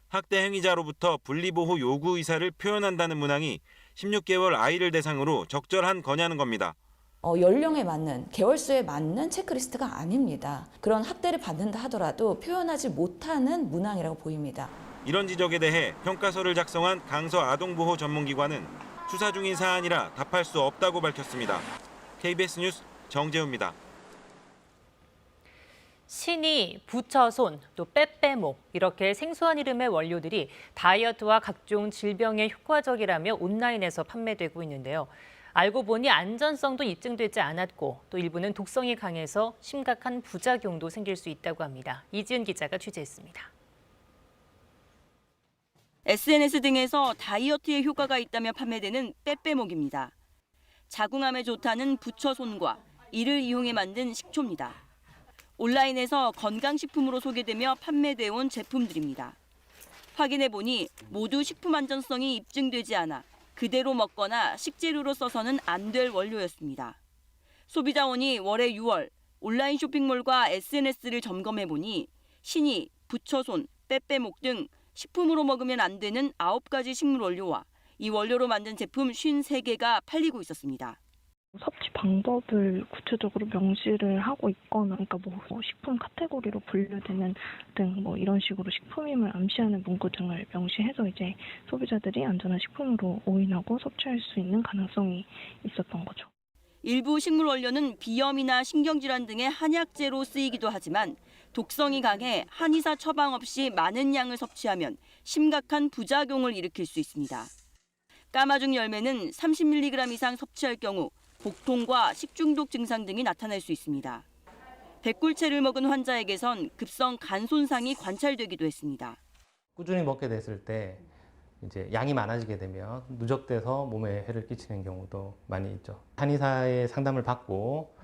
학대 행위자로부터 분리보호 요구 의사를 표현한다는 문항이 16개월 아이를 대상으로 적절한 거냐는 겁니다. 연령에 맞는, 개월수에 맞는 체크리스트가 아닙니다. 그런 학대를 받는다 하더라도 표현하지 못하는 문항이라고 보입니다. 이런 지적에 대해 평가서를 작성한 강서 아동보호 전문기관은 수사 중인 사안이라 답할 수 없다고 밝혔습니다. KBS 뉴스 정재우입니다. 신이, 부처손, 또 빼빼목 이렇게 생소한 이름의 원료들이 다이어트와 각종 질병에 효과적이라며 온라인에서 판매되고 있는데요. 알고 보니 안전성도 입증되지 않았고 또 일부는 독성이 강해서 심각한 부작용도 생길 수 있다고 합니다. 이지은 기자가 취재했습니다. SNS 등에서 다이어트에 효과가 있다며 판매되는 빼빼목입니다. 자궁암에 좋다는 부처손과 이를 이용해 만든 식초입니다. 온라인에서 건강식품으로 소개되며 판매돼 온 제품들입니다. 확인해보니 모두 식품 안전성이 입증되지 않아 그대로 먹거나 식재료로 써서는 안 될 원료였습니다. 소비자원이 올해 6월 온라인 쇼핑몰과 SNS를 점검해보니 신이, 부처손, 빼빼목 등 식품으로 먹으면 안 되는 9가지 식물 원료와 이 원료로 만든 제품 53개가 팔리고 있었습니다. 섭취 방법을 구체적으로 명시를 하고 있거나, 그러니까 뭐 식품 카테고리로 분류되는 등 뭐 이런 식으로 식품임을 암시하는 문구 등을 명시해서 이제 소비자들이 안전한 식품으로 오인하고 섭취할 수 있는 가능성이 있었던 거죠. 일부 식물 원료는 비염이나 신경질환 등의 한약재로 쓰이기도 하지만 독성이 강해 한의사 처방 없이 많은 양을 섭취하면 심각한 부작용을 일으킬 수 있습니다. 까마죽 열매는 30mg 이상 섭취할 경우 복통과 식중독 증상 등이 나타날 수 있습니다. 백굴채를 먹은 환자에게선 급성 간 손상이 관찰되기도 했습니다. 꾸준히 먹게 됐을 때 이제 양이 많아지게 되면 누적돼서 몸에 해를 끼치는 경우도 많이 있죠. 한의사의 상담을 받고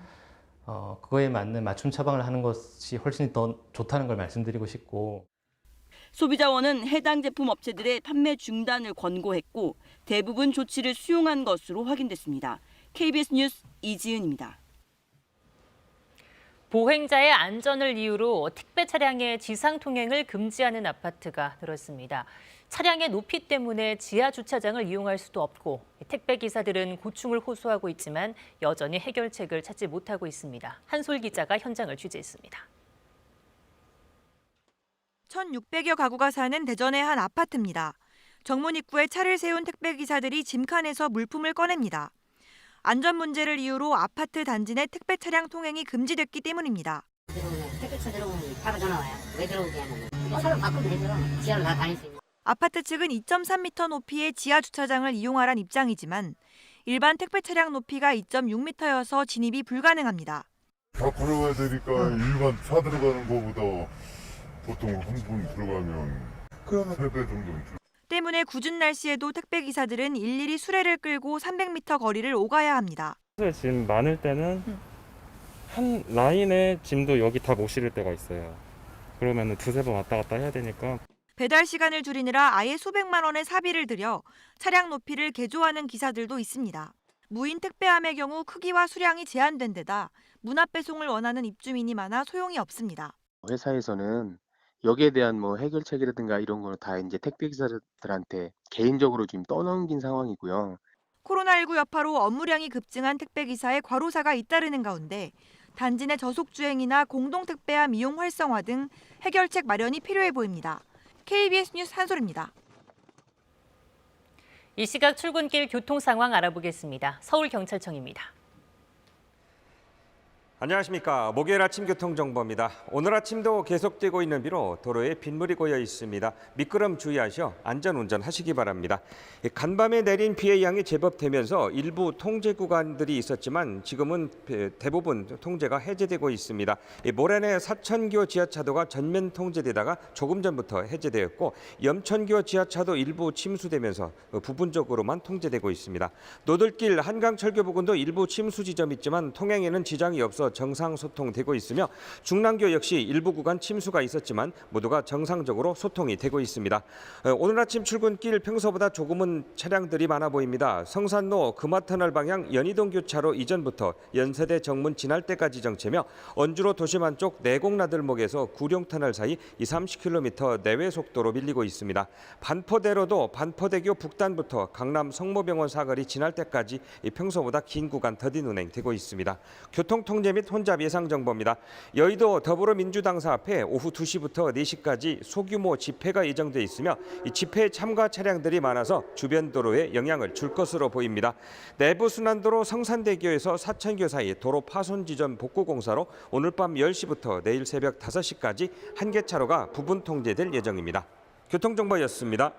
그거에 맞는 맞춤 처방을 하는 것이 훨씬 더 좋다는 걸 말씀드리고 싶고. 소비자원은 해당 제품 업체들의 판매 중단을 권고했고 대부분 조치를 수용한 것으로 확인됐습니다. KBS 뉴스 이지은입니다. 보행자의 안전을 이유로 택배 차량의 지상 통행을 금지하는 아파트가 늘었습니다. 차량의 높이 때문에 지하 주차장을 이용할 수도 없고 택배 기사들은 고충을 호소하고 있지만 여전히 해결책을 찾지 못하고 있습니다. 한솔 기자가 현장을 취재했습니다. 1,600여 가구가 사는 대전의 한 아파트입니다. 정문 입구에 차를 세운 택배 기사들이 짐칸에서 물품을 꺼냅니다. 안전 문제를 이유로 아파트 단지 내 택배 차량 통행이 금지됐기 때문입니다. 택배차 들어오면 바로 전화 와요. 왜 들어오게 하는 거예요? 차를 바꾸면 되죠. 지하로 다 다닐 수 있는. 아파트 측은 2.3m 높이의 지하 주차장을 이용하란 입장이지만 일반 택배 차량 높이가 2.6m여서 진입이 불가능합니다. 다 걸어가야 되니까 일반 차 들어가는 거보다 보통 한 분 들어가면 그러면 3배 정도. 때문에 궂은 날씨에도 택배 기사들은 일일이 수레를 끌고 300m 거리를 오가야 합니다. 짐 많을 때는 한 라인에 짐도 여기 다 못 실을 때가 있어요. 그러면 두세 번 왔다 갔다 해야 되니까. 배달 시간을 줄이느라 아예 수백만 원의 사비를 들여 차량 높이를 개조하는 기사들도 있습니다. 무인 택배함의 경우 크기와 수량이 제한된 데다 문앞 배송을 원하는 입주민이 많아 소용이 없습니다. 회사에서는 여기에 대한 뭐 해결책이라든가 이런 거는 다 이제 택배 기사들한테 개인적으로 지금 떠넘긴 상황이고요. 코로나19 여파로 업무량이 급증한 택배 기사의 과로사가 잇따르는 가운데 단지 내 저속 주행이나 공동 택배함 이용 활성화 등 해결책 마련이 필요해 보입니다. KBS 뉴스 한솔입니다. 이 시각 출근길 교통 상황 알아보겠습니다. 서울경찰청입니다. 안녕하십니까. 목요일 아침 교통정보입니다. 오늘 아침도 계속되고 있는 비로 도로에 빗물이 고여 있습니다. 미끄럼 주의하셔 안전운전 하시기 바랍니다. 간밤에 내린 비의 양이 제법 되면서 일부 통제 구간들이 있었지만 지금은 대부분 통제가 해제되고 있습니다. 모래내 사천교 지하차도가 전면 통제되다가 조금 전부터 해제되었고 염천교 지하차도 일부 침수되면서 부분적으로만 통제되고 있습니다. 노들길 한강철교 부근도 일부 침수 지점이 있지만 통행에는 지장이 없어 정상 소통되고 있으며 중랑교 역시 일부 구간 침수가 있었지만 모두가 정상적으로 소통이 되고 있습니다. 오늘 아침 출근길 평소보다 조금은 차량들이 많아 보입니다. 성산로 금화터널 방향 연희동 교차로 이전부터 연세대 정문 지날 때까지 정체며 언주로 도심안 쪽 내곡나들목에서 구룡터널 사이 30km 내외 속도로 밀리고 있습니다. 반포대로도 반포대교 북단부터 강남 성모병원 사거리 지날 때까지 평소보다 긴 구간 더딘 운행되고 있습니다. 교통통제 및 혼잡 예상 정보입니다. 여의도 더불어민주당사 앞에 오후 2시부터 4시까지 소규모 집회가 예정돼 있으며 이 집회에 참가 차량들이 많아서 주변 도로에 영향을 줄 것으로 보입니다. 내부순환도로 성산대교에서 사천교 사이 도로 파손 지점 복구 공사로 오늘 밤 10시부터 내일 새벽 5시까지 한 개 차로가 부분 통제될 예정입니다. 교통정보였습니다.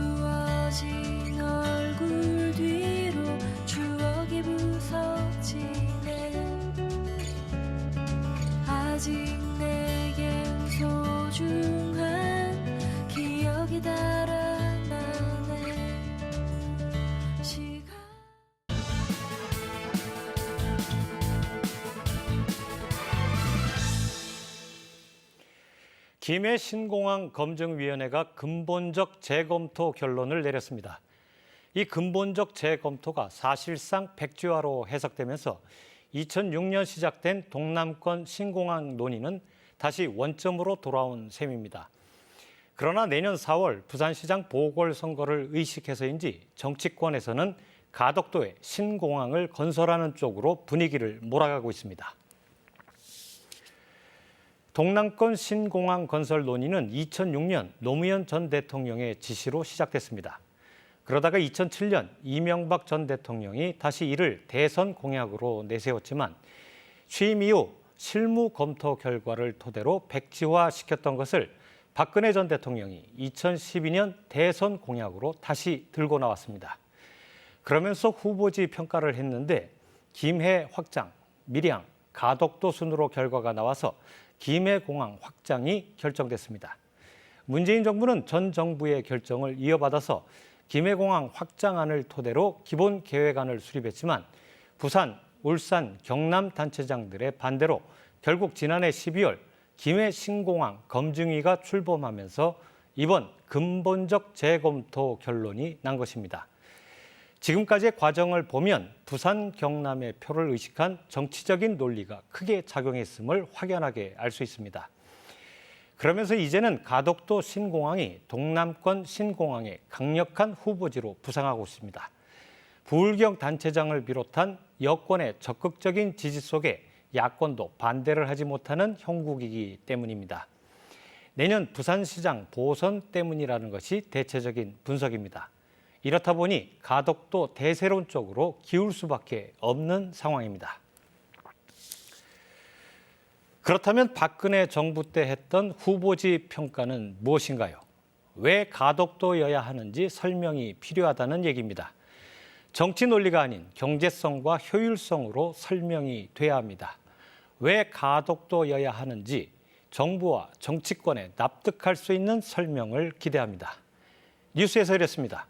어두워진 얼굴 뒤로 추억이 부서지네. 아직 내겐 소중한 기억이 달아나네. 김해 신공항 검증위원회가 근본적 재검토 결론을 내렸습니다. 이 근본적 재검토가 사실상 백지화로 해석되면서 2006년 시작된 동남권 신공항 논의는 다시 원점으로 돌아온 셈입니다. 그러나 내년 4월 부산시장 보궐선거를 의식해서인지 정치권에서는 가덕도에 신공항을 건설하는 쪽으로 분위기를 몰아가고 있습니다. 동남권 신공항 건설 논의는 2006년 노무현 전 대통령의 지시로 시작됐습니다. 그러다가 2007년 이명박 전 대통령이 다시 이를 대선 공약으로 내세웠지만 취임 이후 실무 검토 결과를 토대로 백지화시켰던 것을 박근혜 전 대통령이 2012년 대선 공약으로 다시 들고 나왔습니다. 그러면서 후보지 평가를 했는데 김해 확장, 밀양, 가덕도 순으로 결과가 나와서 김해공항 확장이 결정됐습니다. 문재인 정부는 전 정부의 결정을 이어받아서 김해공항 확장안을 토대로 기본 계획안을 수립했지만 부산, 울산, 경남 단체장들의 반대로 결국 지난해 12월 김해 신공항 검증위가 출범하면서 이번 근본적 재검토 결론이 난 것입니다. 지금까지의 과정을 보면 부산, 경남의 표를 의식한 정치적인 논리가 크게 작용했음을 확연하게 알 수 있습니다. 그러면서 이제는 가덕도 신공항이 동남권 신공항의 강력한 후보지로 부상하고 있습니다. 부울경 단체장을 비롯한 여권의 적극적인 지지 속에 야권도 반대를 하지 못하는 형국이기 때문입니다. 내년 부산시장 보선 때문이라는 것이 대체적인 분석입니다. 이렇다 보니 가덕도 대세론 쪽으로 기울 수밖에 없는 상황입니다. 그렇다면 박근혜 정부 때 했던 후보지 평가는 무엇인가요? 왜 가덕도여야 하는지 설명이 필요하다는 얘기입니다. 정치 논리가 아닌 경제성과 효율성으로 설명이 돼야 합니다. 왜 가덕도여야 하는지 정부와 정치권에 납득할 수 있는 설명을 기대합니다. 뉴스에서 이랬습니다.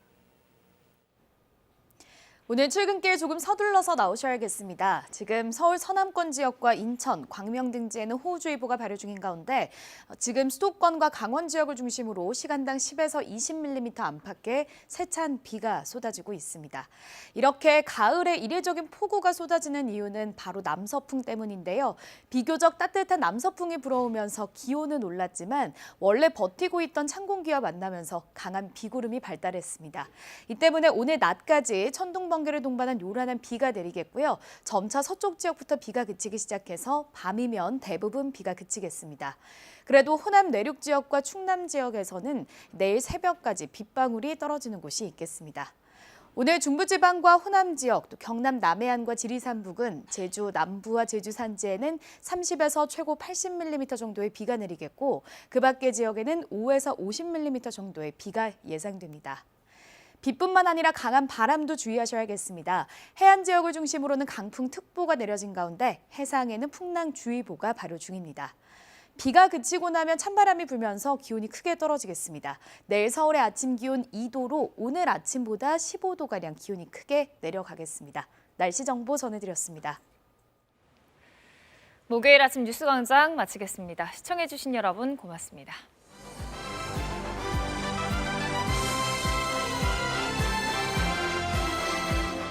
오늘 출근길 조금 서둘러서 나오셔야겠습니다. 지금 서울 서남권 지역과 인천, 광명 등지에는 호우주의보가 발효 중인 가운데 지금 수도권과 강원 지역을 중심으로 시간당 10에서 20mm 안팎의 세찬 비가 쏟아지고 있습니다. 이렇게 가을에 이례적인 폭우가 쏟아지는 이유는 바로 남서풍 때문인데요. 비교적 따뜻한 남서풍이 불어오면서 기온은 올랐지만 원래 버티고 있던 찬 공기와 만나면서 강한 비구름이 발달했습니다. 이 때문에 오늘 낮까지 천둥 번개를 동반한 요란한 비가 내리겠고요. 점차 서쪽 지역부터 비가 그치기 시작해서 밤이면 대부분 비가 그치겠습니다. 그래도 호남 내륙 지역과 충남 지역에서는 내일 새벽까지 빗방울이 떨어지는 곳이 있겠습니다. 오늘 중부지방과 호남 지역, 또 경남 남해안과 지리산 부근, 제주 남부와 제주 산지에는 30에서 최고 80mm 정도의 비가 내리겠고 그 밖의 지역에는 5에서 50mm 정도의 비가 예상됩니다. 비뿐만 아니라 강한 바람도 주의하셔야겠습니다. 해안 지역을 중심으로는 강풍특보가 내려진 가운데 해상에는 풍랑주의보가 발효 중입니다. 비가 그치고 나면 찬바람이 불면서 기온이 크게 떨어지겠습니다. 내일 서울의 아침 기온 2도로 오늘 아침보다 15도가량 기온이 크게 내려가겠습니다. 날씨 정보 전해드렸습니다. 목요일 아침 뉴스광장 마치겠습니다. 시청해주신 여러분 고맙습니다.